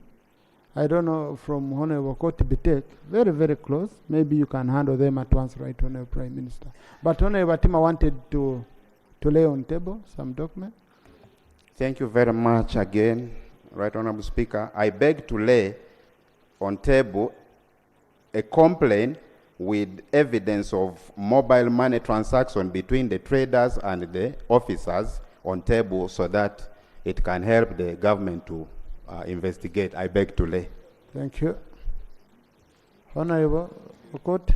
I don't know, from Honorable Koti Bitek, very, very close. Maybe you can handle them at once, Right Honorable Prime Minister. But Honorable Tima wanted to lay on table some document. Thank you very much again, Right Honorable Speaker. I beg to lay on table a complaint with evidence of mobile money transaction between the traders and the officers on table so that it can help the government to investigate. I beg to lay. Thank you. Honorable Okot.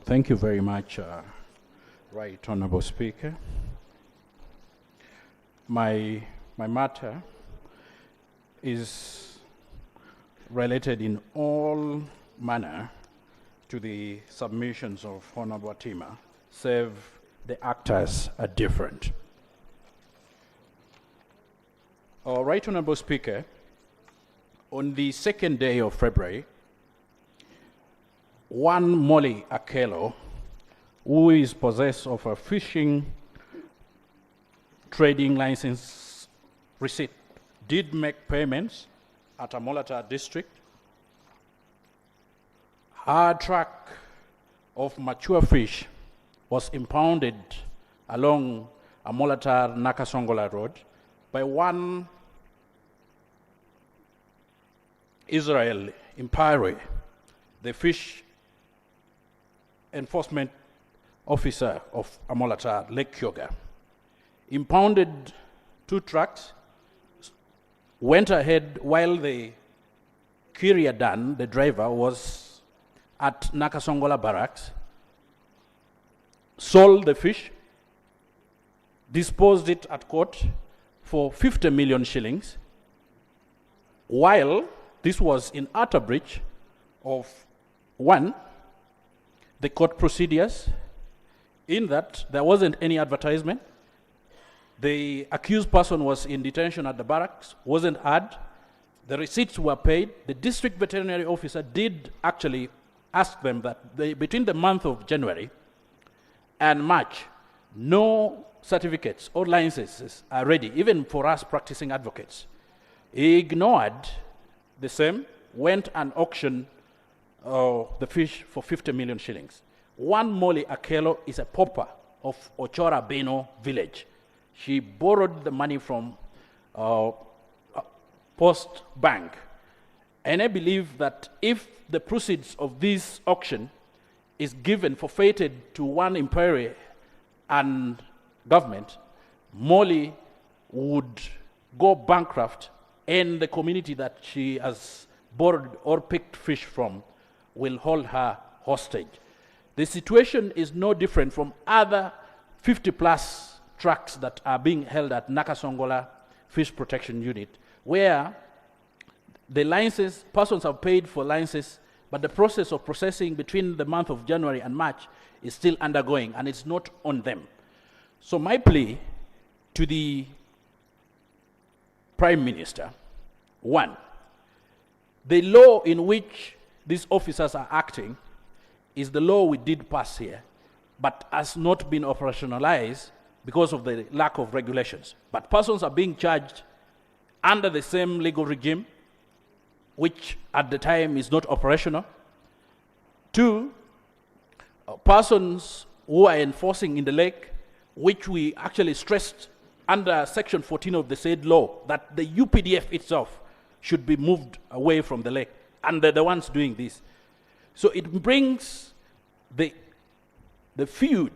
Thank you very much, Right Honorable Speaker. My matter is related in all manner to the submissions of Honorable Tima, save the actors are different. Right Honorable Speaker, on the 2nd day of February, one Molly Akelo, who is possessed of a fishing trading license receipt, did make payments at Amolata district. Her truck of mature fish was impounded along Amolata Nakasongola Road by one Israel Impari, the fish enforcement officer of Amolata Lake Kyoga. Impounded 2 trucks, went ahead while the courier Dan, the driver, was at Nakasongola barracks, sold the fish, disposed it at court for 50 million shillings, while this was in utter breach of, one, the court procedures, in that there wasn't any advertisement. The accused person was in detention at the barracks, wasn't had. The receipts were paid. The district veterinary officer did actually ask them that between the month of January and March, no certificates or licenses are ready, even for us practicing advocates. He ignored the same, went and auctioned the fish for 50 million shillings. One Molly Akelo is a pauper of Ochora Beno village. She borrowed the money from Post Bank. And I believe that if the proceeds of this auction is given, forfeited to one empire and government, Molly would go bankrupt, and the community that she has borrowed or picked fish from will hold her hostage. The situation is no different from other 50-plus trucks that are being held at Nakasongola Fish Protection Unit, where the licenses, persons have paid for licenses, but the process of processing between the month of January and March is still undergoing, and it's not on them. So my plea to the Prime Minister, one, the law in which these officers are acting is the law we did pass here, but has not been operationalized because of the lack of regulations. But persons are being charged under the same legal regime, which at the time is not operational. Two, persons who are enforcing in the lake, which we actually stressed under Section 14 of the said law, that the UPDF itself should be moved away from the lake, and they're the ones doing this. So it brings the feud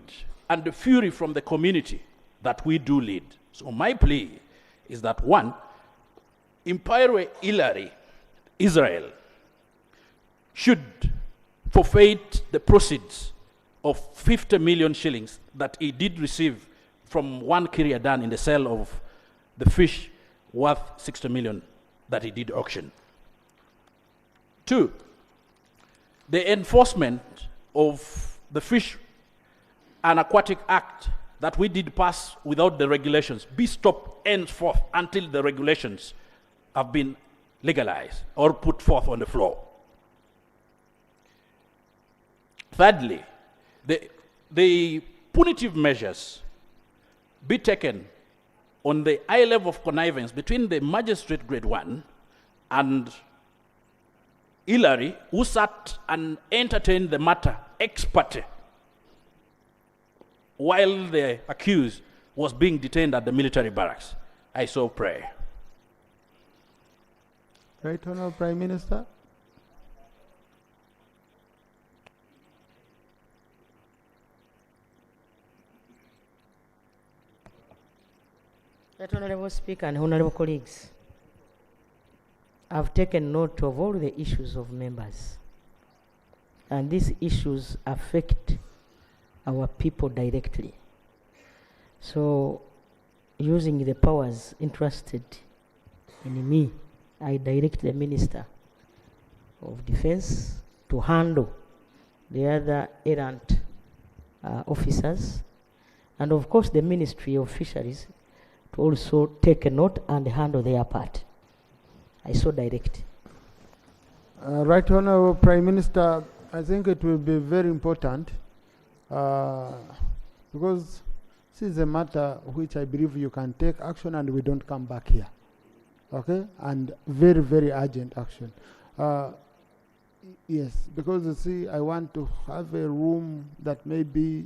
and the fury from the community that we do lead. So my plea is that, one, Empire Hillary, Israel, should forfeit the proceeds of 50 million shillings that he did receive from one Kiriadan in the sale of the fish worth 60 million that he did auction. Two, the enforcement of the Fish and Aquatic Act that we did pass without the regulations be stopped henceforth until the regulations have been legalized or put forth on the floor. Thirdly, the punitive measures be taken on the high level of connivance between the magistrate grade 1 and Hillary, who sat and entertained the matter ex parte while the accused was being detained at the military barracks. I so pray. Right Honourable Prime Minister. Right Honourable Speaker and Honourable colleagues, I've taken note of all the issues of members, and these issues affect our people directly. So, using the powers entrusted in me, I direct the Minister of Defense to handle the other errant officers, and of course the Ministry of Fisheries to also take a note and handle their part. I so direct. Right Honourable Prime Minister, I think it will be very important because this is a matter which I believe you can take action and we don't come back here. Okay? And very, very urgent action. Yes, because you see, I want to have a room that maybe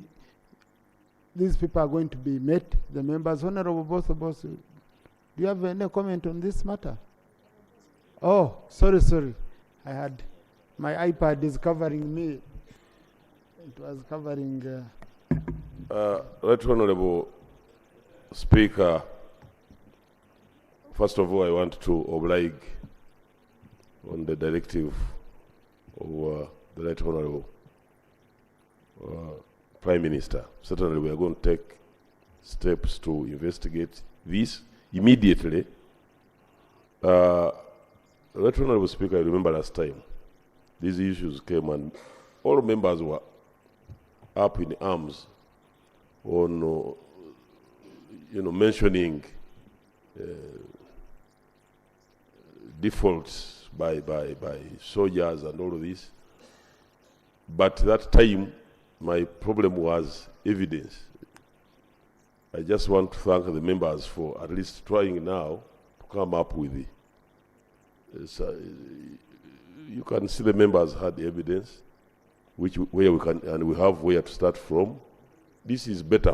these people are going to be met, the members. Honourable both of us, do you have any comment on this matter? Oh, sorry. I had, my iPad is covering me. It was covering. Right Honourable Speaker, first of all, I want to oblige on the directive of the Right Honourable Prime Minister. Certainly, we are going to take steps to investigate this immediately. Right Honourable Speaker, I remember last time these issues came and all members were up in arms on, mentioning defaults by soldiers and all of this. But that time, my problem was evidence. I just want to thank the members for at least trying now to come up with it. You can see the members had evidence, where we can, and we have where to start from. This is better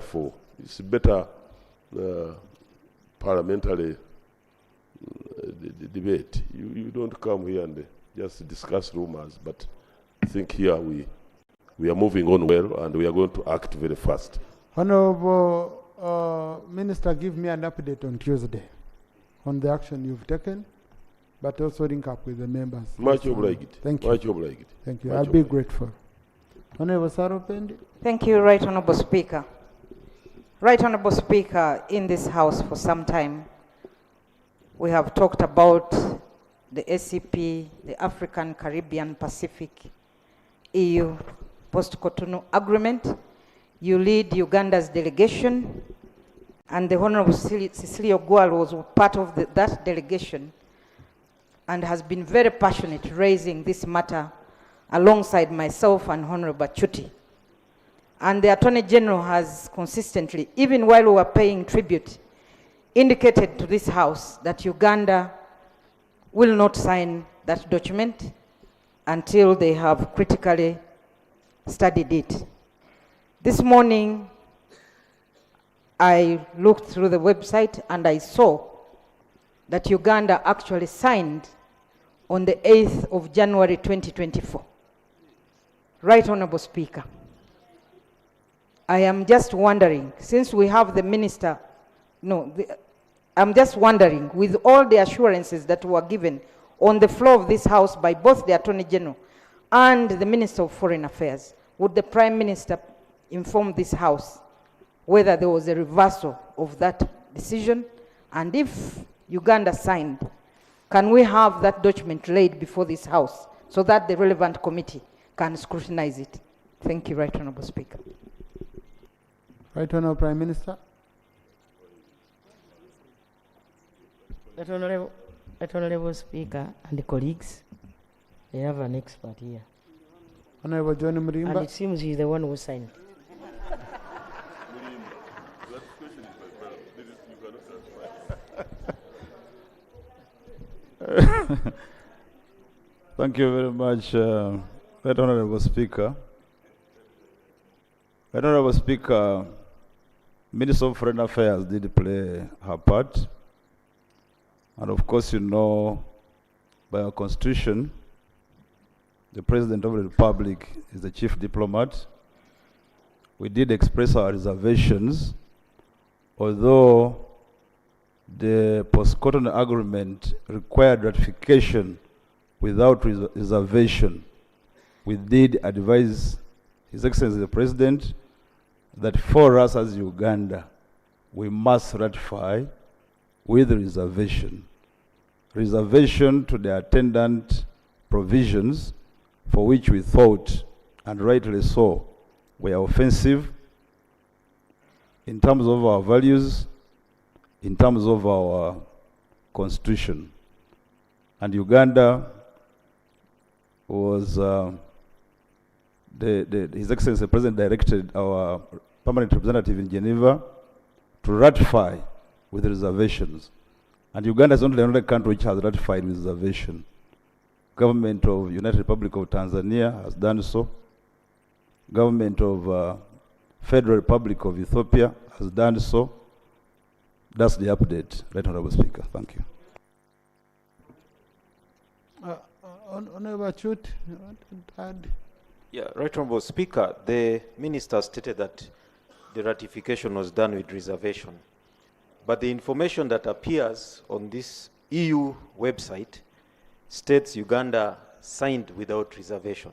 parliamentary debate. You don't come here and just discuss rumors, but I think here we are moving on well, and we are going to act very fast. Honorable Minister, give me an update on Tuesday on the action you've taken, but also link up with the members. Much obliged. Thank you. Much obliged. Thank you. Much I'll be obliged. grateful. Honorable Saropendi. Thank you, Right Honorable Speaker. Right Honorable Speaker, in this House for some time, we have talked about the ACP, the African, Caribbean, Pacific, EU post-Cotonou agreement. You lead Uganda's delegation, and the Honorable Cecilia Gwal was part of that delegation and has been very passionate raising this matter alongside myself and Honorable Chuti. And the Attorney General has consistently, even while we were paying tribute, indicated to this House that Uganda will not sign that document until they have critically studied it. This morning, I looked through the website and I saw that Uganda actually signed on the 8th of January 2024. Right Honorable Speaker, I am just wondering, since we have the minister, I'm just wondering, with all the assurances that were given on the floor of this House by both the Attorney General and the Minister of Foreign Affairs, would the Prime Minister inform this House whether there was a reversal of that decision? And if Uganda signed, can we have that document laid before this House so that the relevant committee can scrutinize it? Thank you, Right Honorable Speaker. Right Honorable Prime Minister. Right Honorable Speaker and colleagues, they have an expert here. Honorable John Murimba. And it seems he's the one who signed. Thank you very much, Right Honorable Speaker. Right Honorable Speaker, Minister of Foreign Affairs did play her part. And of course, you know, by our Constitution, the President of the Republic is the chief diplomat. We did express our reservations, although the post-Cotonou agreement required ratification without reservation. We did advise His Excellency the President that for us as Uganda, we must ratify with reservation. Reservation to the attendant provisions for which we thought, and rightly so, were offensive in terms of our values, in terms of our constitution. And Uganda was, His Excellency the President directed our permanent representative in Geneva to ratify with reservations. And Uganda is only the only country which has ratified with reservation. Government of United Republic of Tanzania has done so. Government of Federal Republic of Ethiopia has done so. That's the update, Right Honorable Speaker. Thank you. Honorable Chut, Yeah, Right Honorable Speaker, the Minister stated that the ratification was done with reservation. But the information that appears on this EU website states Uganda signed without reservation.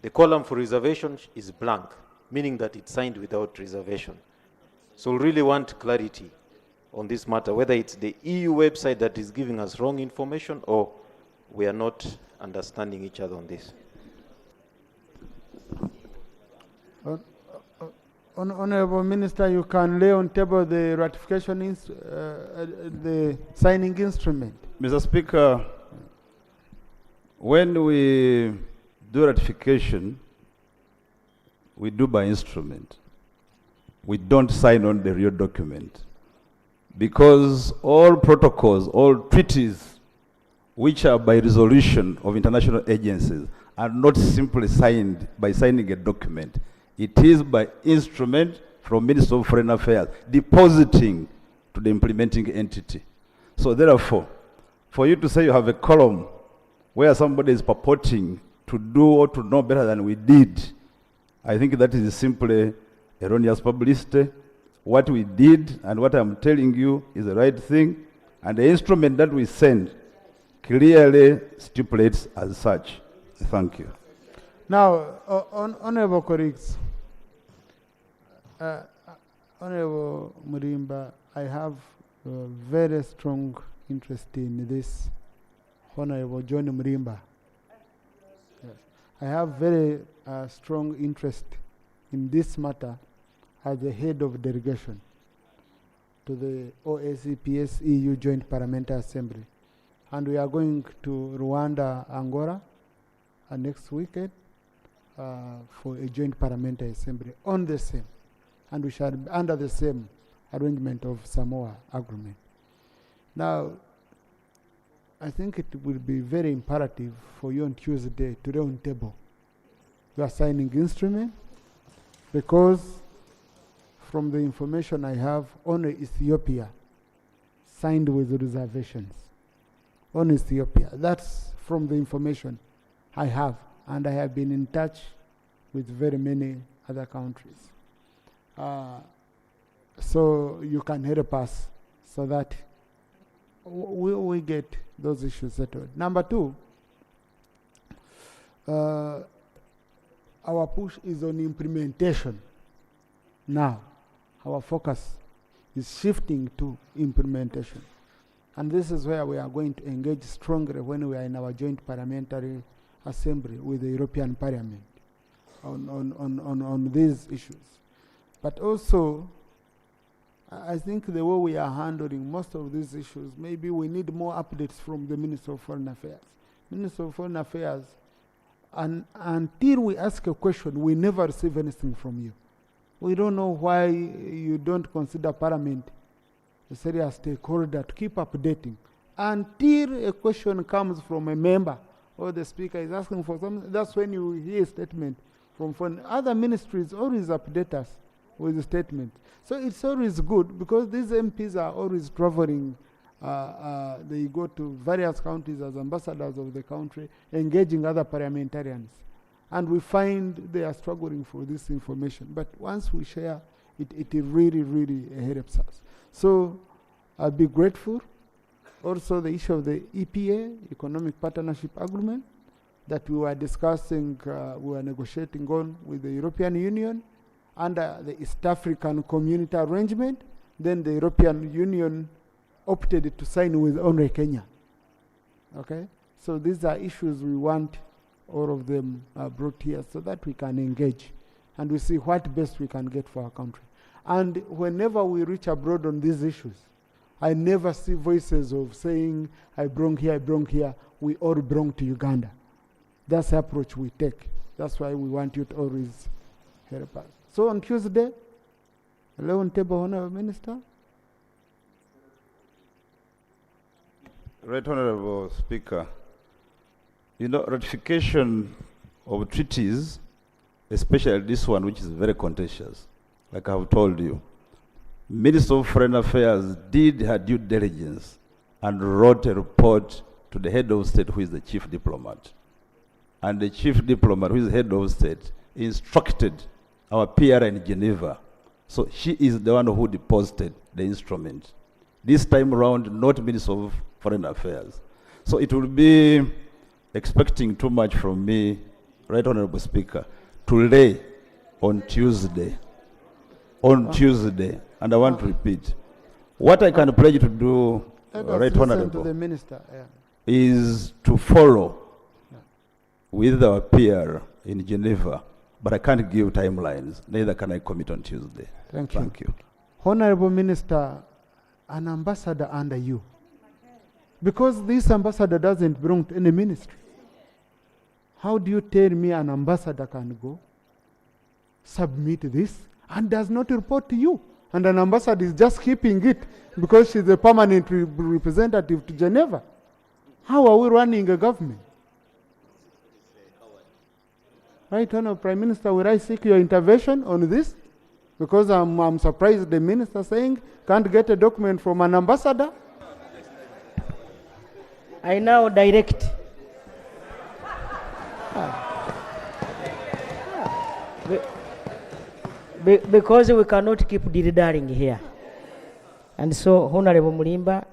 The column for reservation is blank, meaning that it signed without reservation. So we really want clarity on this matter, whether it's the EU website that is giving us wrong information or we are not understanding each other on this. Honorable Minister, you can lay on table the ratification, the signing instrument. Mr. Speaker, when we do ratification, we do by instrument. We don't sign on the real document. Because all protocols, all treaties, which are by resolution of international agencies, are not simply signed by signing a document. It is by instrument from Minister of Foreign Affairs depositing to the implementing entity. So therefore, for you to say you have a column where somebody is purporting to do or to know better than we did, I think that is simply erroneous publicity. What we did and what I'm telling you is the right thing, and the instrument that we send clearly stipulates as such. Thank you. Now, Honorable colleagues, Honorable Murimba, I have a very strong interest in this. Honorable John Murimba. Yes. I have very strong interest in this matter as the head of delegation to the OACPS EU Joint Parliamentary Assembly. And we are going to Rwanda, Angola next weekend for a joint parliamentary assembly on the same. And we shall be under the same arrangement of Samoa agreement. Now, I think it will be very imperative for you on Tuesday to round table your signing instrument, because from the information I have, only Ethiopia signed with reservations. Only Ethiopia. That's from the information I have, and I have been in touch with very many other countries. So you can help us so that we get those issues settled. Number two, our push is on implementation. Now, our focus is shifting to implementation. And this is where we are going to engage strongly when we are in our joint parliamentary assembly with the European Parliament on these issues. But also, I think the way we are handling most of these issues, maybe we need more updates from the Minister of Foreign Affairs. Minister of Foreign Affairs, until we ask a question, we never receive anything from you. We don't know why you don't consider Parliament a serious stakeholder to keep updating. Until a question comes from a member or the Speaker is asking for something, that's when you hear a statement from foreign. Other ministries always update us with a statement. So it's always good, because these MPs are always traveling. They go to various countries as ambassadors of the country, engaging other parliamentarians. And we find they are struggling for this information. But once we share, it really, really helps us. So I'll be grateful. Also, the issue of the EPA, Economic Partnership Agreement, that we were discussing, we were negotiating on with the European Union under the East African Community Arrangement. Then the European Union opted to sign with only Kenya. Okay? So these are issues we want all of them brought here so that we can engage and we see what best we can get for our country. And whenever we reach abroad on these issues, I never see voices of saying, I belong here, we all belong to Uganda. That's the approach we take. That's why we want you to always help us. So on Tuesday, on table, Honourable Minister. Right Honourable Speaker, you know, ratification of treaties, especially this one, which is very contentious, like I have told you, Minister of Foreign Affairs did her due diligence and wrote a report to the head of state, who is the chief diplomat. And the chief diplomat, who is the head of state, instructed our PR in Geneva. So she is the one who deposited the instrument. This time around, not Minister of Foreign Affairs. So it will be expecting too much from me, Right Honourable Speaker, to lay on Tuesday. On Tuesday. And I want to repeat. What I can pledge to do, Right Honourable, to the Minister, is to follow with our PR in Geneva, but I can't give timelines, neither can I commit on Tuesday. Thank you. Honourable Minister, an ambassador under you, because this ambassador doesn't belong to any ministry. How do you tell me an ambassador can go, submit this, and does not report to you? And an ambassador is just keeping it because she's a permanent representative to Geneva. How are we running a government? Right, Honourable Prime Minister, will I seek your intervention on this? Because I'm surprised the minister saying can't get a document from an ambassador. I now direct. Because we cannot keep dithering here. And so, Honorable Mulimba,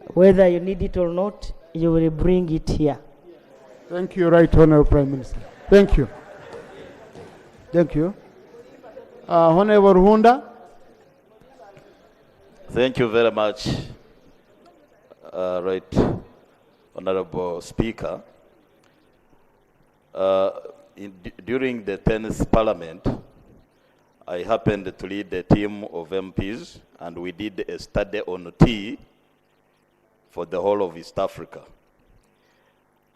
whether you need it or not, you will bring it here. Thank you, Right Honorable Prime Minister. Thank you. Thank you. Honorable Hunda. Thank you very much, Right Honorable Speaker. During the 10th Parliament, I happened to lead a team of MPs, and we did a study on tea for the whole of East Africa.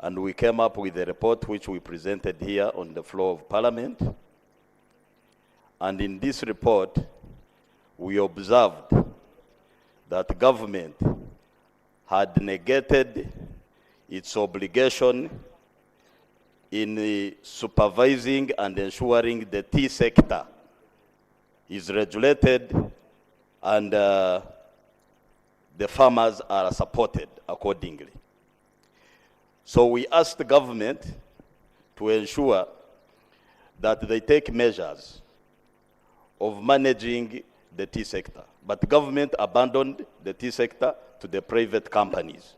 And we came up with a report which we presented here on the floor of Parliament. And in this report, we observed that the government had negated its obligation in supervising and ensuring the tea sector is regulated and the farmers are supported accordingly. So we asked the government to ensure that they take measures of managing the tea sector. But the government abandoned the tea sector to the private companies.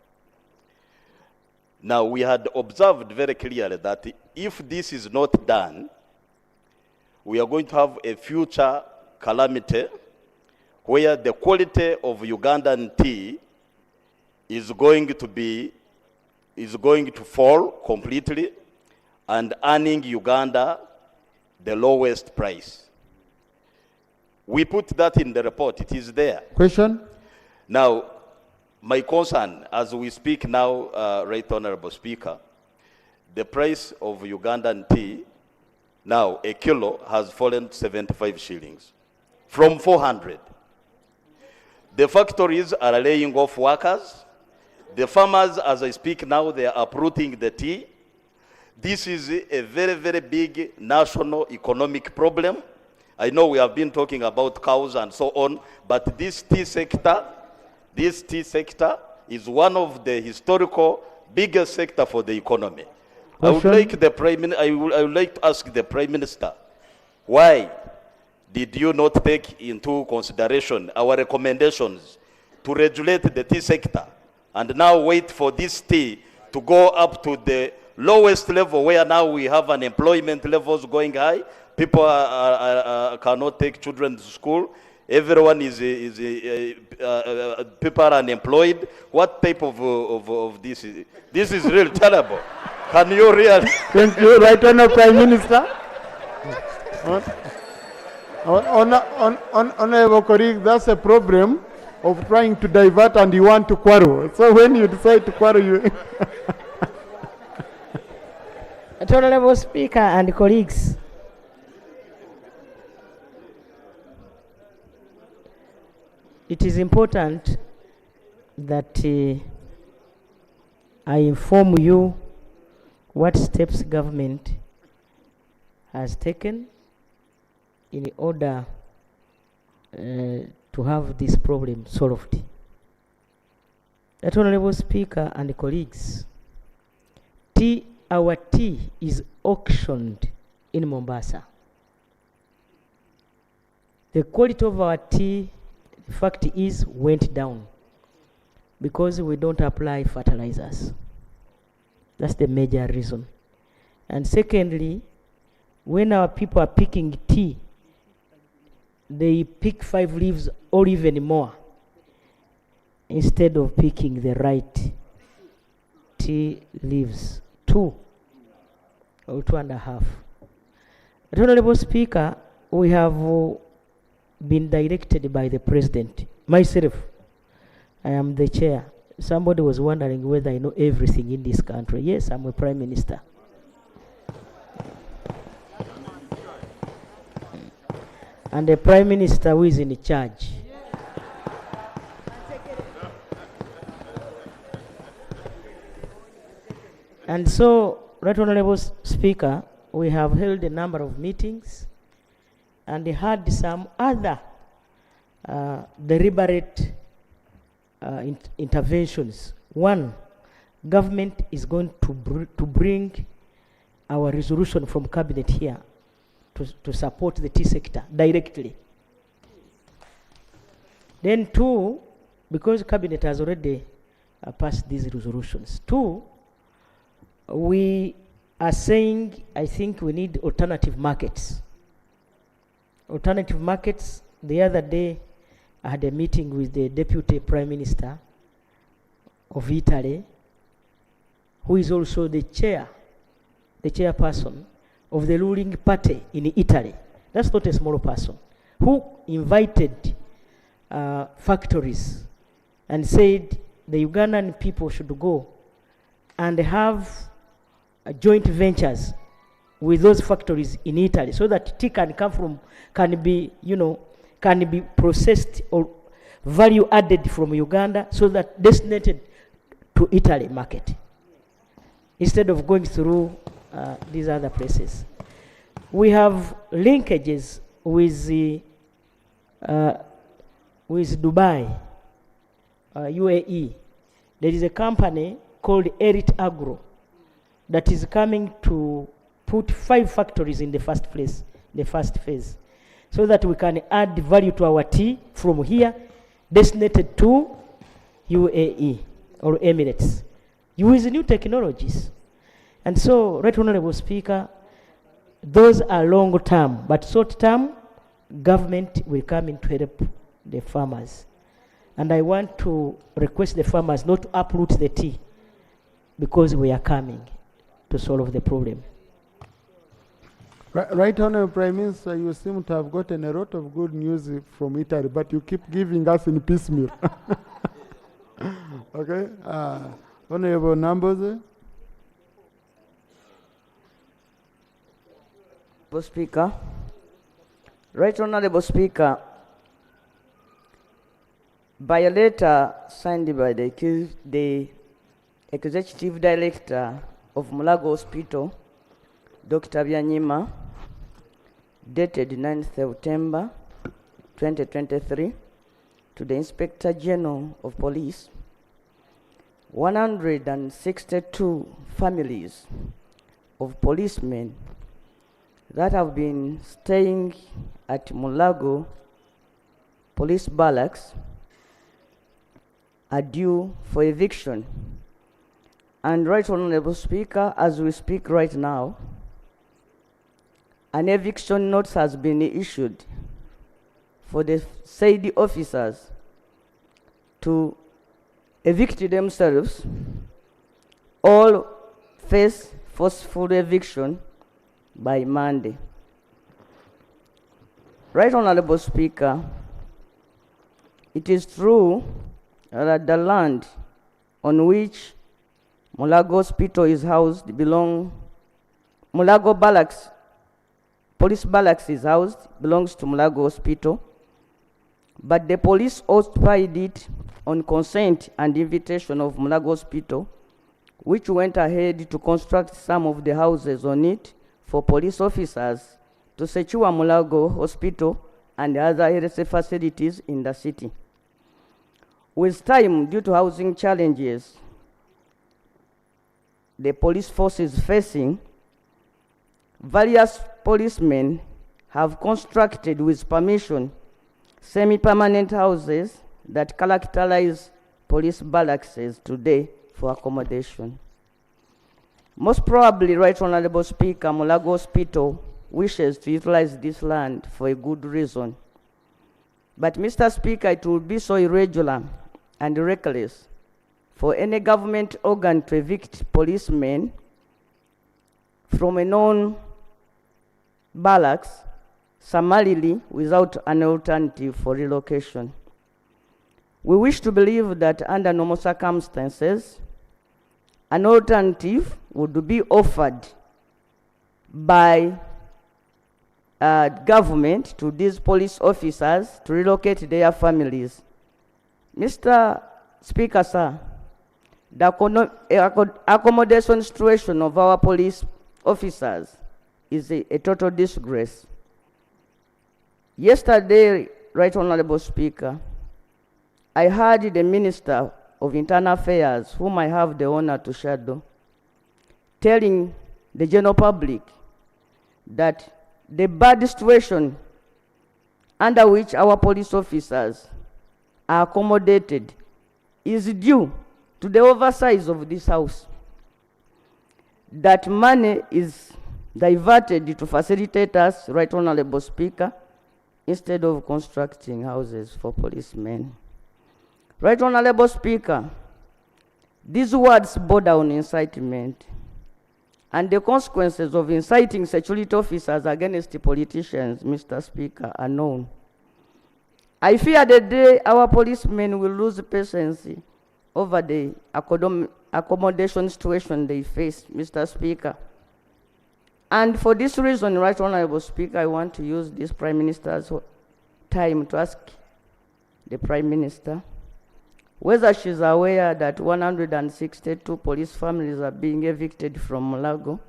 Now, we had observed very clearly that if this is not done, we are going to have a future calamity where the quality of Ugandan tea is going to fall completely and earning Uganda the lowest price. We put that in the report. It is there. Question? Now, my concern, as we speak now, Right Honorable Speaker, the price of Ugandan tea, now a kilo has fallen to 75 shillings from 400. The factories are laying off workers. The farmers, as I speak now, they are uprooting the tea. This is a very, very big national economic problem. I know we have been talking about cows and so on, but this tea sector is one of the historical biggest sector for the economy. I would like I would like to ask the Prime Minister, why did you not take into consideration our recommendations to regulate the tea sector and now wait for this tea to go up to the lowest level where now we have unemployment levels going high? People cannot take children to school. Everyone people are unemployed. What type of this is? This is really terrible. Can you really? Thank you, Right Honourable Prime Minister. Honourable colleague, that's a problem of trying to divert and you want to quarrel. So when you decide to quarrel, you... Honourable Speaker and colleagues, it is important that I inform you what steps government has taken in order to have this problem solved. Honourable Speaker and colleagues, our tea is auctioned in Mombasa. The quality of our tea, the fact is, went down because we don't apply fertilizers. That's the major reason. And secondly, when our people are picking tea, they pick 5 leaves or even more instead of picking the right tea leaves, 2 or 2.5. Honourable Speaker, we have been directed by the President. Myself, I am the chair. Somebody was wondering whether I know everything in this country. Yes, I'm a Prime Minister. And the Prime Minister who is in charge. And so, Right Honourable Speaker, we have held a number of meetings and had some other deliberate interventions. One, government is going to bring our resolution from cabinet here to support the tea sector directly. Then two, because cabinet has already passed these resolutions. Two, we are saying, I think we need alternative markets. Alternative markets. The other day, I had a meeting with the Deputy Prime Minister of Italy, who is also the chairperson of the ruling party in Italy. That's not a small person, who invited factories and said the Ugandan people should go and have joint ventures with those factories in Italy, so that tea can be processed or value added from Uganda, so that destined to Italy market, instead of going through these other places. We have linkages with Dubai, UAE. There is a company called Elite Agro that is coming to put 5 factories in the first phase, so that we can add value to our tea from here, designated to UAE or Emirates, with new technologies. And so, Right Honorable Speaker, those are long term, but short term, government will come in to help the farmers. And I want to request the farmers not to uproot the tea, because we are coming to solve the problem. Right Honorable Prime Minister, you seem to have gotten a lot of good news from Italy, but you keep giving us in piecemeal. Okay? Honorable Numbers. Speaker. Right Honorable Speaker, by a letter signed by the Executive Director of Mulago Hospital, Dr. Byanyima, dated 9th September 2023, to the Inspector General of Police, 162 families of policemen that have been staying at Mulago Police Barracks are due for eviction. And Right Honorable Speaker, as we speak right now, an eviction notice has been issued for the said officers to evict themselves, all face forceful eviction by Monday. Right Honorable Speaker, it is true that the land on which Mulago Hospital is housed Mulago Barracks, Police Barracks is housed, belongs to Mulago Hospital, but the police occupied it on consent and invitation of Mulago Hospital, which went ahead to construct some of the houses on it for police officers to secure Mulago Hospital and other health facilities in the city. With time, due to housing challenges the police force is facing, various policemen have constructed with permission semi-permanent houses that characterize police barracks today for accommodation. Most probably, Right Honorable Speaker, Mulago Hospital wishes to utilize this land for a good reason. But Mr. Speaker, it will be so irregular and reckless for any government organ to evict policemen from a known barracks summarily without an alternative for relocation. We wish to believe that under normal circumstances, an alternative would be offered by government to these police officers to relocate their families. Mr. Speaker, sir, the accommodation situation of our police officers is a total disgrace. Yesterday, Right Honorable Speaker, I heard the Minister of Internal Affairs, whom I have the honor to shadow, telling the general public that the bad situation under which our police officers are accommodated is due to the oversight of this house. That money is diverted to facilitate us, Right Honorable Speaker, instead of constructing houses for policemen. Right Honorable Speaker, these words border on incitement, and the consequences of inciting security officers against the politicians, Mr. Speaker, are known. I fear the day our policemen will lose patience over the accommodation situation they face, Mr. Speaker. And for this reason, Right Honorable Speaker, I want to use this Prime Minister's time to ask the Prime Minister whether she's aware that 162 police families are being evicted from Mulago,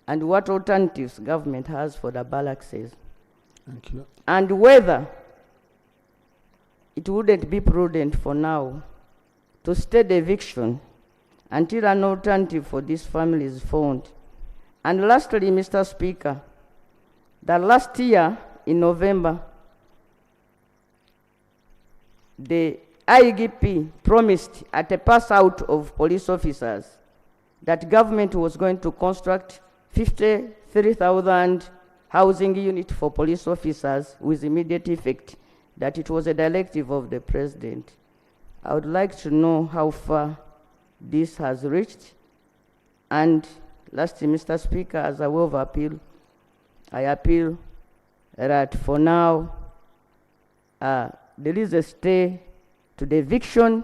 and what alternatives government has for the barracks. Thank you. And whether it wouldn't be prudent for now to stay the eviction until an alternative for these families is found. And lastly, Mr. Speaker, that last year in November, the IGP promised at a pass out of police officers that government was going to construct 53,000 housing units for police officers with immediate effect, that it was a directive of the President. I would like to know how far this has reached. And lastly, Mr. Speaker, as a way of appeal, I appeal that for now, there is a stay to the eviction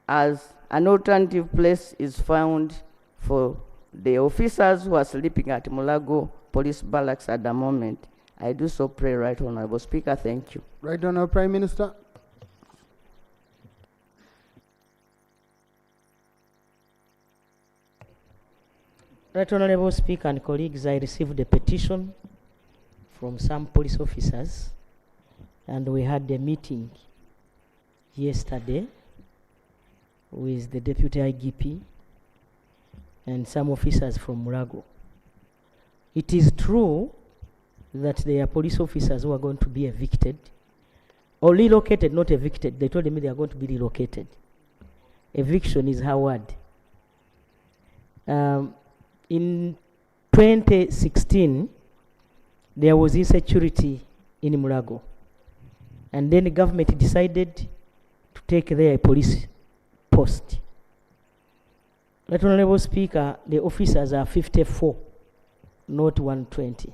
as an alternative place is found for the officers who are sleeping at Mulago Police Barracks at the moment. I do so pray, Right Honorable Speaker. Thank you. Right Honorable Prime Minister. Right Honorable Speaker and colleagues, I received a petition from some police officers, and we had a meeting yesterday with the Deputy IGP and some officers from Mulago. It is true that there are police officers who are going to be evicted or relocated, not evicted. They told me they are going to be relocated. Eviction is her word. In 2016, there was insecurity in Mulago, and then the government decided to take there a police post. Right Honorable Speaker, the officers are 54, not 120,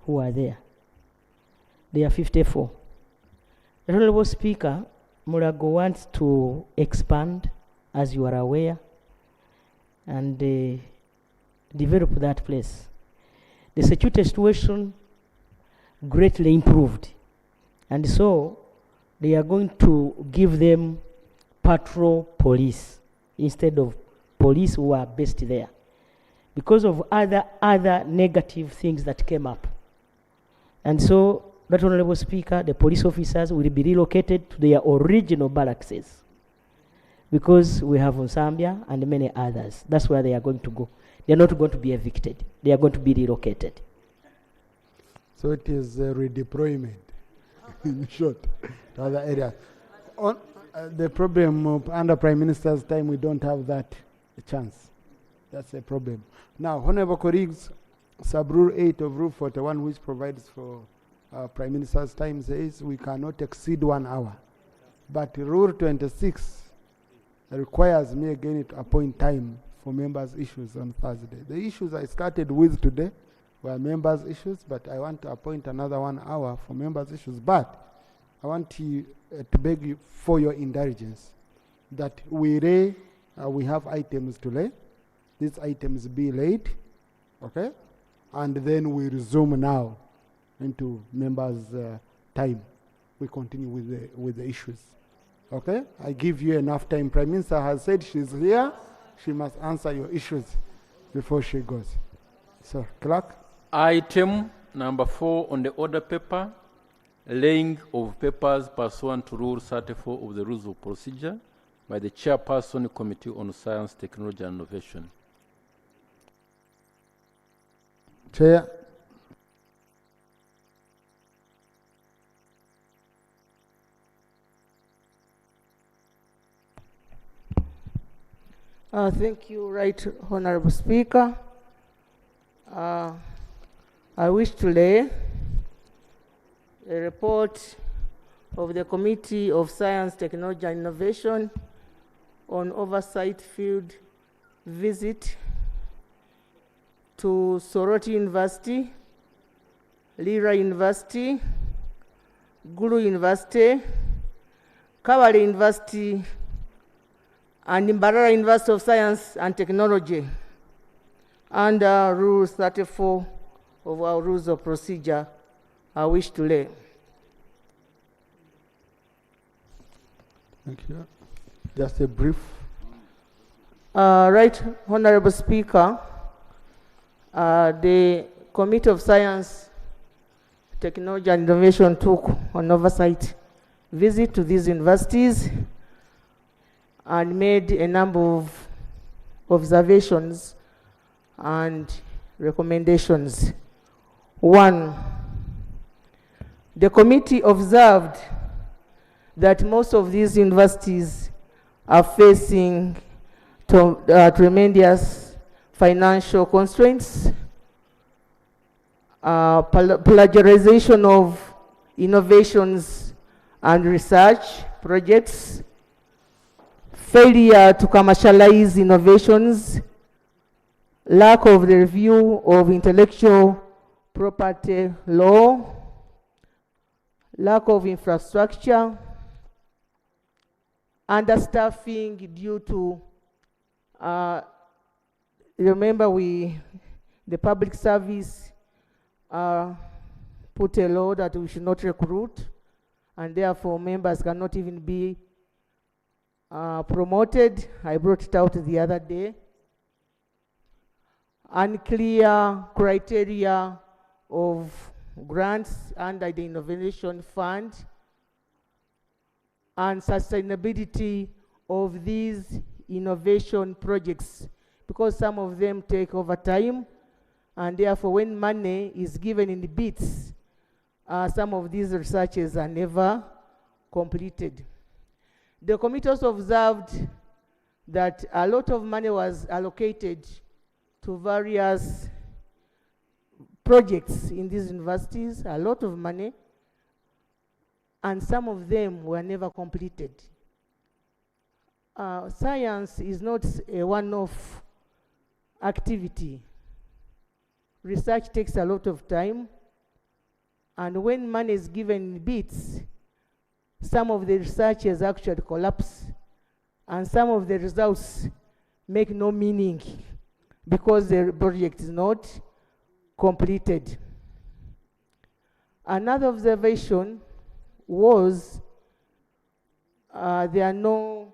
who are there. They are 54. Right Honorable Speaker, Mulago wants to expand, as you are aware, and develop that place. The security situation greatly improved, and so they are going to give them patrol police instead of police who are based there because of other negative things that came up. And so, Right Honorable Speaker, the police officers will be relocated to their original barracks because we have Zambia and many others. That's where they are going to go. They are not going to be evicted. They are going to be relocated. So it is a redeployment, in short, to other areas. On the problem of under Prime Minister's time, we don't have that chance. That's a problem. Now, honorable colleagues, Sub-Rule 8 of Rule 41, which provides for Prime Minister's time, says we cannot exceed 1 hour. But Rule 26 requires me again to appoint time for members' issues on Thursday. The issues I started with today were members' issues, but I want to appoint another 1 hour for members' issues. But I want to beg you for your indulgence that we have items to lay. These items be laid, okay? And then we resume now into members' time. We continue with the issues, okay? I give you enough time. Prime Minister has said she's here. She must answer your issues before she goes. So, Clerk. Item Number 4 on the order paper, laying of papers pursuant to Rule 34 of the Rules of Procedure by the Chairperson Committee on Science, Technology and Innovation. Chair. Thank you, Right Honorable Speaker. I wish to lay a report of the Committee of Science, Technology and Innovation on oversight field visit to Soroti University, Lira University, Guru University, Kabale University, and Mbarara University of Science and Technology under Rule 34 of our Rules of Procedure. I wish to lay. Thank you. Just a brief. Right Honorable Speaker, the Committee of Science, Technology and Innovation took an oversight visit to these universities and made a number of observations and recommendations. 1, the committee observed that most of these universities are facing tremendous financial constraints, plagiarization of innovations and research projects, failure to commercialize innovations, lack of the review of intellectual property law, lack of infrastructure, understaffing due to, remember the public service put a law that we should not recruit, and therefore members cannot even be promoted. I brought it out the other day. Unclear criteria of grants under the Innovation Fund, and sustainability of these innovation projects, because some of them take over time, and therefore when money is given in bits, some of these researches are never completed. The committee also observed that a lot of money was allocated to various projects in these universities, a lot of money, and some of them were never completed. Science is not a one-off activity. Research takes a lot of time, and when money is given in bits, some of the researchers actually collapse, and some of the results make no meaning because the project is not completed. Another observation was there are no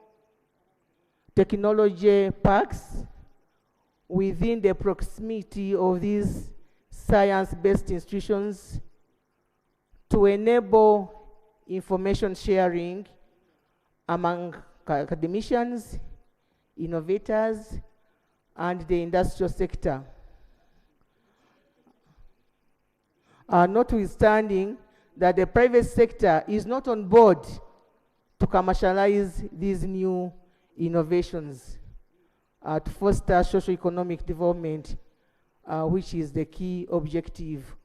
technology parks within the proximity of these science-based institutions to enable information sharing among academicians, innovators, and the industrial sector. Notwithstanding that the private sector is not on board to commercialize these new innovations to foster socio-economic development, which is the key objective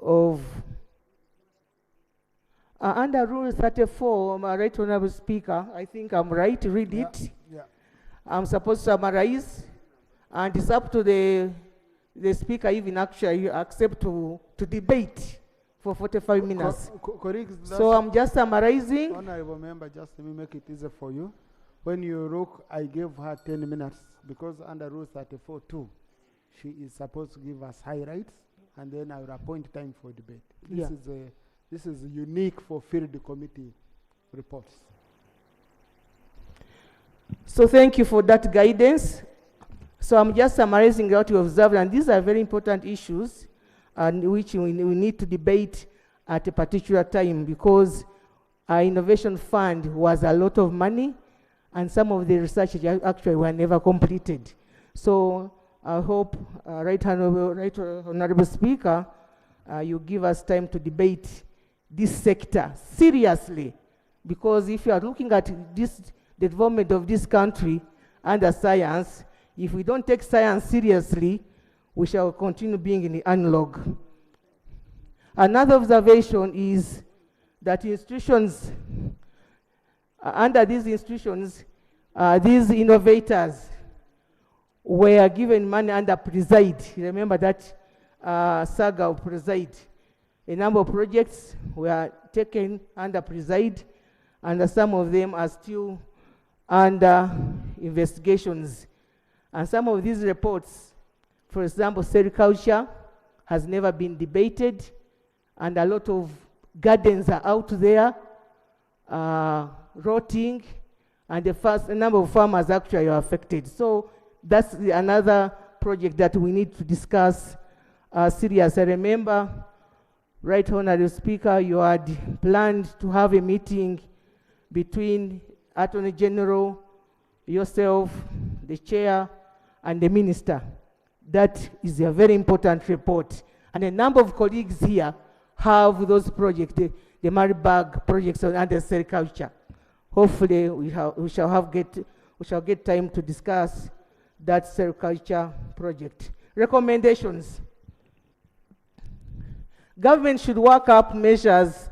of under Rule 34, Right Honorable Speaker, I think I'm right, read it. Yeah. I'm supposed to summarize, and it's up to the Speaker even actually accept to debate for 45 minutes. So I'm just summarizing. Honorable Member, just let me make it easier for you. When you look, I gave her 10 minutes because under Rule 34 too, she is supposed to give us highlights, and then I will appoint time for debate. This is unique for field committee reports. So thank you for that guidance. So I'm just summarizing what you observed, and these are very important issues. and which we need to debate at a particular time, because our innovation fund was a lot of money, and some of the research actually were never completed. So I hope, Right Honorable Speaker, you give us time to debate this sector seriously, because if you are looking at this development of this country under science, if we don't take science seriously, we shall continue being in the analog. Another observation is that institutions, under these institutions, these innovators were given money under Preside. Remember that saga of Preside. A number of projects were taken under Preside, and some of them are still under investigations. And some of these reports, for example, sericulture has never been debated, and a lot of gardens are out there rotting, and a number of farmers actually are affected. So that's another project that we need to discuss seriously. I remember, Right Honorable Speaker, you had planned to have a meeting between Attorney General, yourself, the chair, and the minister. That is a very important report. And a number of colleagues here have those projects, the Maribag projects under sericulture. Hopefully we shall get time to discuss that sericulture project. Recommendations. Government should work up measures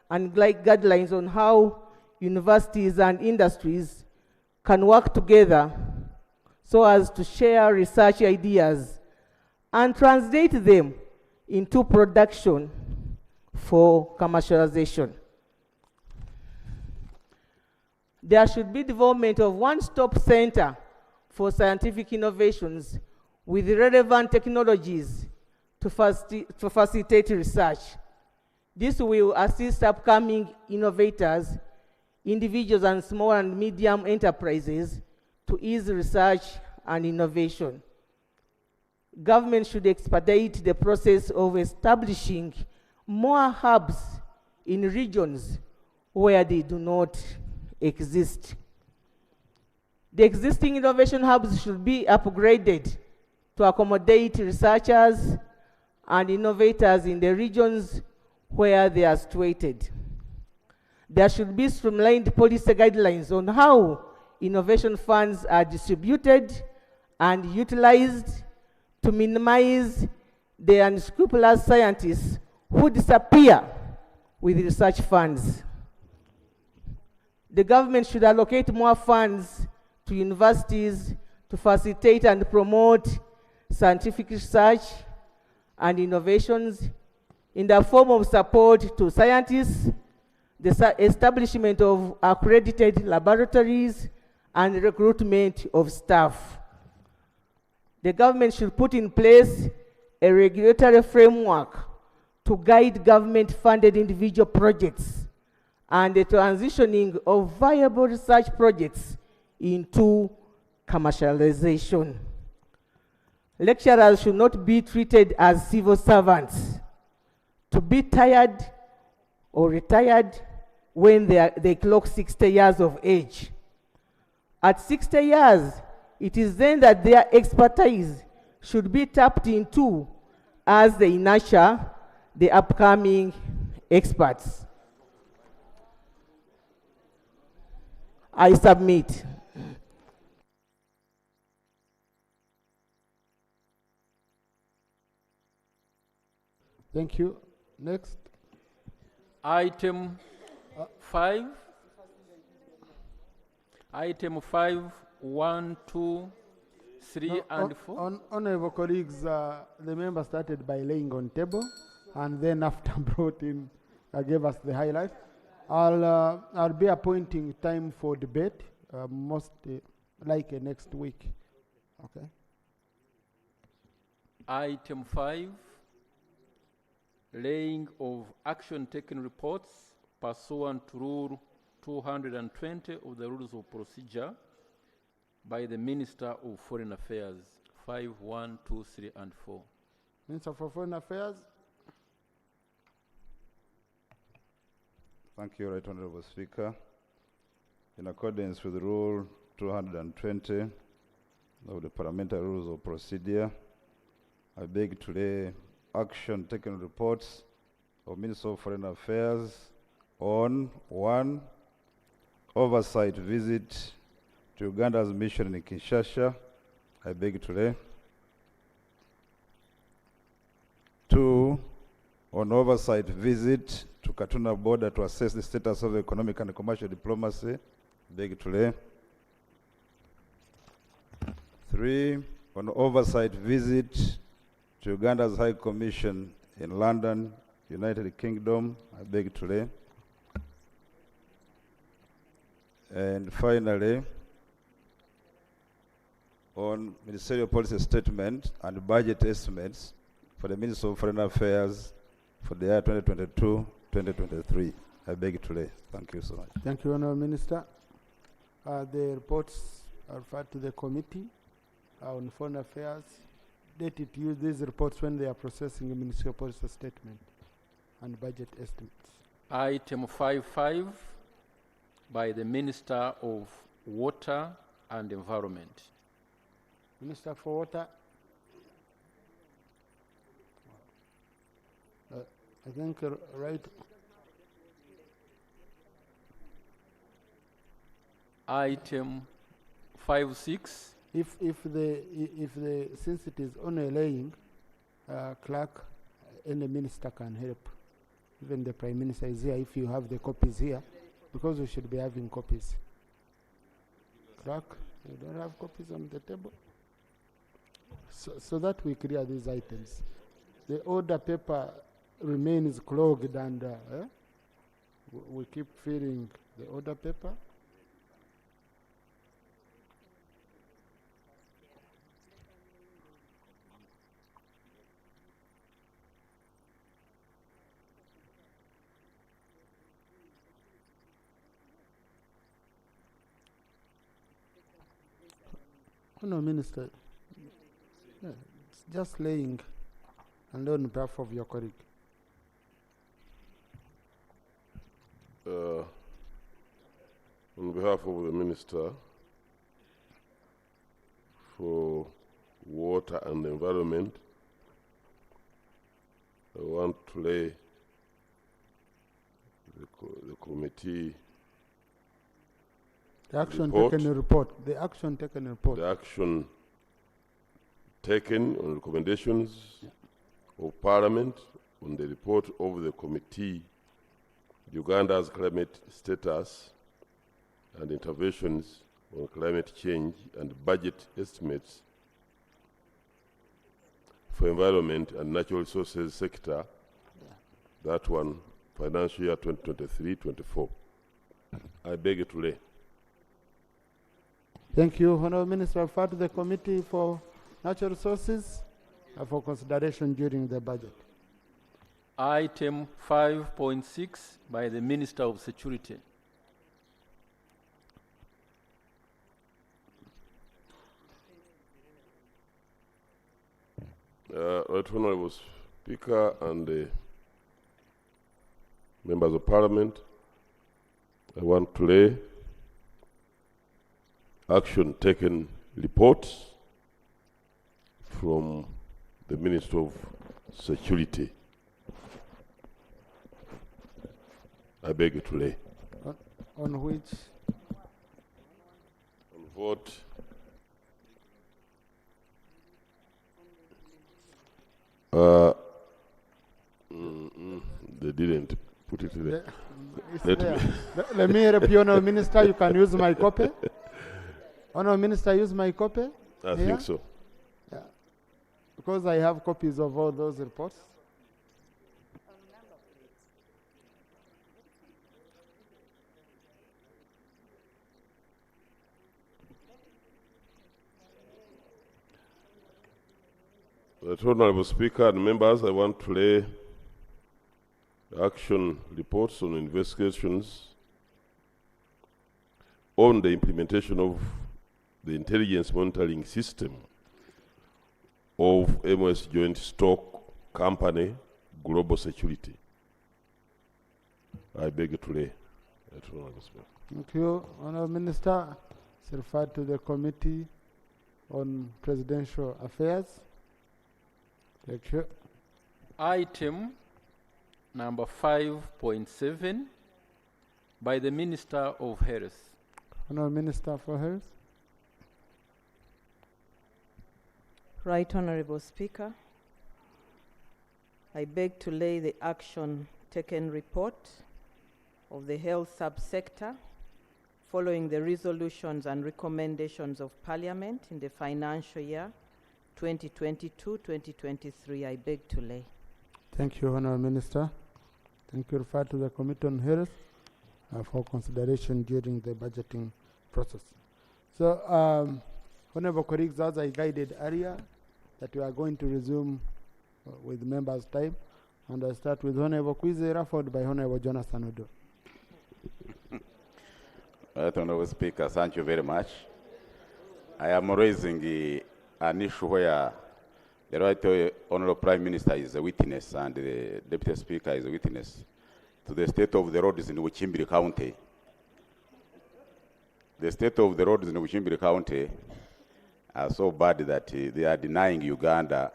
and guidelines on how universities and industries can work together so as to share research ideas and translate them into production for commercialization. There should be development of one-stop center for scientific innovations with relevant technologies to facilitate research. This will assist upcoming innovators, individuals, and small and medium enterprises to ease research and innovation. Government should expedite the process of establishing more hubs in regions where they do not exist. The existing innovation hubs should be upgraded to accommodate researchers and innovators in the regions where they are situated. There should be streamlined policy guidelines on how innovation funds are distributed and utilized to minimize the unscrupulous scientists who disappear with research funds. The government should allocate more funds to universities to facilitate and promote scientific research and innovations in the form of support to scientists, the establishment of accredited laboratories, and recruitment of staff. The government should put in place a regulatory framework to guide government-funded individual projects and the transitioning of viable research projects into commercialization. Lecturers should not be treated as civil servants to be tired or retired when they clock 60 years of age. At 60 years, it is then that their expertise should be tapped into as they nurture the upcoming experts. I submit. Thank you. Next. Item 5. Item 5, 1, 2, 3, and 4. Honorable colleagues, the member started by laying on table, and then after brought in, gave us the highlight. I'll be appointing time for debate, most likely next week. Okay. Item 5, laying of action taken reports pursuant to Rule 220 of the Rules of Procedure by the Minister of Foreign Affairs. 5, 1, 2, 3, and 4. Minister for Foreign Affairs, Thank you, Right Honorable Speaker. In accordance with Rule 220 of the Parliamentary Rules of Procedure, I beg to lay action taken reports of Minister of Foreign Affairs on 1. Oversight visit to Uganda's mission in Kinshasa. I beg to lay. 2. On oversight visit to Katuna border to assess the status of economic and commercial diplomacy. Beg to lay. 3. On oversight visit to Uganda's High Commission in London, United Kingdom. I beg to lay. And finally, on Ministerial Policy Statement and Budget Estimates for the Minister of Foreign Affairs for the year 2022-2023. I beg to lay. Thank you so much. Thank you, Honourable Minister. The reports are referred to the committee on foreign affairs. Dated to use these reports when they are processing the Ministerial Policy Statement and Budget Estimates. Item 5.5 by the Minister of Water and Environment. Minister for Water. I think right. Item 5.6. If the since it is only laying, clerk, any minister can help. Even the Prime Minister is here. If you have the copies here, because we should be having copies. Clerk, you don't have copies on the table, so that we clear these items. The order paper remains clogged and we keep filling the order paper. Oh, no, Minister. Yeah, it's just laying and on behalf of your colleague. On behalf of the Minister for Water and Environment, I want to lay the committee The action report. taken report. The action taken report. The action taken on recommendations of Parliament on the report of the committee, Uganda's climate status and interventions on climate change and budget estimates for environment and natural resources sector, that one, financial year 2023-24. I beg you to lay. Thank you, Honourable Minister. Refer to the Committee for Natural Resources for consideration during the budget. Item 5.6 by the Minister of Security. Right Honourable Speaker and members of Parliament, I want to lay action taken reports from the Minister of Security. I beg you to lay. On which? On vote. They didn't put it there. Let me help you, Honourable Minister. You can use my copy. Honourable Minister, use my copy. I think so. Yeah. Because I have copies of all those reports. Right Honourable Speaker and members, I want to lay action reports on investigations on the implementation of the intelligence monitoring system of MS Joint Stock Company Global Security. I beg to lay. Right Honorable Speaker. Thank you, Honourable Minister. It's referred to the Committee on Presidential Affairs. Thank you. Item number 5.7 by the Minister of Health. Honourable Minister for Health. Right Honourable Speaker, I beg to lay the action taken report of the health subsector following the resolutions and recommendations of Parliament in the financial year 2022-2023. I beg to lay. Thank you, Honourable Minister. Thank you. Refer to the Committee on Health for consideration during the budgeting process. So, Honourable colleagues, as I guided earlier, that we are going to resume with members' time, and I start with Honourable Kwizera, followed by Honourable Jonathan Odo. Right, Honourable Speaker, thank you very much. I am raising an issue where the Right Honourable Prime Minister is a witness and the Deputy Speaker is a witness to the state of the roads in Uchimbiri County. The state of the roads in Uchimbiri County are so bad that they are denying Uganda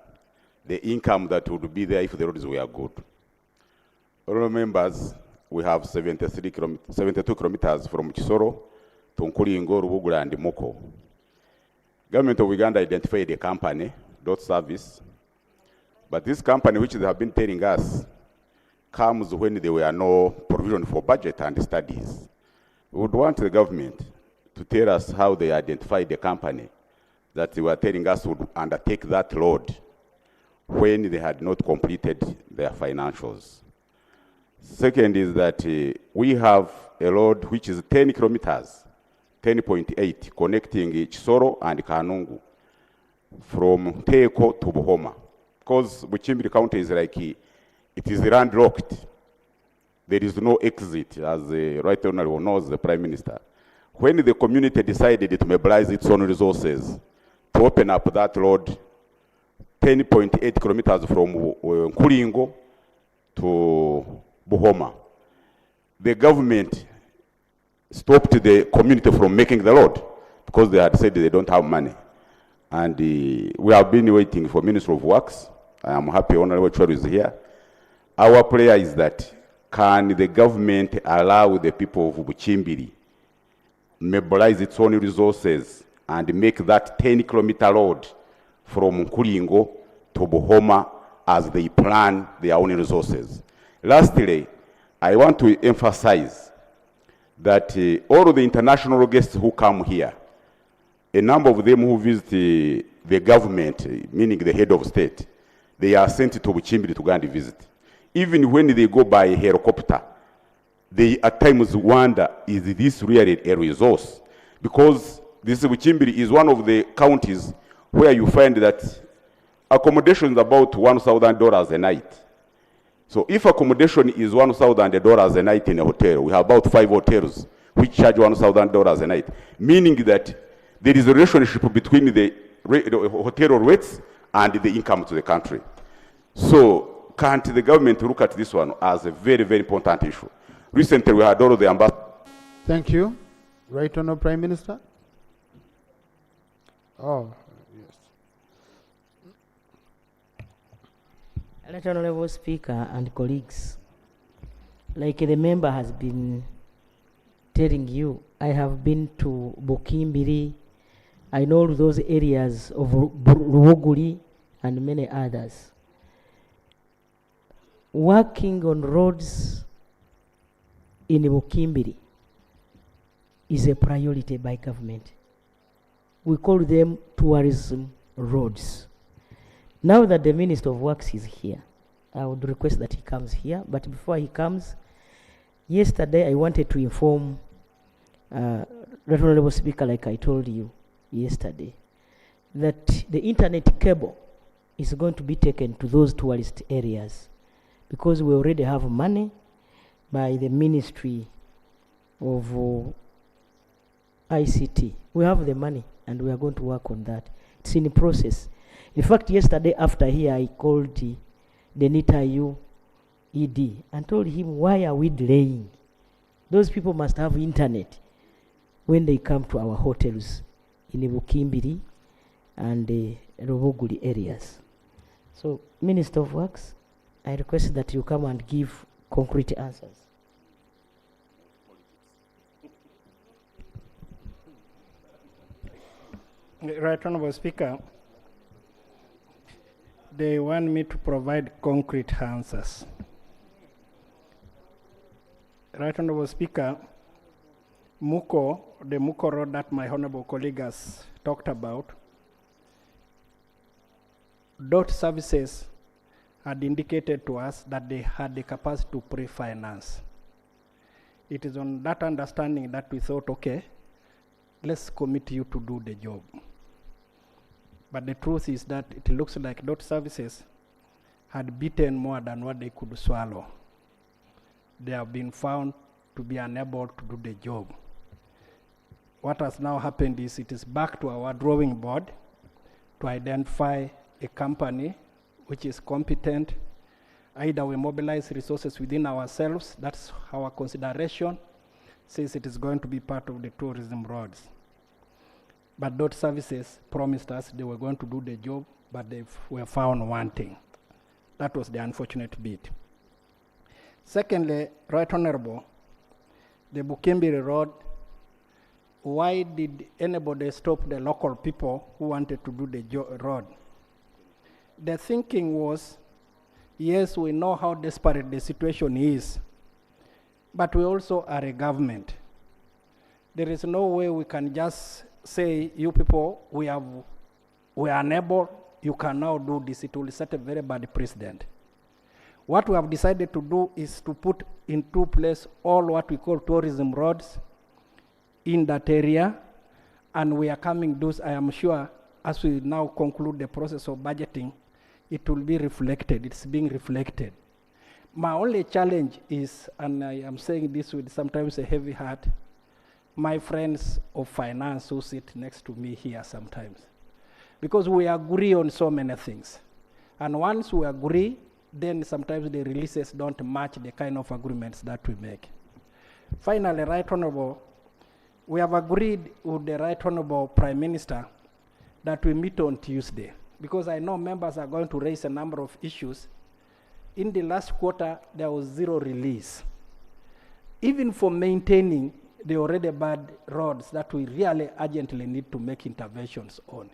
the income that would be there if the roads were good. Honourable members, we have 72 kilometers from Chisoro to Nkulingo, Rubugula and Moko. Government of Uganda identified a company, Drought Service, but this company, which they have been telling us, comes when there were no provision for budget and studies. We would want the government to tell us how they identified the company that they were telling us would undertake that load when they had not completed their financials. Second is that we have a road which is 10 kilometers, 10.8, connecting Chisoro and Kanungu from Teko to Buhoma. Because Buchimbiri County is like, it is landlocked. There is no exit, as the Right Honourable knows, the Prime Minister. When the community decided to mobilize its own resources to open up that road, 10.8 kilometers from Nkulingo to Buhoma, the government stopped the community from making the road because they had said they don't have money. And we have been waiting for Ministry of Works. I am happy Honourable Choro is here. Our prayer is that can the government allow the people of Buchimbiri mobilize its own resources and make that 10-kilometer road from Nkulingo to Buhoma as they plan their own resources. Lastly, I want to emphasize that all of the international guests who come here, a number of them who visit the government, meaning the head of state, they are sent to Buchimbiri to go and visit. Even when they go by helicopter, they at times wonder, is this really a resource? Because this Buchimbiri is one of the counties where you find that accommodation is about $1,000 a night. So if accommodation is $1,000 a night in a hotel, we have about 5 hotels which charge $1,000 a night, meaning that there is a relationship between the hotel rates and the income to the country. So can't the government look at this one as a very, very important issue? Recently, we had all of the ambassadors. Thank you. Right Honourable Prime Minister. Oh, yes. Right Honourable Speaker and colleagues, like the member has been telling you, I have been to Bukimbiri. I know those areas of Ruoguli and many others. Working on roads in Bukimbiri is a priority by government. We call them tourism roads. Now that the Minister of Works is here, I would request that he comes here, but before he comes, yesterday I wanted to inform Honourable Speaker, like I told you yesterday, that the internet cable is going to be taken to those tourist areas because we already have money by the Ministry of ICT. We have the money and we are going to work on that. It's in the process. In fact, yesterday after here, I called the NITAU ED and told him, why are we delaying? Those people must have internet when they come to our hotels in Bukimbiri and the Roboguli areas. So, Minister of Works, I request that you come and give concrete answers. Right Honorable Speaker, they want me to provide concrete answers. Right Honorable Speaker, Muko, the Muko road that my honorable colleague has talked about, Drought services had indicated to us that they had the capacity to pre-finance. It is on that understanding that we thought, okay, let's commit you to do the job. But the truth is that it looks like Drought services had beaten more than what they could swallow. They have been found to be unable to do the job. What has now happened is it is back to our drawing board to identify a company which is competent. Either we mobilize resources within ourselves, that's our consideration, since it is going to be part of the tourism roads. But Drought services promised us they were going to do the job, but they were found wanting. That was the unfortunate bit. Secondly, Right Honorable, the Bukimbiri Road, why did anybody stop the local people who wanted to do the road? The thinking was, yes, we know how desperate the situation is, but we also are a government. There is no way we can just say, you people, we are unable, you can now do this. It will set a very bad precedent. What we have decided to do is to put into place all what we call tourism roads in that area, and we are coming those, I am sure, as we now conclude the process of budgeting, it will be reflected, it's being reflected. My only challenge is, and I am saying this with sometimes a heavy heart, my friends of finance who sit next to me here sometimes. Because we agree on so many things. And once we agree, then sometimes the releases don't match the kind of agreements that we make. Finally, Right Honorable, we have agreed with the Right Honorable Prime Minister that we meet on Tuesday, because I know members are going to raise a number of issues. In the last quarter, there was zero release. Even for maintaining the already bad roads that we really urgently need to make interventions on.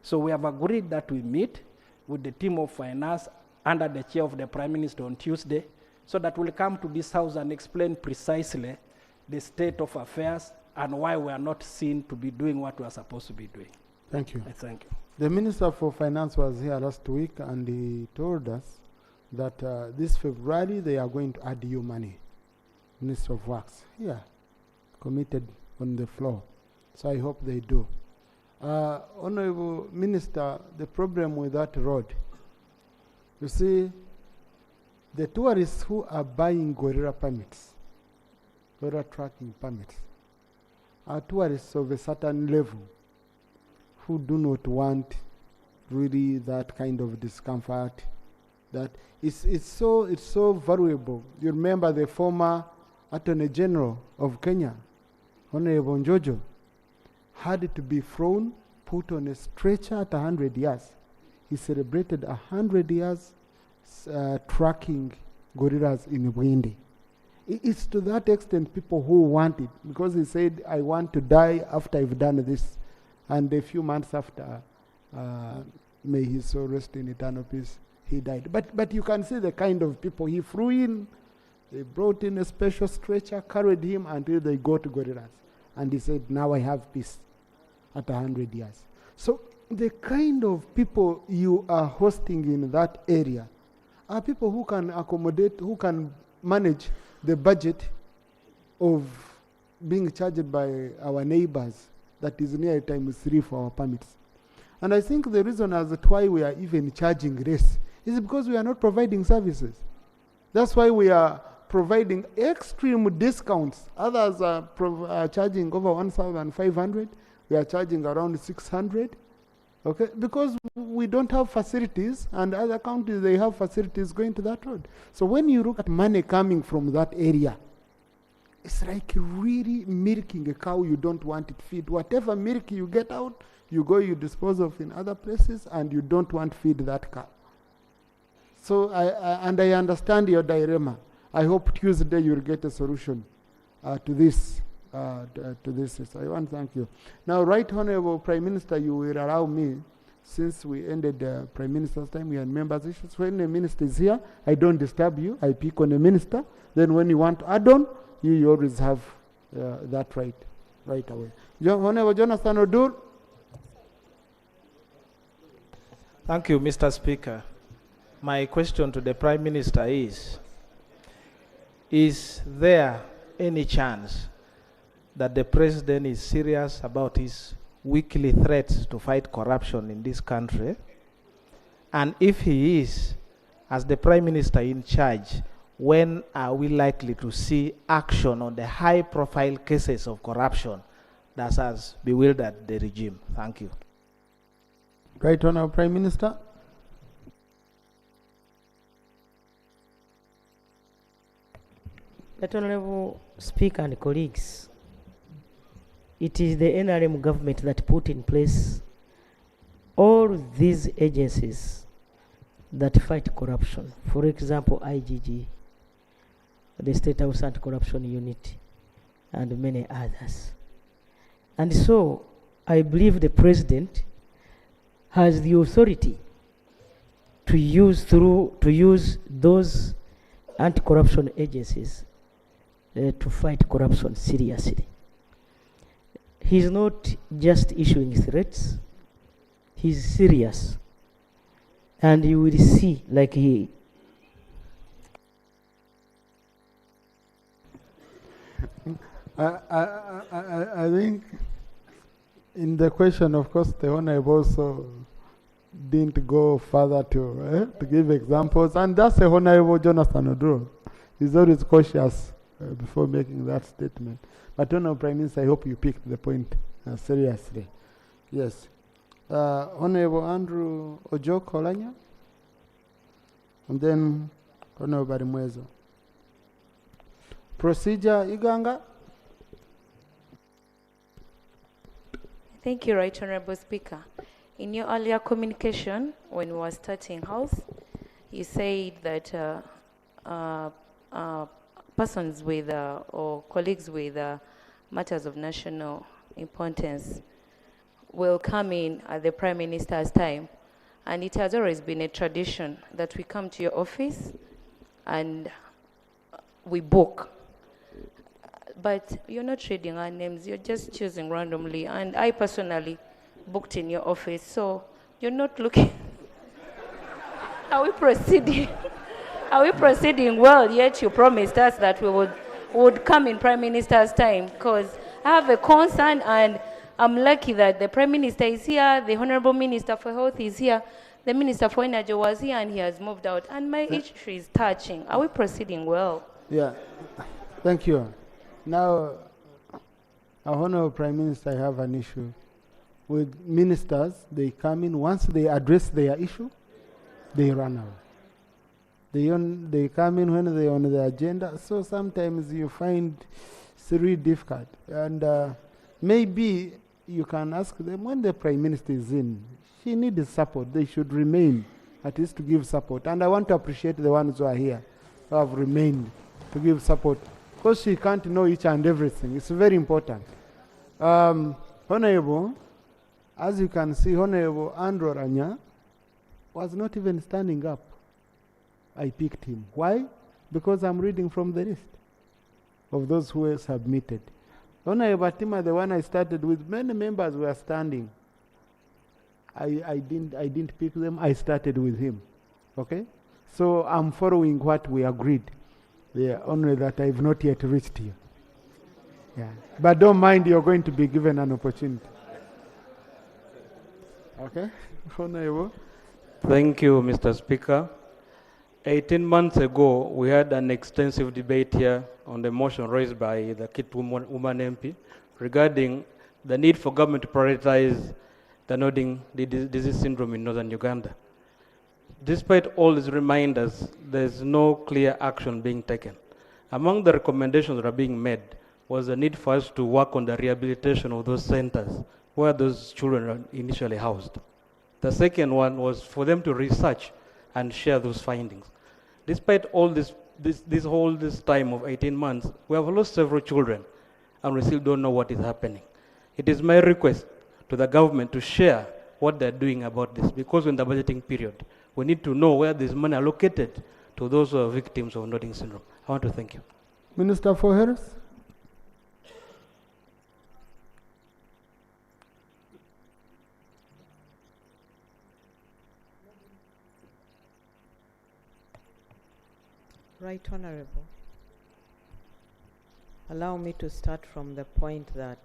So we have agreed that we meet with the team of finance under the chair of the Prime Minister on Tuesday, so that we'll come to this house and explain precisely the state of affairs and why we are not seen to be doing what we are supposed to be doing. Thank you. Thank you. The Minister for Finance was here last week and he told us that this February they are going to add you money. Minister of Works, here, committed on the floor. So I hope they do. Honorable Minister, the problem with that road, you see, the tourists who are buying gorilla permits, gorilla tracking permits, are tourists of a certain level who do not want really that kind of discomfort. That it's so valuable. You remember the former Attorney General of Kenya, Honorable Njojo, had to be thrown, put on a stretcher at 100 years. He celebrated 100 years tracking gorillas in Bwindi. It's to that extent people who want it, because he said, I want to die after I've done this. And a few months after, may his soul rest in eternal peace, he died. But you can see the kind of people he flew in. They brought in a special stretcher, carried him until they got to gorillas. And he said, now I have peace at 100 years. So the kind of people you are hosting in that area are people who can accommodate, who can manage the budget of being charged by our neighbors that is near ×3 for our permits. And I think the reason as to why we are even charging less is because we are not providing services. That's why we are providing extreme discounts. Others are charging over 1,500. We are charging around 600. Okay, because we don't have facilities, and other countries, they have facilities going to that road. So when you look at money coming from that area, it's like really milking a cow you don't want it feed. Whatever milk you get out, you go, you dispose of in other places, and you don't want to feed that cow. So I understand your dilemma. I hope Tuesday you'll get a solution to this. So I want to thank you. Now, Right Honorable Prime Minister, you will allow me, since we ended the Prime Minister's time, we had members' issues. When the minister is here, I don't disturb you. I pick on the minister. Then when you want to add on, you always have that right away. Honorable Jonathan Odur. Thank you, Mr. Speaker. My question to the Prime Minister is there any chance that the President is serious about his weekly threats to fight corruption in this country? And if he is, as the Prime Minister in charge, when are we likely to see action on the high-profile cases of corruption that has bewildered the regime? Thank you. Right Honorable Prime Minister. Right Honorable Speaker and colleagues, it is the NRM government that put in place all these agencies that fight corruption. For example, IGG, the State House Anti-Corruption Unit, and many others. And so, I believe the President has the authority to use those anti-corruption agencies to fight corruption seriously. He's not just issuing threats, he's serious. And you will see, like he... I think in the question, of course, the Honorable also didn't go further to give examples. And that's the Honorable Jonathan Odur. He's always cautious before making that statement. But Honorable Prime Minister, I hope you picked the point seriously. Yes. Honorable Andrew Ojo Kolanya, and then Honorable Barimwezo. Procedure, Iganga. Thank you, Right Honorable Speaker. In your earlier communication, when we were starting House, you said that persons with or colleagues with matters of national importance will come in at the Prime Minister's time. And it has always been a tradition that we come to your office and we book. But you're not reading our names, you're just choosing randomly. And I personally booked in your office, so you're not looking. Are we proceeding? Are we proceeding well? Yet you promised us that we would come in Prime Minister's time, because I have a concern, and I'm lucky that the Prime Minister is here, the Honorable Minister for Health is here, the Minister for Energy was here, and he has moved out. And my issue is touching. Are we proceeding well? Yeah, thank you. Now, Honorable Prime Minister, I have an issue with ministers. They come in, once they address their issue, they run out. They come in when they're on the agenda, so sometimes you find it's really difficult. And maybe you can ask them, when the Prime Minister is in, she needs support, they should remain, at least to give support. And I want to appreciate the ones who are here, who have remained to give support, because she can't know each and everything. It's very important. Honorable, as you can see, Honorable Andrew Ranya was not even standing up. I picked him. Why? Because I'm reading from the list of those who were submitted. Honorable Batima, the one I started with, many members were standing. I didn't pick them. I started with him. Okay? So I'm following what we agreed. Yeah, only that I've not yet reached you. Yeah. But don't mind, you're going to be given an opportunity. Okay? Honorable. Thank you, Mr. Speaker. 18 months ago, we had an extensive debate here on the motion raised by the Kit woman MP regarding the need for government to prioritize the nodding disease syndrome in northern Uganda. Despite all these reminders, there's no clear action being taken. Among the recommendations that are being made was the need for us to work on the rehabilitation of those centers where those children are initially housed. The second one was for them to research and share those findings. Despite all this time of 18 months, we have lost several children and we still don't know what is happening. It is my request to the government to share what they're doing about this, because in the budgeting period, we need to know where this money allocated to those who are victims of nodding syndrome. I want to thank you. Minister for Health. Right Honorable. Allow me to start from the point that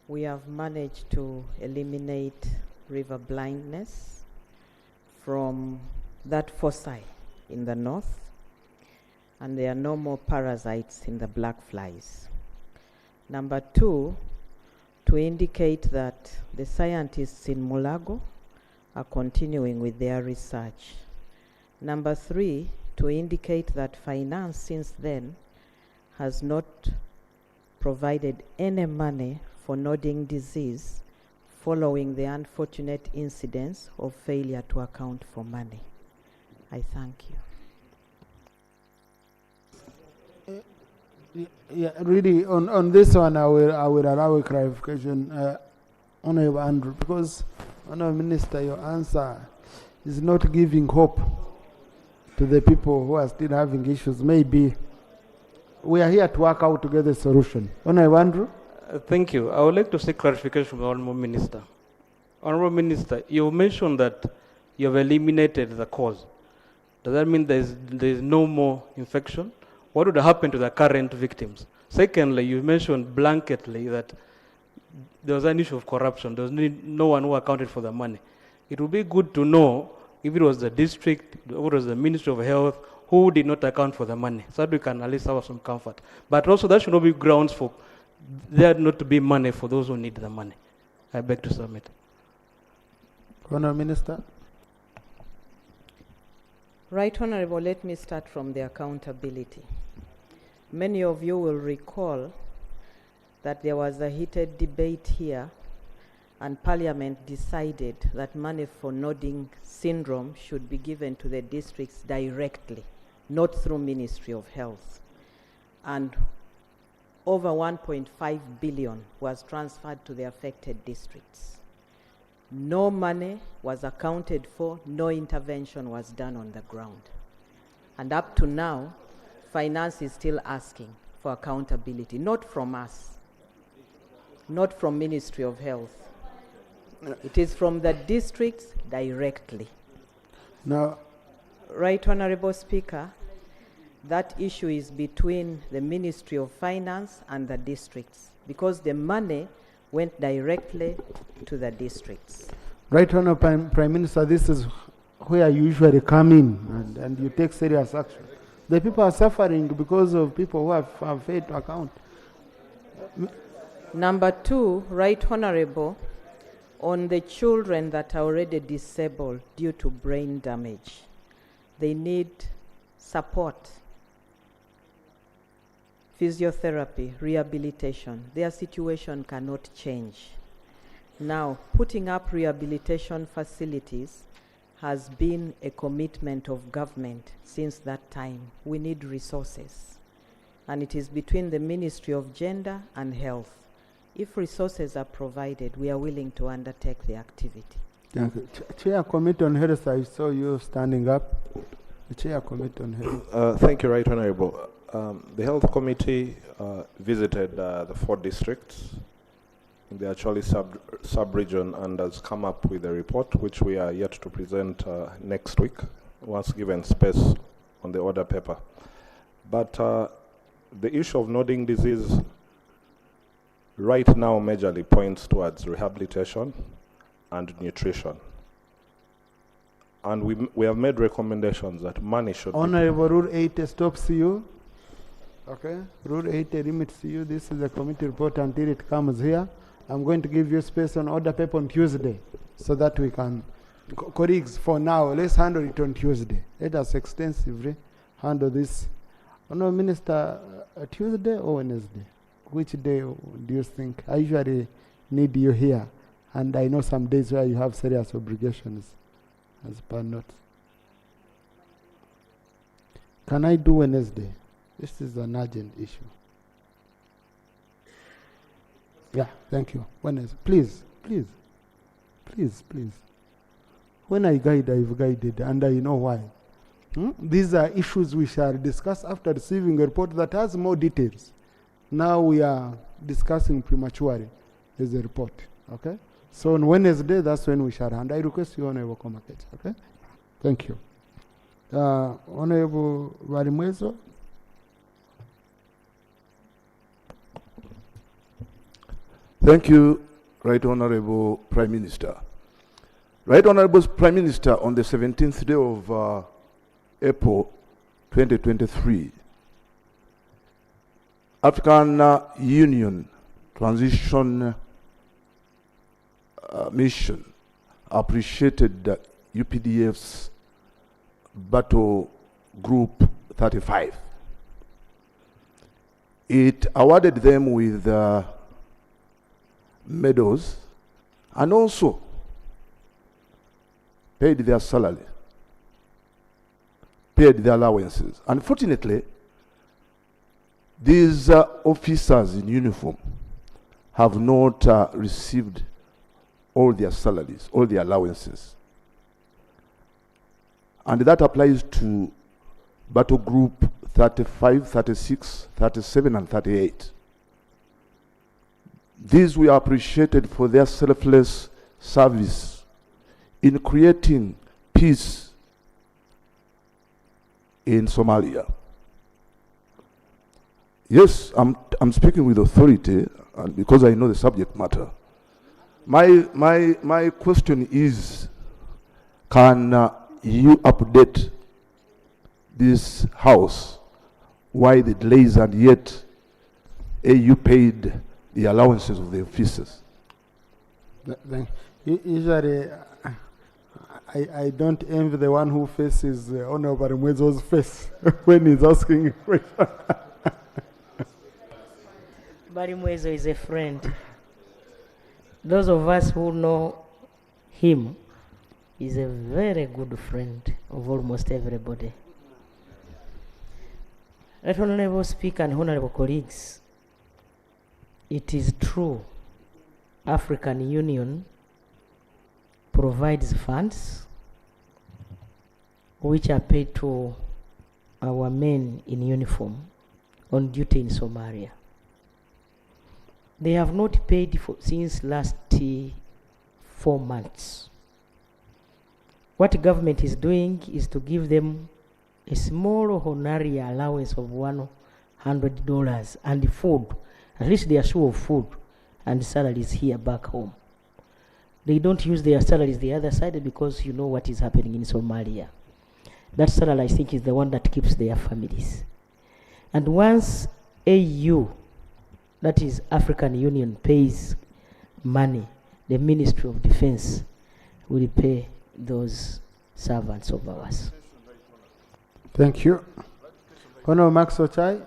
we have managed to eliminate river blindness from that foci in the north, and there are no more parasites in the black flies. Number two, to indicate that the scientists in Mulago are continuing with their research. Number three, to indicate that finance since then has not provided any money for nodding disease following the unfortunate incidents of failure to account for money. I thank you. Yeah, really, on this one, I will allow a clarification, Honorable Andrew, because, Honorable Minister, your answer is not giving hope to the people who are still having issues. Maybe we are here to work out together a solution. Honorable Andrew? Thank you. I would like to seek clarification from the Honorable Minister. Honorable Minister, you mentioned that you have eliminated the cause. Does that mean there is no more infection? What would happen to the current victims? Secondly, you mentioned blanketly that there was an issue of corruption. There was no one who accounted for the money. It would be good to know if it was the district, or it was the Ministry of Health, who did not account for the money, so that we can at least have some comfort. But also, that should not be grounds for there not to be money for those who need the money. I beg to submit. Honorable Minister. Right Honorable, let me start from the accountability. Many of you will recall that there was a heated debate here and Parliament decided that money for nodding syndrome should be given to the districts directly, not through Ministry of Health. And over 1.5 billion was transferred to the affected districts. No money was accounted for, no intervention was done on the ground. And up to now, finance is still asking for accountability, not from us, not from Ministry of Health. It is from the districts directly. Now, Right Honorable Speaker, that issue is between the Ministry of Finance and the districts, because the money went directly to the districts. Right Honorable Prime Minister, this is where you usually come in and you take serious action. The people are suffering because of people who have failed to account. Number two, Right Honorable, on the children that are already disabled due to brain damage, they need support, physiotherapy, rehabilitation. Their situation cannot change. Now, putting up rehabilitation facilities has been a commitment of government since that time. We need resources. And it is between the Ministry of Gender and Health. If resources are provided, we are willing to undertake the activity. Thank you. Chair Committee on Health, I saw you standing up. The Chair Committee on Health. Thank you, Right Honorable. The Health Committee visited the 4 districts in the Acholi sub-region and has come up with a report which we are yet to present next week, once given space on the order paper. But the issue of nodding disease right now majorly points towards rehabilitation and nutrition. And we have made recommendations that money should Honorable, Rule 80 stops you. Okay? Rule 80 limits you. This is a committee report until it comes here. I'm going to give you space on order paper on Tuesday so that we can, colleagues, for now, let's handle it on Tuesday. Let us extensively handle this. No, Minister, Tuesday or Wednesday? Which day do you think? I usually need you here, and I know some days where you have serious obligations as per note. Can I do Wednesday? This is an urgent issue. Yeah, thank you. Wednesday. Please, please, please, please. When I guide, I've guided, and I know why. These are issues we shall discuss after receiving a report that has more details. Now we are discussing prematurely as a report, okay? So on Wednesday, that's when we shall hand. I request you, Honorable Komaket, okay? Thank you. Honorable Valimwezo. Thank you, Right Honorable Prime Minister. Right Honorable Prime Minister, on the 17th day of April 2023, African Union Transition Mission appreciated UPDF's Battle Group 35. It awarded them with medals and also paid their salary, paid their allowances. Unfortunately, these officers in uniform have not received all their salaries, all their allowances. And that applies to Battle Group 35, 36, 37, and 38. These we appreciated for their selfless service in creating peace in Somalia. Yes, I'm speaking with authority, and because I know the subject matter. My question is, can you update this House why the delays and yet AU paid the allowances of the officers? Usually, I don't envy the one who faces Honorable Mwezo's face when he's asking a question. Barimwezo is a friend. Those of us who know him, he's a very good friend of almost everybody. Right Honorable Speaker and Honorable colleagues, it is true, African Union provides funds which are paid to our men in uniform on duty in Somalia. They have not paid since last 4 months. What the government is doing is to give them a small honorary allowance of $100 and food. At least they are sure of food and salaries here back home. They don't use their salaries the other side because you know what is happening in Somalia. That salary, I think, is the one that keeps their families. And once AU, that is African Union, pays money, the Ministry of Defense will pay those servants of ours. Thank you. Honorable Max Ochai.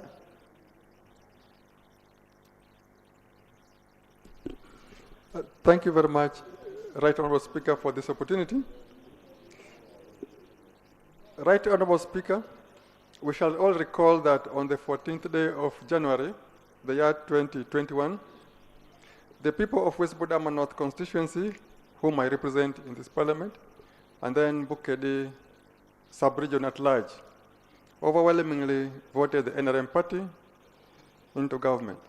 Thank you very much, Right Honorable Speaker, for this opportunity. Right Honorable Speaker, we shall all recall that on the 14th day of January, the year 2021, the people of West Budama North constituency, whom I represent in this parliament, and then Bukedi sub-region at large, overwhelmingly voted the NRM party into government,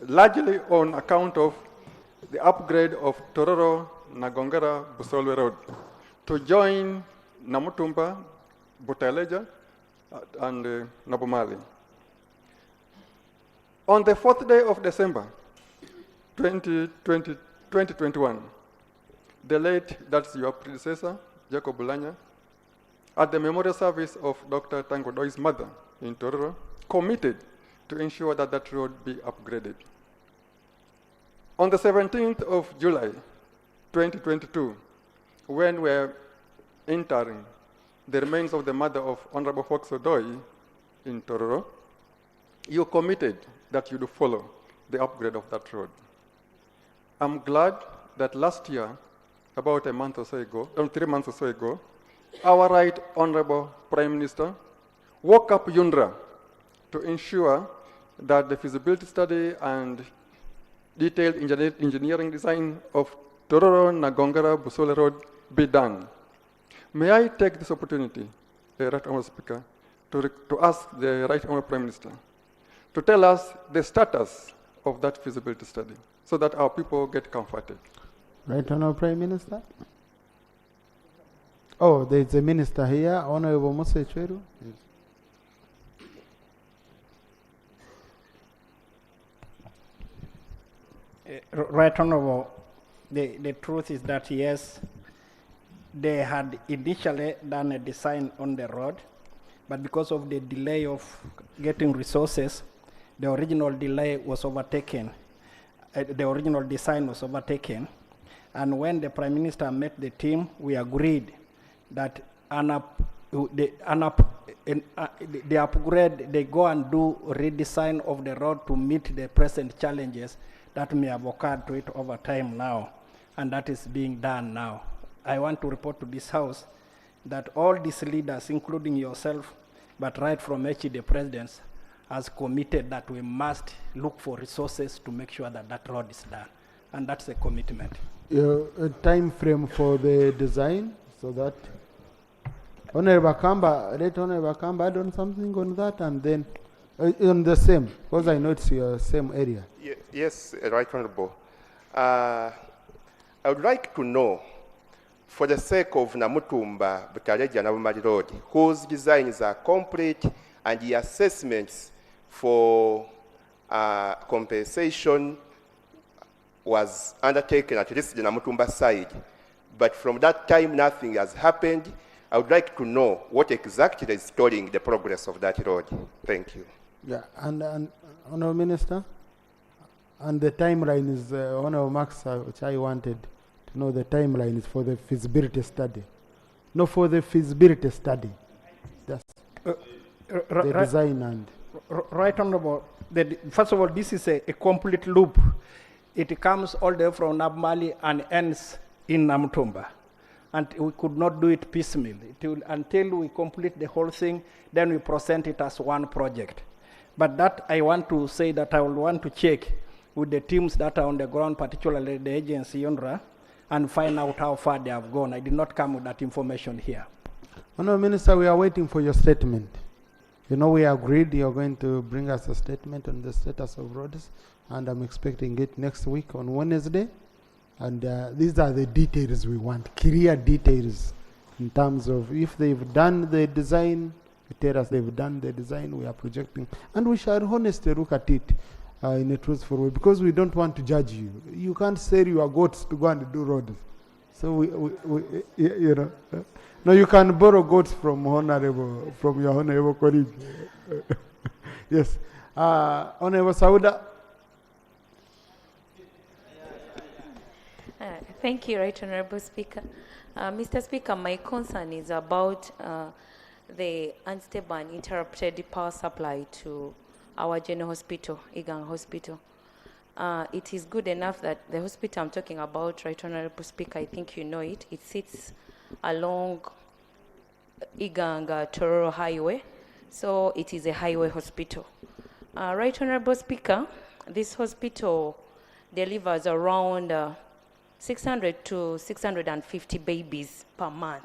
largely on account of the upgrade of Tororo Nagongera Busolwe Road to join Namutumba, Butaleja, and Nabomali. On the 4th day of December 2021, the late, that's your predecessor, Jacob Bulanya, at the memorial service of Dr. Tango Doi's mother in Tororo, committed to ensure that that road be upgraded. On the 17th of July, 2022, when we're entering the remains of the mother of Honorable Fox Odoi in Tororo, you committed that you'd follow the upgrade of that road. I'm glad that last year, about a month or so ago, 3 months or so ago, our Right Honorable Prime Minister woke up UNRA to ensure that the feasibility study and detailed engineering design of Tororo Nagongara Busole Road be done. May I take this opportunity, Right Honorable Speaker, to ask the Right Honorable Prime Minister to tell us the status of that feasibility study so that our people get comforted. Right Honorable Prime Minister? Oh, there is a minister here, Honorable Mose Chweru. Right Honorable, the truth is that yes, they had initially done a design on the road, but because of the delay of getting resources, the original delay was overtaken. The original design was overtaken. And when the Prime Minister met the team, we agreed that the upgrade, they go and do redesign of the road to meet the present challenges that may have occurred to it over time now. And that is being done now. I want to report to this House that all these leaders, including yourself, but right from the presidents, has committed that we must look for resources to make sure that that road is done. And that's a commitment. A time frame for the design, so that Honorable Kamba, Right Honorable Kamba, add on something on that, and then on the same, because I know it's your same area. Yes, Right Honorable. I would like to know, for the sake of Namutumba, Butareja, Nabumari Road, whose designs are complete and the assessments for compensation was undertaken at least the Namutumba side. But from that time, nothing has happened. I would like to know what exactly is stalling the progress of that road. Thank you. Yeah, and Honorable Minister, and the timeline is, Honorable Max, which I wanted to know the timeline is for the feasibility study. No, for the feasibility study. That's the design and... Right Honorable, first of all, this is a complete loop. It comes all the way from Nabmali and ends in Namutumba. And we could not do it piecemeal. Until we complete the whole thing, then we present it as one project. But that I want to say that I will want to check with the teams that are on the ground, particularly the agency UNRWA, and find out how far they have gone. I did not come with that information here. Honorable Minister, we are waiting for your statement. You know, we agreed you're going to bring us a statement on the status of roads, and I'm expecting it next week on Wednesday. And these are the details we want, clear details in terms of if they've done the design, tell us they've done the design, we are projecting. And we shall honestly look at it in a truthful way, because we don't want to judge you. You can't sell your goats to go and do roads. So we you know, no, you can borrow goats from your honorable colleague. Yes. Honorable Sauda. Thank you, Right Honorable Speaker. Mr. Speaker, my concern is about the unstable and interrupted power supply to our general hospital, Igang Hospital. It is good enough that the hospital I'm talking about, Right Honorable Speaker, I think you know it, it sits along Iganga Tororo Highway, so it is a highway hospital. Right Honorable Speaker, this hospital delivers around 600 to 650 babies per month.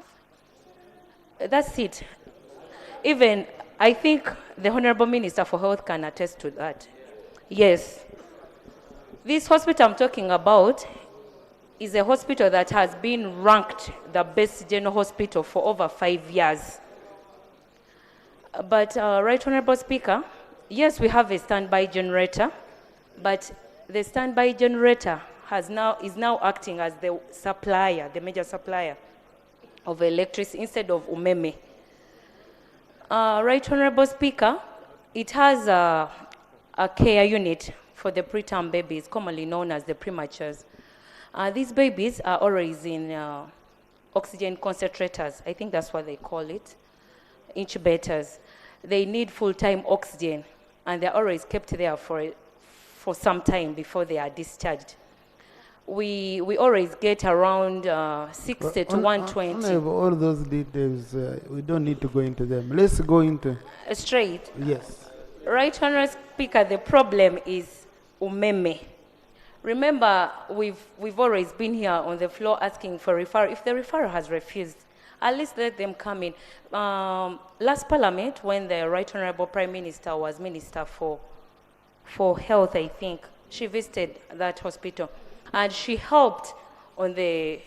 That's it. Even, I think the Honorable Minister for Health can attest to that. Yes. This hospital I'm talking about is a hospital that has been ranked the best general hospital for over 5 years. But, Right Honorable Speaker, yes, we have a standby generator, but the standby generator is now acting as the supplier, the major supplier of electricity instead of umeme. Right Honorable Speaker, it has a care unit for the preterm babies, commonly known as the prematures. These babies are always in oxygen concentrators. I think that's what they call it, incubators. They need full-time oxygen, and they're always kept there for some time before they are discharged. We always get around 60 to 120. All those details, we don't need to go into them. Let's go into... Straight? Yes. Right, Honourable Speaker, the problem is umeme. Remember, we've always been here on the floor asking for referral. If the referral has refused, at least let them come in. Last Parliament, when the Right Honourable Prime Minister was Minister for Health, I think, she visited that hospital, and she helped on the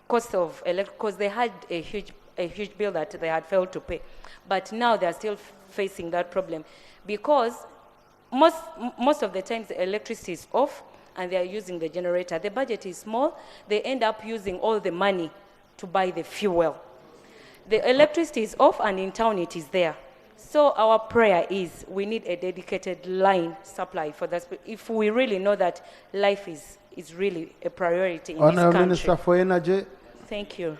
cost of because they had a huge bill that they had failed to pay. But now they're still facing that problem because most of the times the electricity is off and they are using the generator. The budget is small. They end up using all the money to buy the fuel. The electricity is off and in town it is there. So our prayer is we need a dedicated line supply for that. If we really know that life is really a priority in this country. Minister for Energy. Thank you.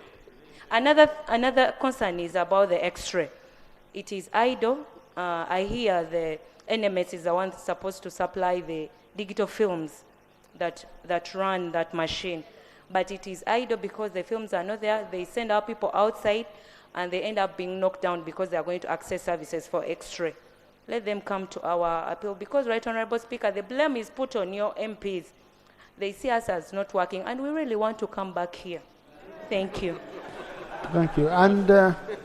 Another concern is about the X-ray. It is idle. I hear the NMS is the one supposed to supply the digital films that run that machine. But it is idle because the films are not there. They send our people outside and they end up being knocked down because they are going to access services for X-ray. Let them come to our appeal because, Right Honourable Speaker, the blame is put on your MPs. They see us as not working and we really want to come back here. Thank you. Thank you. And,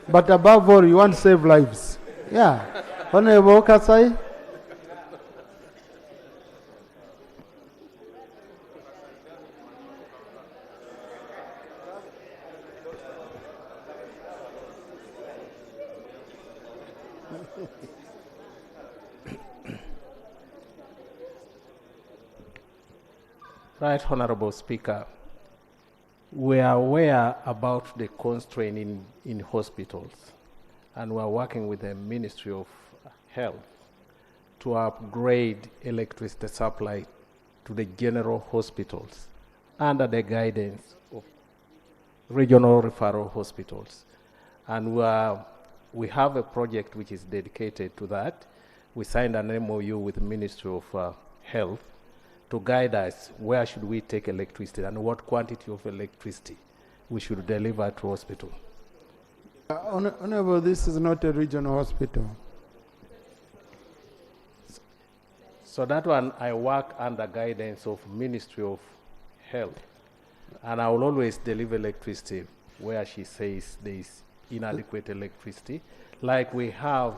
but above all, you want to save lives. Yeah. Honourable Kasai. Right, Honorable Speaker, we are aware about the constraint in hospitals, and we are working with the Ministry of Health to upgrade electricity supply to the general hospitals under the guidance of regional referral hospitals. And we have a project which is dedicated to that. We signed an MOU with the Ministry of Health to guide us where should we take electricity and what quantity of electricity we should deliver to hospital. Honourable, this is not a regional hospital. So that one, I work under guidance of Ministry of Health, and I will always deliver electricity where she says there is inadequate electricity. Like we have,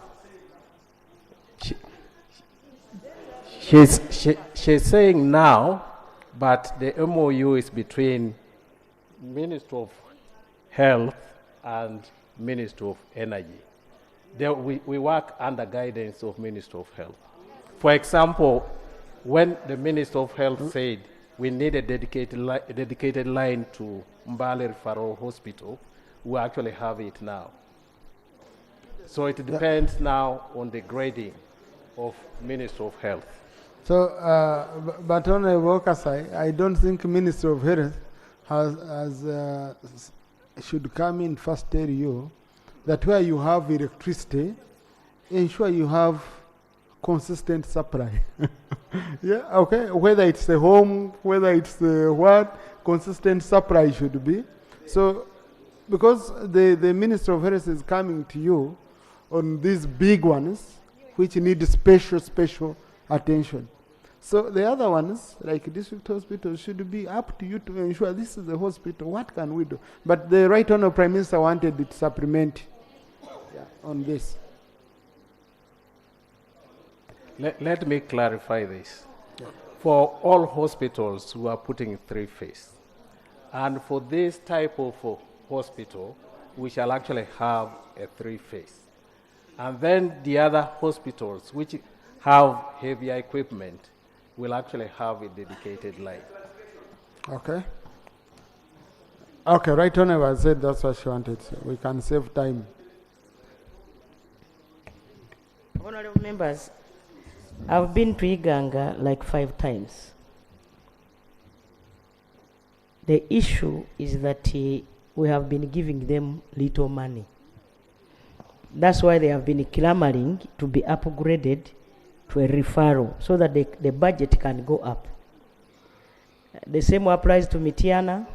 she's saying now, but the MOU is between Ministry of Health and Ministry of Energy. We work under guidance of Ministry of Health. For example, when the Minister of Health said we need a dedicated line to Mbale Referral Hospital, we actually have it now. So it depends now on the grading of Minister of Health. So, but Honourable Kasai, I don't think Minister of Health should come in first tell you that where you have electricity, ensure you have consistent supply. Yeah, okay, whether it's the home, whether it's the what, consistent supply should be. So, because the Minister of Health is coming to you on these big ones, which need special attention. So the other ones, like district hospitals, should be up to you to ensure this is the hospital, what can we do? But the Right Honourable Prime Minister wanted it supplement on this. Let me clarify this. Yeah. For all hospitals, we are putting 3-phase. And for this type of hospital, we shall actually have a 3-phase. And then the other hospitals, which have heavier equipment, will actually have a dedicated line. Okay. Okay, Right Honourable said that's what she wanted. We can save time. Honourable members, I've been to Iganga like 5 times. The issue is that we have been giving them little money. That's why they have been clamoring to be upgraded to a referral so that the budget can go up. The same applies to Mitiana.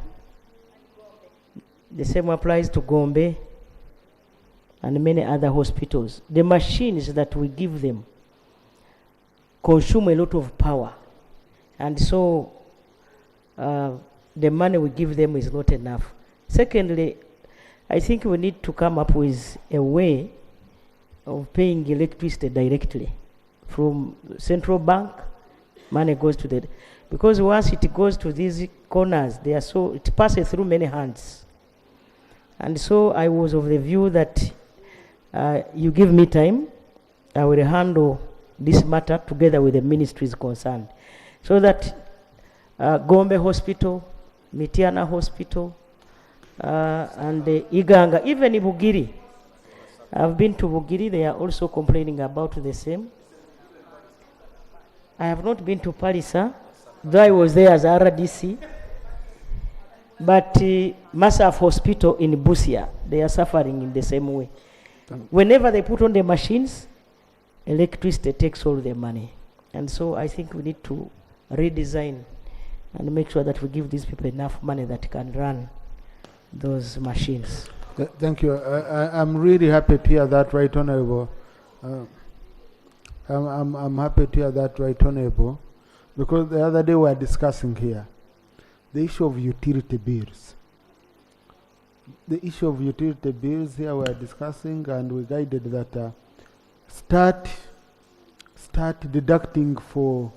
The same applies to Gombe and many other hospitals. The machines that we give them consume a lot of power. And so the money we give them is not enough. Secondly, I think we need to come up with a way of paying electricity directly. From central bank, money goes to the... Because once it goes to these corners, it passes through many hands. And so I was of the view that you give me time, I will handle this matter together with the ministries concerned. So that Gombe Hospital, Mitiana Hospital, and Iganga, even in Bugiri. I've been to Bugiri, they are also complaining about the same. I have not been to Palisa, though I was there as RDC. But Massaf Hospital in Busia, they are suffering in the same way. Whenever they put on the machines, electricity takes all the money. And so I think we need to redesign and make sure that we give these people enough money that can run those machines. Thank you. I'm really happy to hear that, Right Honorable. I'm happy to hear that, Right Honorable, because the other day we were discussing here the issue of utility bills. The issue of utility bills here we are discussing, and we guided that start deducting for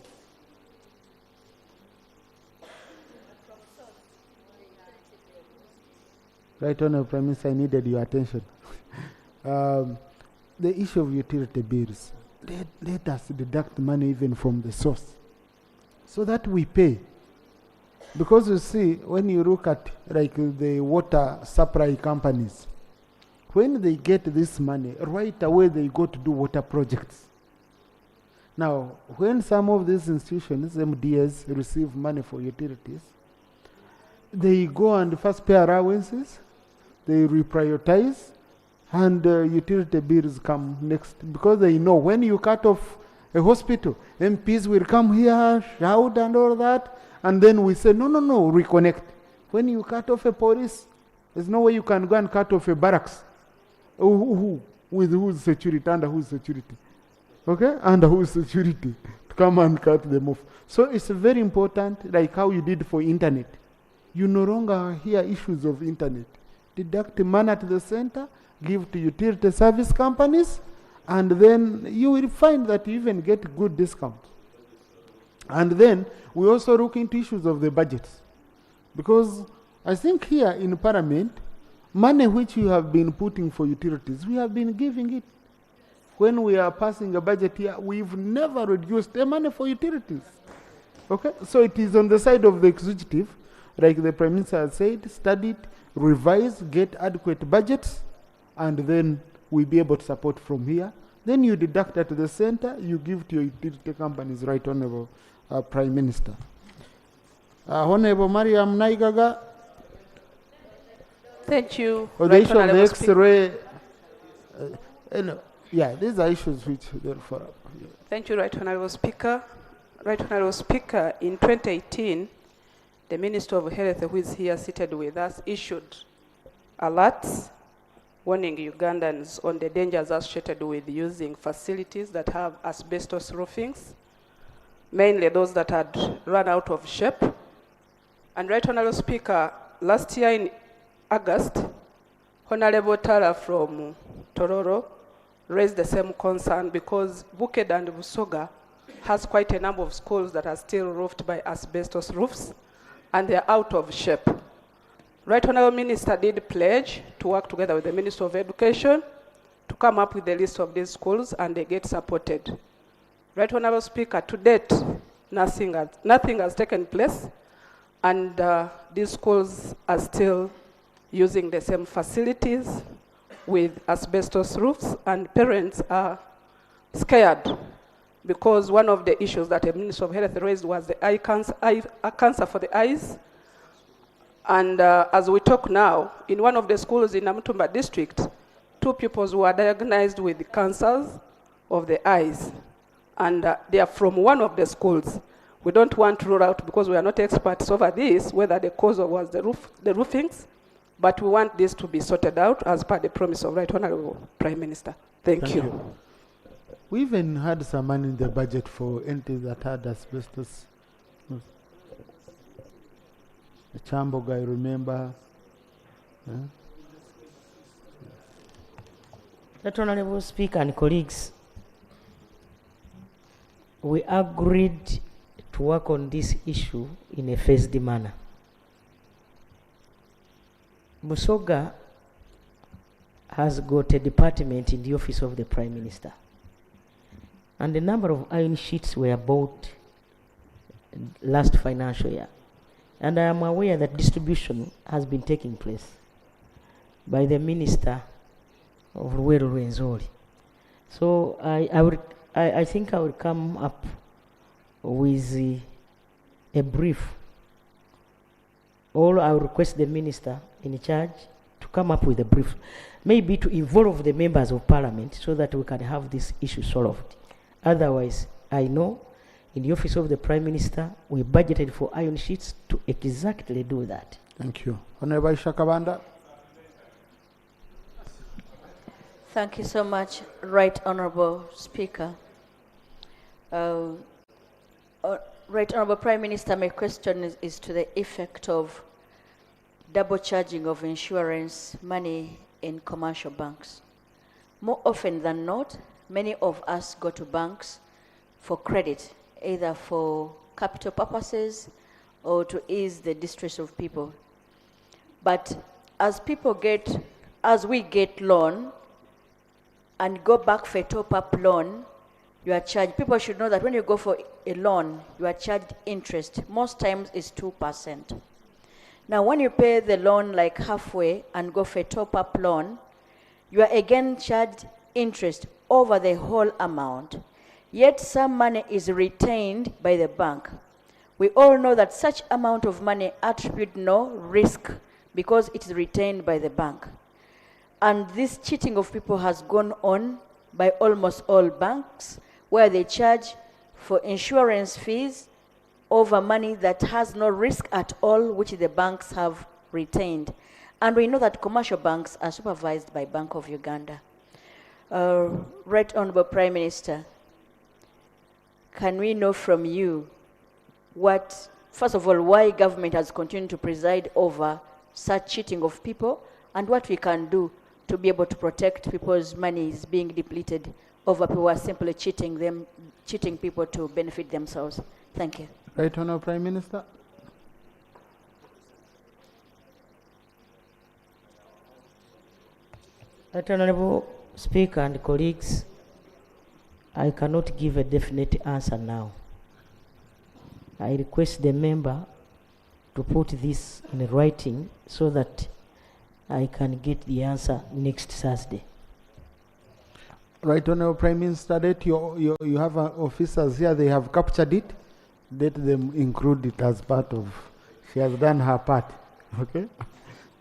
Right Honorable Prime Minister, I needed your attention. The issue of utility bills, let us deduct money even from the source so that we pay. Because you see, when you look at like the water supply companies, when they get this money, right away they go to do water projects. Now, when some of these institutions, MDAs, receive money for utilities, they go and first pay allowances, they reprioritize, and utility bills come next. Because they know when you cut off a hospital, MPs will come here, shout and all that, and then we say, no, reconnect. When you cut off a police, there's no way you can go and cut off a barracks. With whose security, under whose security? Okay, under whose security? To come and cut them off. So it's very important, like how you did for internet. You no longer hear issues of internet. Deduct money at the center, give to utility service companies, and then you will find that you even get good discounts. And then we also look into issues of the budgets. Because I think here in Parliament, money which you have been putting for utilities, we have been giving it. When we are passing a budget here, we've never reduced the money for utilities. Okay? So it is on the side of the executive, like the Prime Minister has said, study it, revise, get adequate budgets, and then we'll be able to support from here. Then you deduct at the center, you give to your utility companies, Right Honorable Prime Minister. Honorable Mariam Naigaga. Thank you. On the issue of the X-ray, yeah, these are issues which they'll follow up. Yeah. Thank you, Right Honorable Speaker. Right Honorable Speaker, in 2018, the Minister of Health, who is here seated with us, issued alerts warning Ugandans on the dangers associated with using facilities that have asbestos roofings, mainly those that had run out of shape. And Right Honorable Speaker, last year in August, Honorable Tara from Tororo raised the same concern because Buked and Busoga has quite a number of schools that are still roofed by asbestos roofs, and they're out of shape. Right Honorable Minister did pledge to work together with the Minister of Education to come up with a list of these schools, and they get supported. Right Honorable Speaker, to date, nothing has taken place, and these schools are still using the same facilities with asbestos roofs, and parents are scared because one of the issues that the Minister of Health raised was the cancer for the eyes. And as we talk now, in one of the schools in Namutumba district, 2 pupils were diagnosed with cancers of the eyes. And they are from one of the schools. We don't want to rule out, because we are not experts over this, whether the cause was the roofings, but we want this to be sorted out as per the promise of Right Honorable Prime Minister. Thank you. We even had some money in the budget for entities that had asbestos. The Chambog, I remember. Right Honorable Speaker and colleagues, we agreed to work on this issue in a phased manner. Busoga has got a department in the office of the Prime Minister, and a number of iron sheets were bought last financial year, and I am aware that distribution has been taking place by the Minister of Rural Rwenzori. So I think I will come up with a brief, or I will request the Minister in charge to come up with a brief, maybe to involve the members of Parliament so that we can have this issue solved. Otherwise, I know in the office of the Prime Minister, we budgeted for iron sheets to exactly do that. Thank you. Honorable Shakabanda. Thank you so much, Right Honorable Speaker. Right Honorable Prime Minister, my question is to the effect of double charging of insurance money in commercial banks. More often than not, many of us go to banks for credit, either for capital purposes or to ease the distress of people. But as we get loan and go back for a top-up loan, you are charged. People should know that when you go for a loan, you are charged interest. Most times it's 2%. Now, when you pay the loan like halfway and go for a top-up loan, you are again charged interest over the whole amount. Yet some money is retained by the bank. We all know that such amount of money attribute no risk because it is retained by the bank. And this cheating of people has gone on by almost all banks, where they charge for insurance fees over money that has no risk at all, which the banks have retained. And we know that commercial banks are supervised by Bank of Uganda. Right Honorable Prime Minister, can we know from you first of all, why government has continued to preside over such cheating of people, and what we can do to be able to protect people's monies being depleted over people who are simply cheating people to benefit themselves? Thank you. Right Honourable Prime Minister. Right Honourable Speaker and colleagues, I cannot give a definite answer now. I request the member to put this in writing so that I can get the answer next Thursday. Right Honourable Prime Minister, that you have officers here, they have captured it. Let them include it as part of, she has done her part. Okay?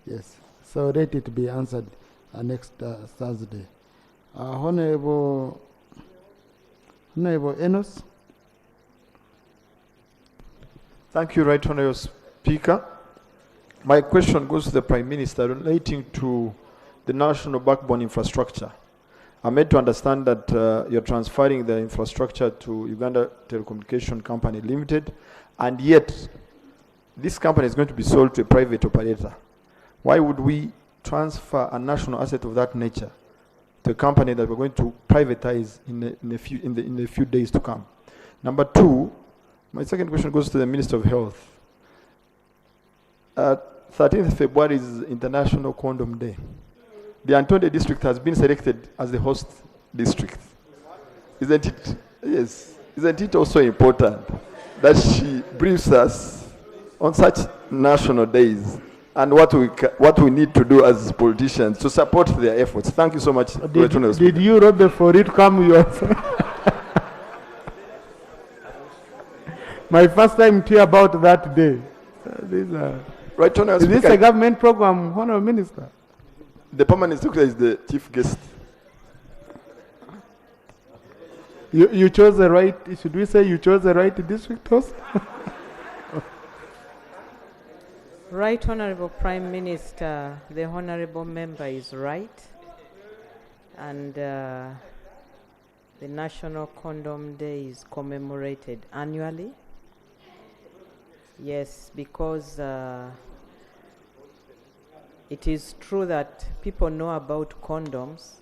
Yes. So let it be answered next Thursday. Honourable Enos. Thank you, Right Honourable Speaker. My question goes to the Prime Minister relating to the national backbone infrastructure. I'm made to understand that you're transferring the infrastructure to Uganda Telecommunication Company Limited, and yet this company is going to be sold to a private operator. Why would we transfer a national asset of that nature to a company that we're going to privatize in a few days to come? Number two, my second question goes to the Minister of Health. 13th February is International Condom Day. The Antonde district has been selected as the host district. Isn't it? Yes. Isn't it also important that she briefs us on such national days and what we need to do as politicians to support their efforts? Thank you so much. Did you, Robert, for it come yourself? My first time to hear about that day. Right, Honourable Is this Speaker. a government program, Honourable Minister? The permanent secretary is the chief guest. You chose the right, should we say you chose the right district host? Right Honorable Prime Minister, the Honorable Member is right. And the National Condom Day is commemorated annually. Yes, because it is true that people know about condoms,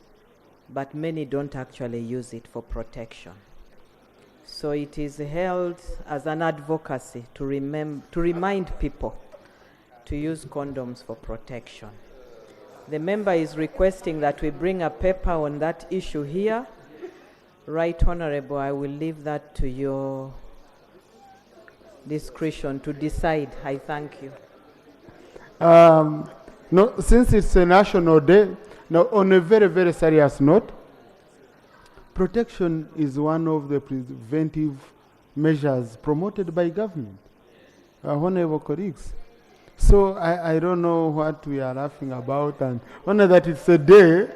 but many don't actually use it for protection. So it is held as an advocacy to remind people to use condoms for protection. The member is requesting that we bring a paper on that issue here. Right Honorable, I will leave that to your discretion to decide. I thank you. No, since it's a national day, now on a very, very serious note, protection is one of the preventive measures promoted by government. Honorable colleagues. So I don't know what we are laughing about, and only that it's a day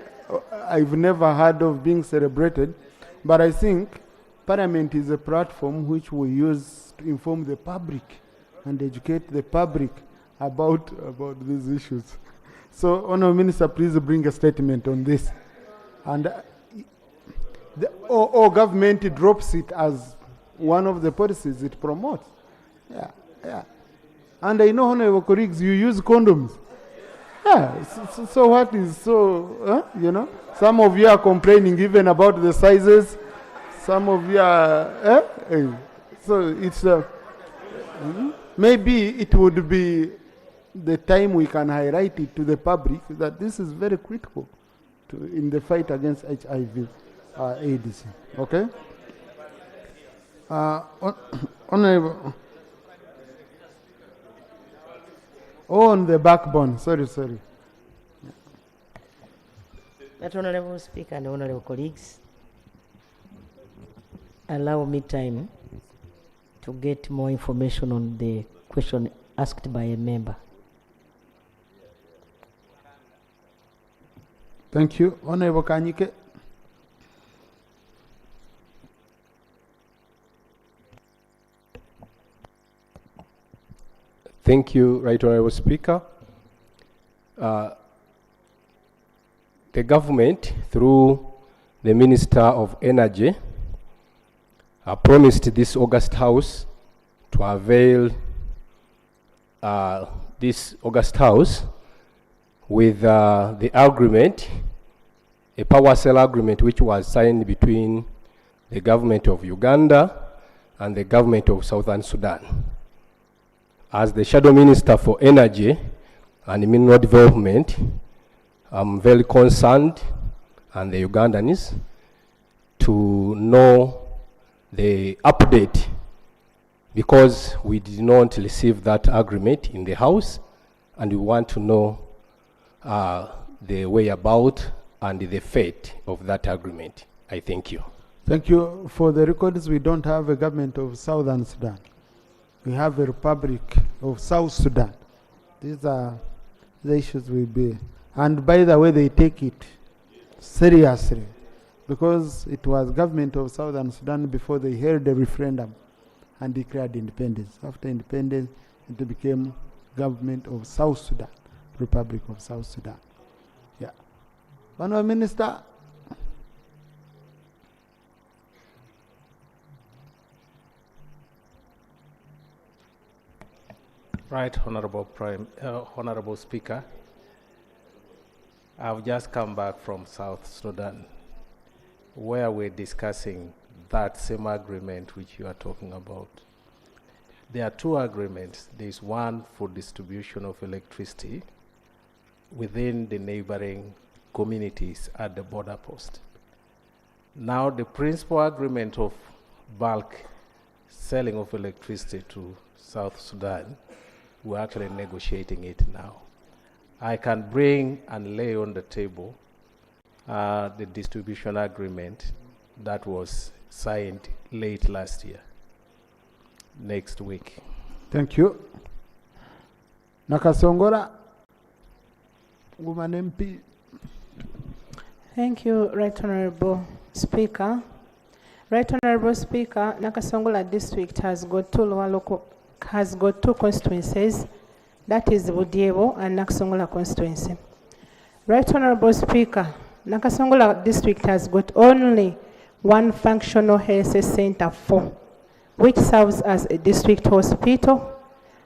I've never heard of being celebrated, but I think Parliament is a platform which we use to inform the public and educate the public about these issues. So, Honourable Minister, please bring a statement on this. And or government drops it as one of the policies it promotes. Yeah, yeah. And I know, Honourable colleagues, you use condoms. Yeah, so what is so, you know? Some of you are complaining even about the sizes. Some of you are, so it's, maybe it would be the time we can highlight it to the public that this is very critical in the fight against HIV AIDS. Okay? Honourable, on the backbone, sorry. That Honourable Speaker and Honourable colleagues, allow me time to get more information on the question asked by a member. Thank you. Honourable Kanyike. Thank you, Right Honourable Speaker. The government, through the Minister of Energy, promised this August House to avail this August House with the agreement, a power sale agreement which was signed between the government of Uganda and the government of Southern Sudan. As the Shadow Minister for Energy and Mineral Development, I'm very concerned, and the Ugandans, to know the update, because we did not receive that agreement in the House, and we want to know the way about and the fate of that agreement. I thank you. Thank you. For the records, we don't have a government of Southern Sudan. We have a Republic of South Sudan. These are the issues will be. And by the way, they take it seriously, because it was government of Southern Sudan before they held a referendum and declared independence. After independence, it became government of South Sudan, Republic of South Sudan. Yeah. Honourable Minister. Right, Honorable Speaker. I've just come back from South Sudan, where we're discussing that same agreement which you are talking about. There are two agreements. There's one for distribution of electricity within the neighboring communities at the border post. Now, the principal agreement of bulk selling of electricity to South Sudan, we're actually negotiating it now. I can bring and lay on the table the distribution agreement that was signed late last year. next week. Thank you. Nakasongola, woman MP. Thank you, Right Honorable Speaker. Right Honorable Speaker, Nakasongola District has got two constituencies, that is Budiebo and Nakasongola constituency. Right Honorable Speaker, Nakasongola District has got only one functional health center 4, which serves as a district hospital,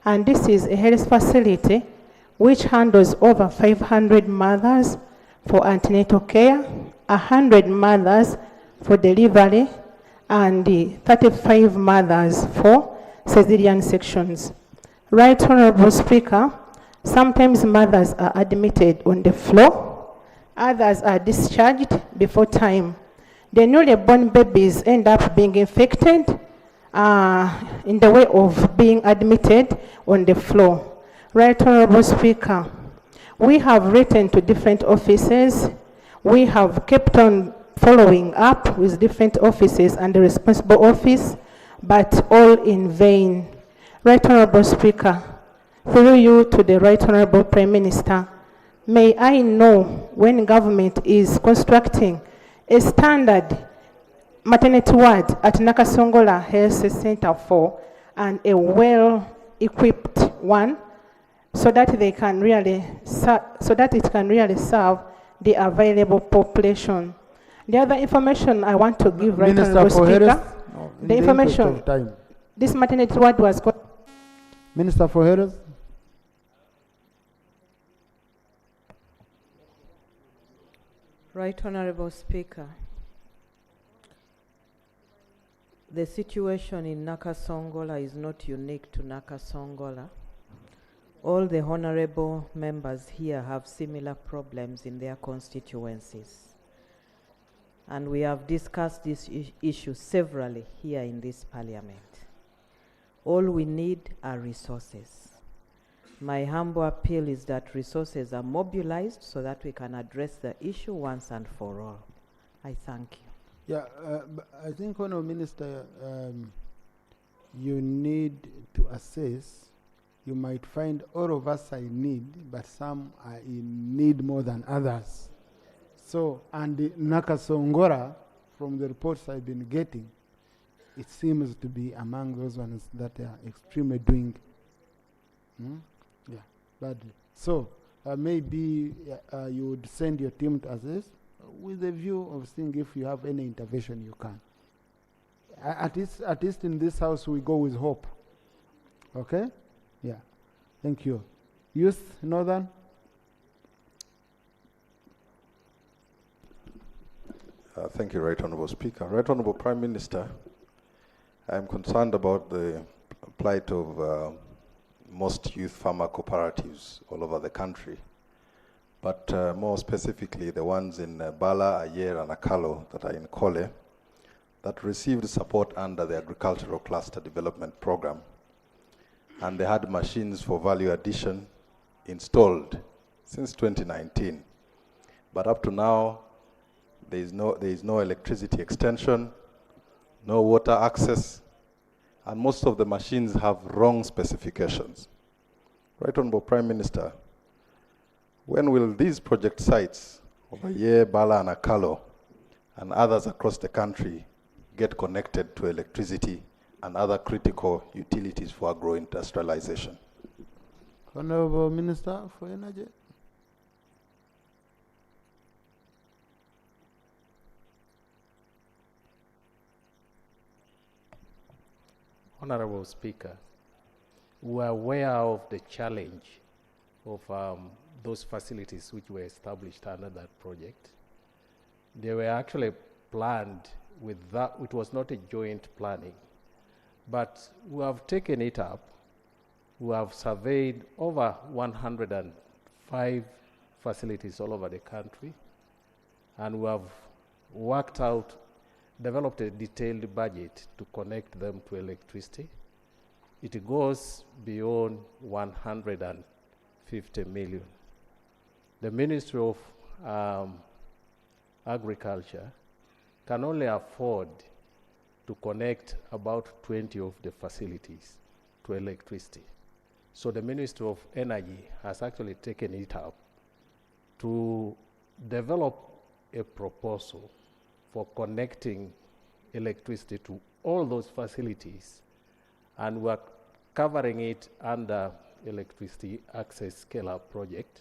and this is a health facility which handles over 500 mothers for antenatal care, 100 mothers for delivery, and 35 mothers for cesarean sections. Right Honorable Speaker, sometimes mothers are admitted on the floor, others are discharged before time. The newly born babies end up being infected in the way of being admitted on the floor. Right Honorable Speaker, we have written to different offices. We have kept on following up with different offices and the responsible office, but all in vain. Right Honorable Speaker, through you to the Right Honorable Prime Minister, may I know when government is constructing a standard maternity ward at Nakasongola Health Center 4 and a well-equipped one, so that they can really it can really serve the available population. The other information I want to give, Right Honorable Speaker, the information, this maternity ward was Minister for Health. Right Honorable Speaker, the situation in Nakasongola is not unique to Nakasongola. All the honorable members here have similar problems in their constituencies. And we have discussed this issue severally here in this parliament. All we need are resources. My humble appeal is that resources are mobilized so that we can address the issue once and for all. I thank you. Yeah, I think, Honourable Minister, you need to assess. You might find all of us are in need, but some are in need more than others. So, and the Nakasongola, from the reports I've been getting, it seems to be among those ones that are extremely doing. Yeah, badly. So, maybe you would send your team to assess with a view of seeing if you have any intervention you can. At least in this house we go with hope. Okay? Yeah. Thank you. Youth, Northern? Thank you, Right Honourable Speaker. Right Honourable Prime Minister, I am concerned about the plight of most youth farmer cooperatives all over the country, but more specifically the ones in Bala, Ayer and Akalo that are in Kole that received support under the Agricultural Cluster Development Program, and they had machines for value addition installed since 2019. But up to now, there is no electricity extension, no water access, and most of the machines have wrong specifications. Right Honourable Prime Minister, when will these project sites of Aye, Bala and Akalo and others across the country get connected to electricity and other critical utilities for agro-industrialization? Honourable Minister for Energy. Honorable Speaker, we are aware of the challenge of those facilities which were established under that project. They were actually planned with that, it was not a joint planning, but we have taken it up. We have surveyed over 105 facilities all over the country, and we have worked out, developed a detailed budget to connect them to electricity. It goes beyond 150 million. The Ministry of Agriculture can only afford to connect about 20 of the facilities to electricity. So the Ministry of Energy has actually taken it up to develop a proposal for connecting electricity to all those facilities, and we're covering it under Electricity Access Scale-Up Project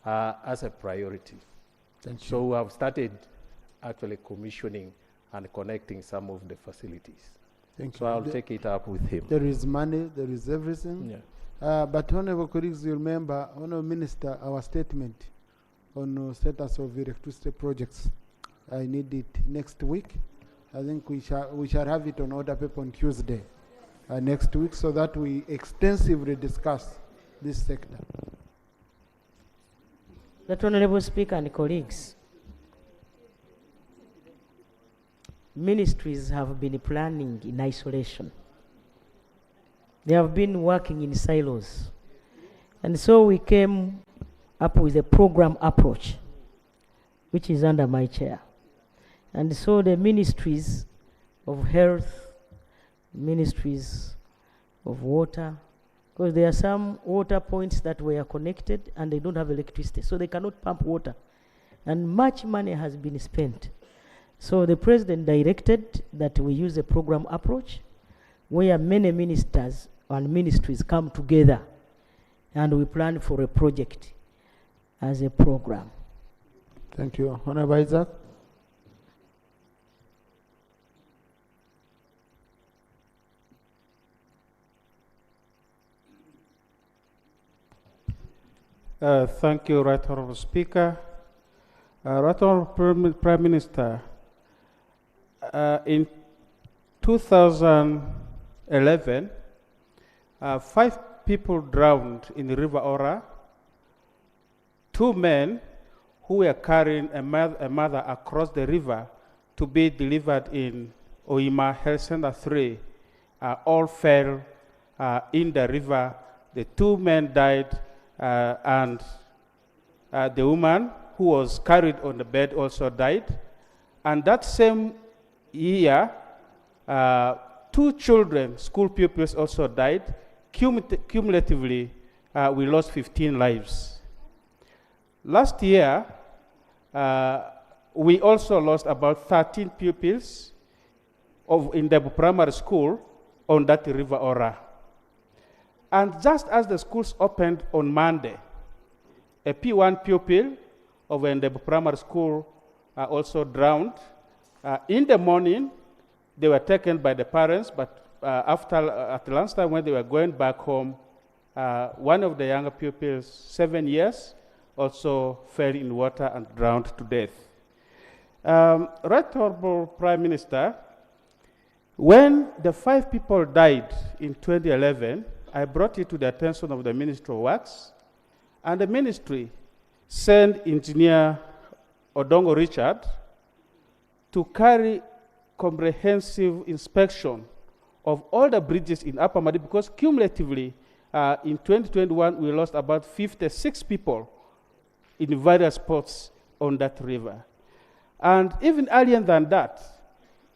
as a priority. Thank you. So we have started actually commissioning and connecting some of the facilities. Thank so you. I'll take it up with him. There is money, there is everything. Yeah. But honorable colleagues, you remember, honorable minister, our statement on status of electricity projects. I need it next week. I think we shall have it on order paper on Tuesday next week, so that we extensively discuss this sector. That Honorable Speaker and colleagues, ministries have been planning in isolation. They have been working in silos. And so we came up with a program approach, which is under my chair. And so the ministries of health, ministries of water, because there are some water points that were connected and they don't have electricity, so they cannot pump water. And much money has been spent. So the president directed that we use a program approach where many ministers and ministries come together and we plan for a project as a program. Thank you. Honorable Isaac. Thank you, Right Honorable Speaker. Right Honorable Prime Minister, in 2011, 5 people drowned in the River Ora. 2 men who were carrying a mother across the river to be delivered in Oima Health Center 3 all fell in the river. The 2 men died, and the woman who was carried on the bed also died. And that same year, 2 children, school pupils, also died. Cumulatively, we lost 15 lives. Last year, we also lost about 13 pupils in the primary school on that River Ora. And just as the schools opened on Monday, a P1 pupil of the primary school also drowned. In the morning, they were taken by the parents, but at lunchtime when they were going back home, one of the younger pupils, 7 years, also fell in water and drowned to death. Right Honorable Prime Minister, when the 5 people died in 2011, I brought it to the attention of the Ministry of Works, and the ministry sent Engineer Odongo Richard to carry comprehensive inspection of all the bridges in Upper Madi, because cumulatively in 2021 we lost about 56 people in various spots on that river. And even earlier than that,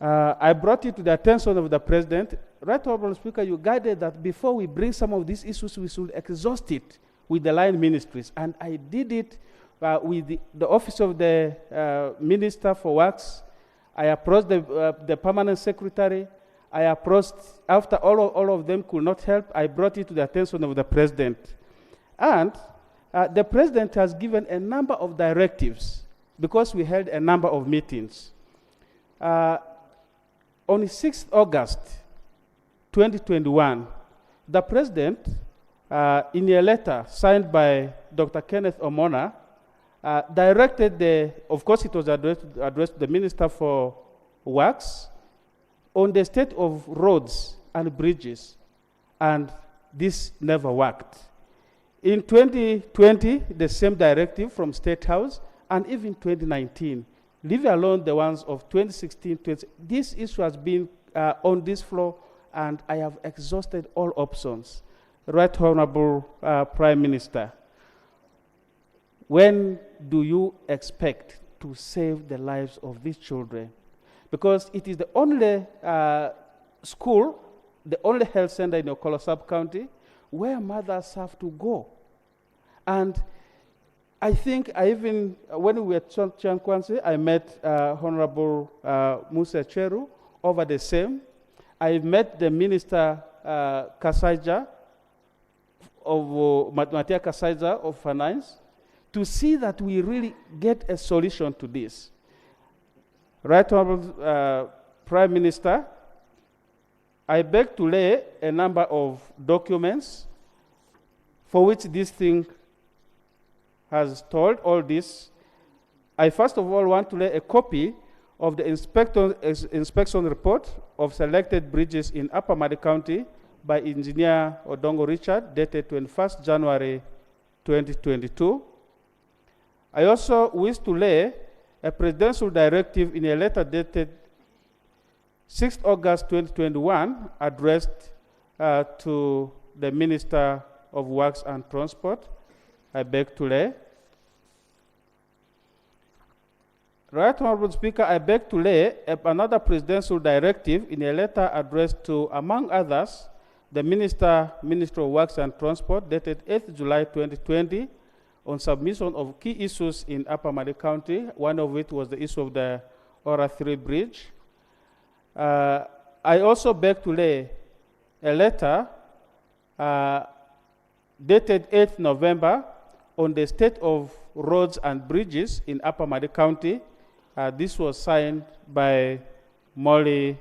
I brought it to the attention of the President. Right Honorable Speaker, you guided that before we bring some of these issues, we should exhaust it with the line ministries. And I did it with the Office of the Minister for Works. I approached the Permanent Secretary. I approached, after all of them could not help, I brought it to the attention of the President. And the President has given a number of directives because we held a number of meetings. On 6th August 2021, the President, in a letter signed by Dr. Kenneth Omona, directed of course it was addressed to the Minister for Works, on the state of roads and bridges, and this never worked. In 2020, the same directive from State House, and even 2019, leave alone the ones of 2016, this issue has been on this floor, and I have exhausted all options. Right Honorable Prime Minister, when do you expect to save the lives of these children? because it is the only school, the only health center in Okolo sub-county where mothers have to go. And I think when we were at Chankwanzi, I met Honorable Musa Cheru over the same. I met the Minister Kasaija of Matia Kasaija of Finance to see that we really get a solution to this. Right Honorable Prime Minister, I beg to lay a number of documents for which this thing has told all this. I first of all want to lay a copy of the inspection report of selected bridges in Upper Madi County by Engineer Odongo Richard, dated 21st January 2022. I also wish to lay a presidential directive in a letter dated 6th August 2021, addressed to the Minister of Works and Transport. I beg to lay. Right Honorable Speaker, I beg to lay another presidential directive in a letter addressed to, among others, the Minister of Works and Transport, dated 8th July 2020, on submission of key issues in Upper Madi County, one of which was the issue of the Ora 3 bridge. I also beg to lay a letter dated 8th November on the state of roads and bridges in Upper Madi County. This was signed by Molly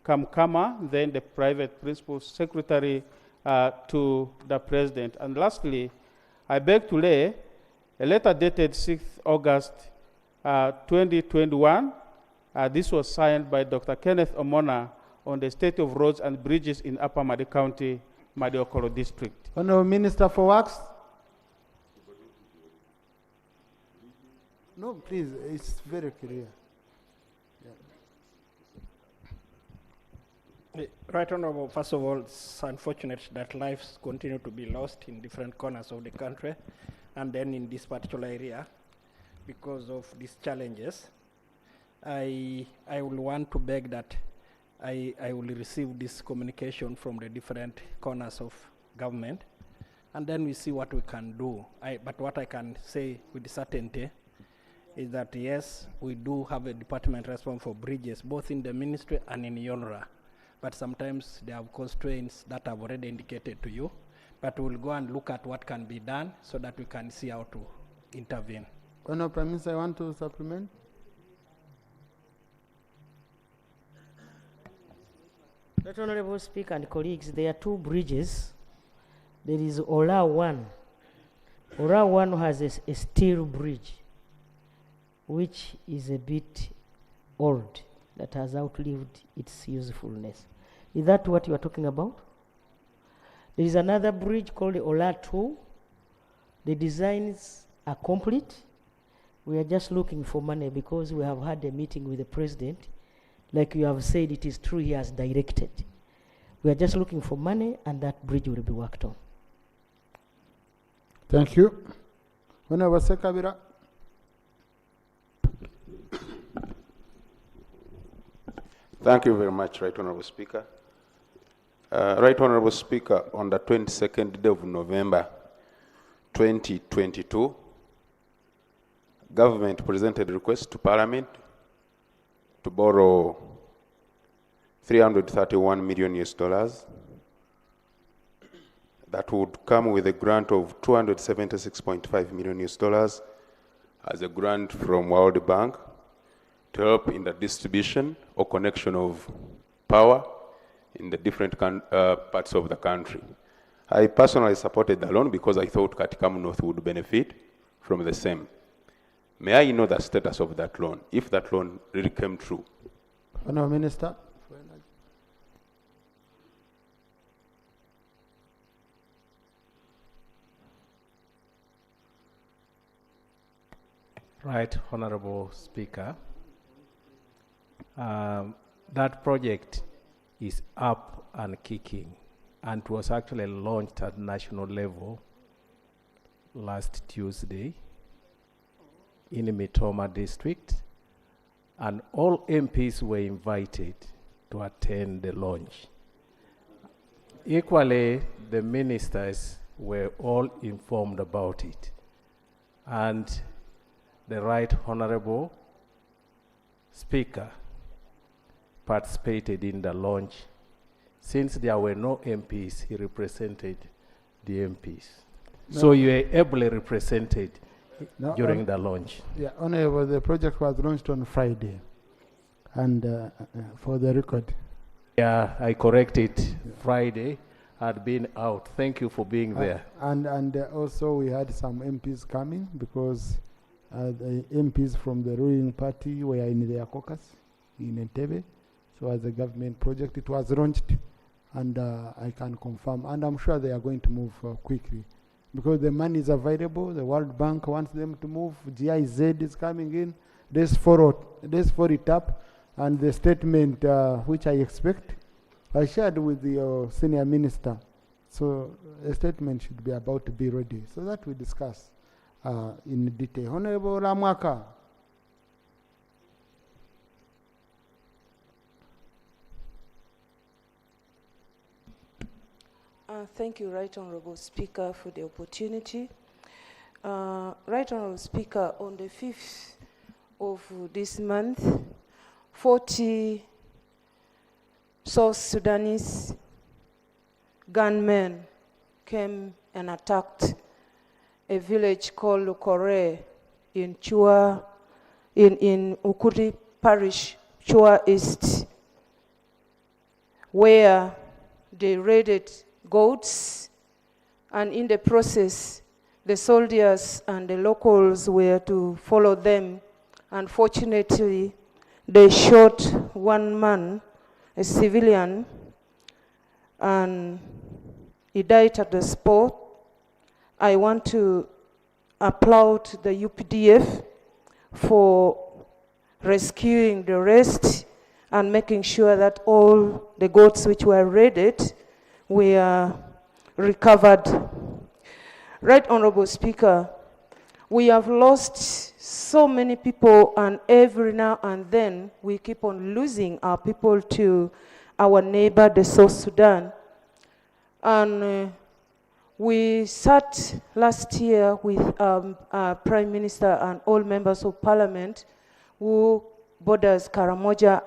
Kamkama, then the private principal secretary to the president. And lastly, I beg to lay a letter dated 6th August 2021. This was signed by Dr. Kenneth Omona on the state of roads and bridges in Upper Madi County, Madi Okolo district. Honorable Minister for Works. No, please, it's very clear. Right Honorable, first of all, it's unfortunate that lives continue to be lost in different corners of the country, and then in this particular area because of these challenges. I will want to beg that I will receive this communication from the different corners of government, and then we see what we can do. But what I can say with certainty is that yes, we do have a department responsible for bridges, both in the ministry and in YONRA. But sometimes they have constraints that I've already indicated to you. But we'll go and look at what can be done so that we can see how to intervene. Honorable Prime Minister, I want to supplement. Right Honorable Speaker and colleagues, there are two bridges. There is Ola 1. Ola 1 has a steel bridge, which is a bit old, that has outlived its usefulness. Is that what you are talking about? There is another bridge called Ola 2. The designs are complete. We are just looking for money because we have had a meeting with the president. Like you have said, it is true, he has directed. We are just looking for money, and that bridge will be worked on. Thank you. Honorable Sekabira. Thank you very much, Right Honorable Speaker. Right Honorable Speaker, on the 22nd day of November 2022, government presented a request to Parliament to borrow $331 million that would come with a grant of $276.5 million as a grant from World Bank to help in the distribution or connection of power in the different parts of the country. I personally supported the loan because I thought Katikam North would benefit from the same. May I know the status of that loan, if that loan really came true? Honorable Minister. Right, Honorable Speaker. That project is up and kicking, and it was actually launched at national level last Tuesday in Mitoma district, and all MPs were invited to attend the launch. Equally, the ministers were all informed about it, and the Right Honorable Speaker participated in the launch. Since there were no MPs, he represented the MPs. No. So you were ably represented No, during the launch. Yeah, Honorable, the project was launched on Friday, and for the record. Yeah, I corrected. Friday had been out. Thank you for being there. And also we had some MPs coming because the MPs from the ruling party were in their caucus in Entebbe. So as a government project, it was launched, and I can confirm, and I'm sure they are going to move quickly because the money is available. The World Bank wants them to move. GIZ is coming in. Let's follow it up, and the statement which I expect, I shared with the senior minister. So a statement should be about to be ready, so that we discuss in detail. Honorable Ramwaka. Thank you, Right Honorable Speaker, for the opportunity. Right Honorable Speaker, on the 5th of this month, 40 South Sudanese gunmen came and attacked a village called Lukore in Chua, in Ukuri Parish, Chua East, where they raided goats, and in the process, the soldiers and the locals were to follow them. Unfortunately, they shot one man, a civilian, and he died at the spot. I want to applaud the UPDF for rescuing the rest and making sure that all the goats which were raided were recovered. Right Honorable Speaker, we have lost so many people, and every now and then we keep on losing our people to our neighbor, the South Sudan. And we sat last year with our Prime Minister and all members of Parliament who borders Karamoja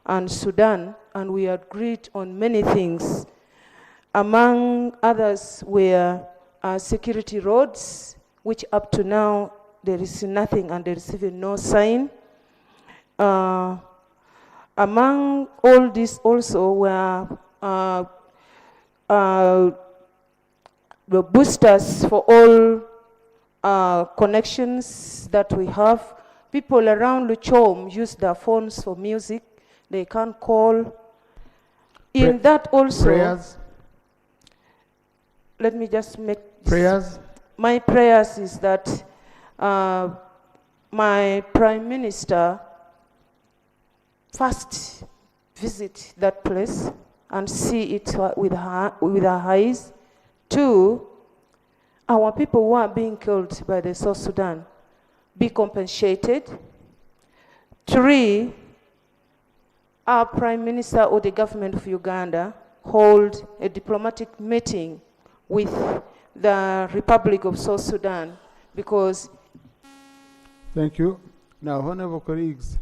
and Sudan, and we agreed on many things. Among others were security roads, which up to now there is nothing and there is even no sign. Among all this also were the boosters for all connections that we have. People around Luchom use their phones for music. They can't call. In that also, prayers. Let me just make prayers. My prayers is that my Prime Minister first visit that place and see it with her eyes. 2, our people who are being killed by the South Sudan be compensated. 3, our Prime Minister or the government of Uganda hold a diplomatic meeting with the Republic of South Sudan, because... Thank you. Now, honorable colleagues,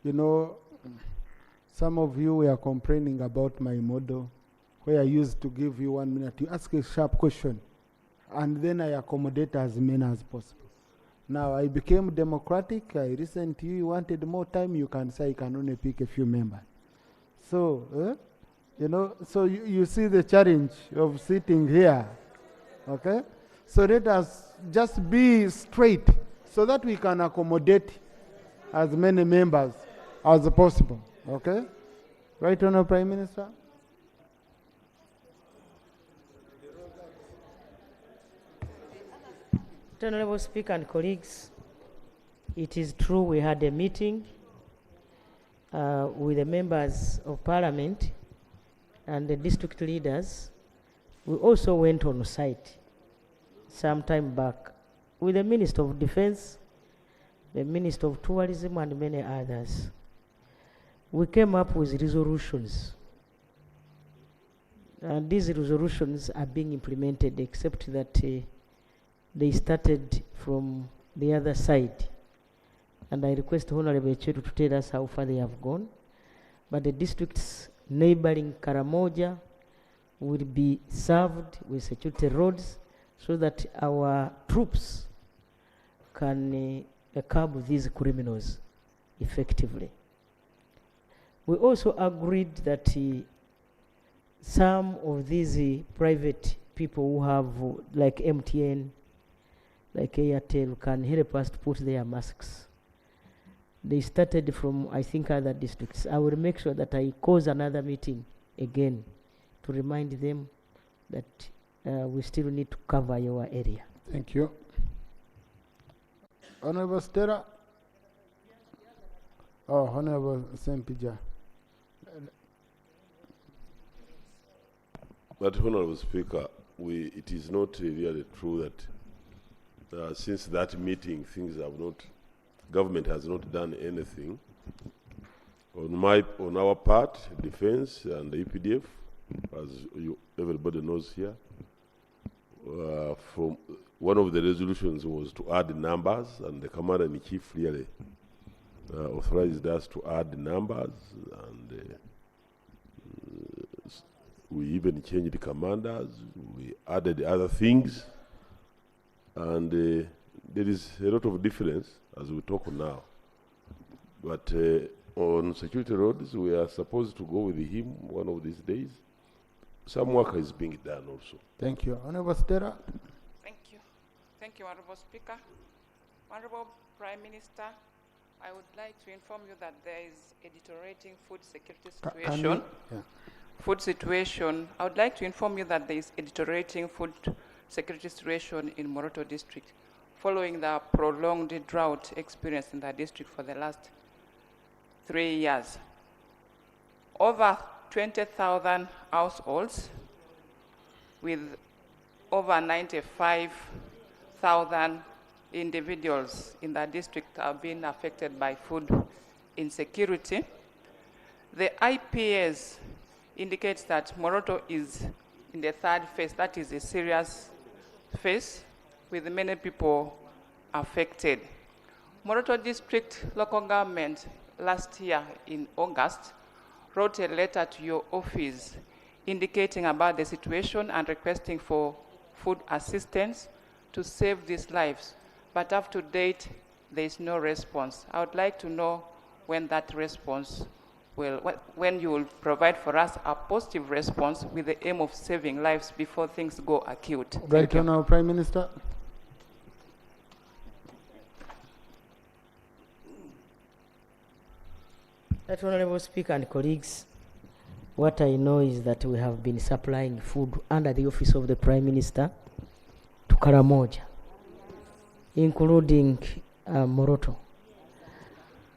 you know, some of you were complaining about my model, where I used to give you 1 minute. You ask a sharp question, and then I accommodate as many as possible. Now, I became democratic. I listened to you. You wanted more time. You can say I can only pick a few members. So, you know, so you see the challenge of sitting here, okay? So let us just be straight so that we can accommodate as many members as possible, okay? Right, Honourable Prime Minister? Honourable Speaker and colleagues, it is true we had a meeting with the members of Parliament and the district leaders. We also went on site some time back with the Minister of Defense the Minister of Tourism, and many others. We came up with resolutions. And these resolutions are being implemented, except that they started from the other side. And I request Honorable Chetu to tell us how far they have gone. But the districts neighboring Karamoja will be served with security roads so that our troops can curb these criminals effectively. We also agreed that some of these private people who have, like MTN, like Airtel, can help us to put their masks. They started from, I think, other districts. I will make sure that I cause another meeting again to remind them that we still need to cover your area. Thank you. Honorable Stella. Oh, Honorable Sempija. But Honorable Speaker, it is not really true that since that meeting, government has not done anything. On our part, defense and the EPDF, as everybody knows here, from one of the resolutions was to add numbers, and the Commander-in-Chief really authorized us to add numbers, and we even changed the commanders, we added other things, and there is a lot of difference as we talk now. But on security roads, we are supposed to go with him one of these days. Some work is being done also. Thank you. Honorable Stella. Thank you. Thank you, Honorable Speaker. Honorable Prime Minister, I would like to inform you that there is a deteriorating food security situation. I would like to inform you that there is a deteriorating food security situation in Moroto district following the prolonged drought experienced in the district for the last 3 years. Over 20,000 households with over 95,000 individuals in the district have been affected by food insecurity. The IPS indicates that Moroto is in the third phase, that is a serious phase, with many people affected. Moroto District Local Government last year in August wrote a letter to your office indicating about the situation and requesting for food assistance to save these lives. But up to date, there is no response. I would like to know when that response when you will provide for us a positive response with the aim of saving lives before things go acute. Right on, our Prime Minister. Right, Honorable Speaker and colleagues, what I know is that we have been supplying food under the office of the Prime Minister to Karamoja, including Moroto.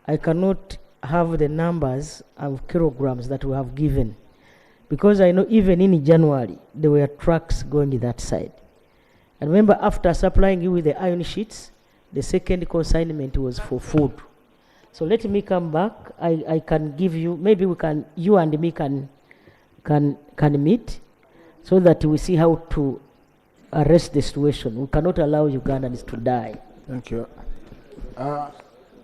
I cannot have the numbers of kilograms that we have given, because I know even in January there were trucks going to that side. And remember, after supplying you with the iron sheets, the second consignment was for food. So let me come back. I can give you, maybe we can, you and me can meet so that we see how to arrest the situation. We cannot allow Ugandans to die. Thank you.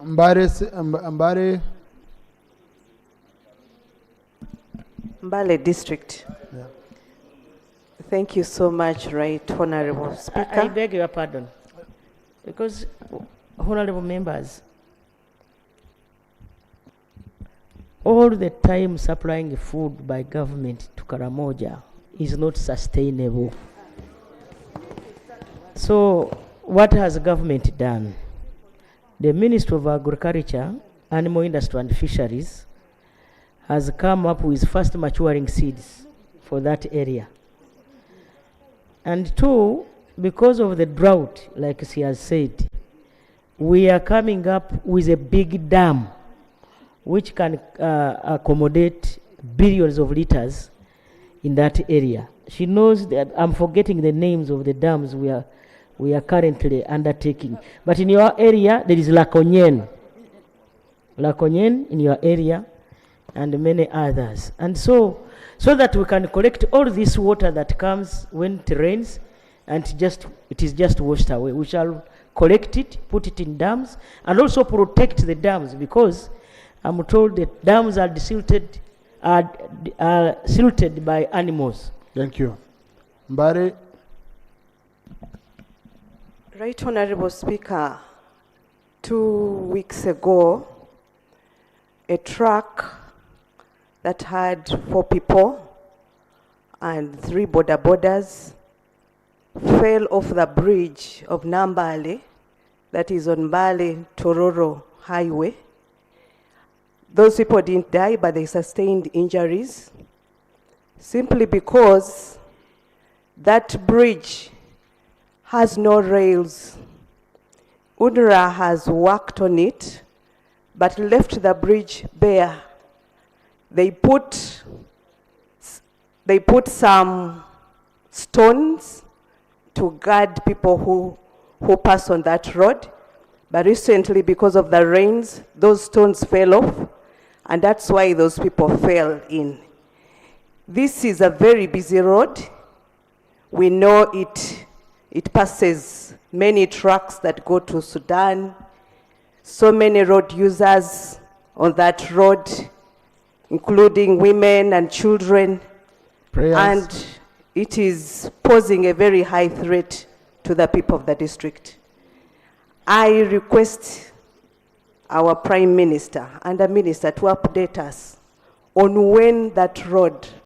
Mbare Mbale District. Yeah. Thank you so much, Right Honorable Speaker. I beg your pardon, because honorable members, all the time supplying food by government to Karamoja is not sustainable. So what has government done? The Ministry of Agriculture, Animal Industry and Fisheries has come up with fast maturing seeds for that area. And two, because of the drought, like she has said, we are coming up with a big dam which can accommodate billions of liters in that area. She knows that I'm forgetting the names of the dams we we are currently undertaking. But in your area, there is Lakonyen. Lakonyen in your area, and many others. And so that we can collect all this water that comes when it rains, and it is just washed away. We shall collect it, put it in dams, and also protect the dams, because I'm told that dams are silted by animals. Thank you. Mbare. Right Honorable Speaker, 2 weeks ago, a truck that had 4 people and 3 boarders fell off the bridge of Nambale, that is on Mbale Tororo Highway. Those people didn't die, but they sustained injuries simply because that bridge has no rails. UNRWA has worked on it, but left the bridge bare. They put some stones to guard people who pass on that road. But recently, because of the rains, those stones fell off, and that's why those people fell in. This is a very busy road. We know it passes many trucks that go to Sudan, so many road users on that road, including women and children. Prayers. And it is posing a very high threat to the people of the district. I request our Prime Minister and the Minister to update us on when that road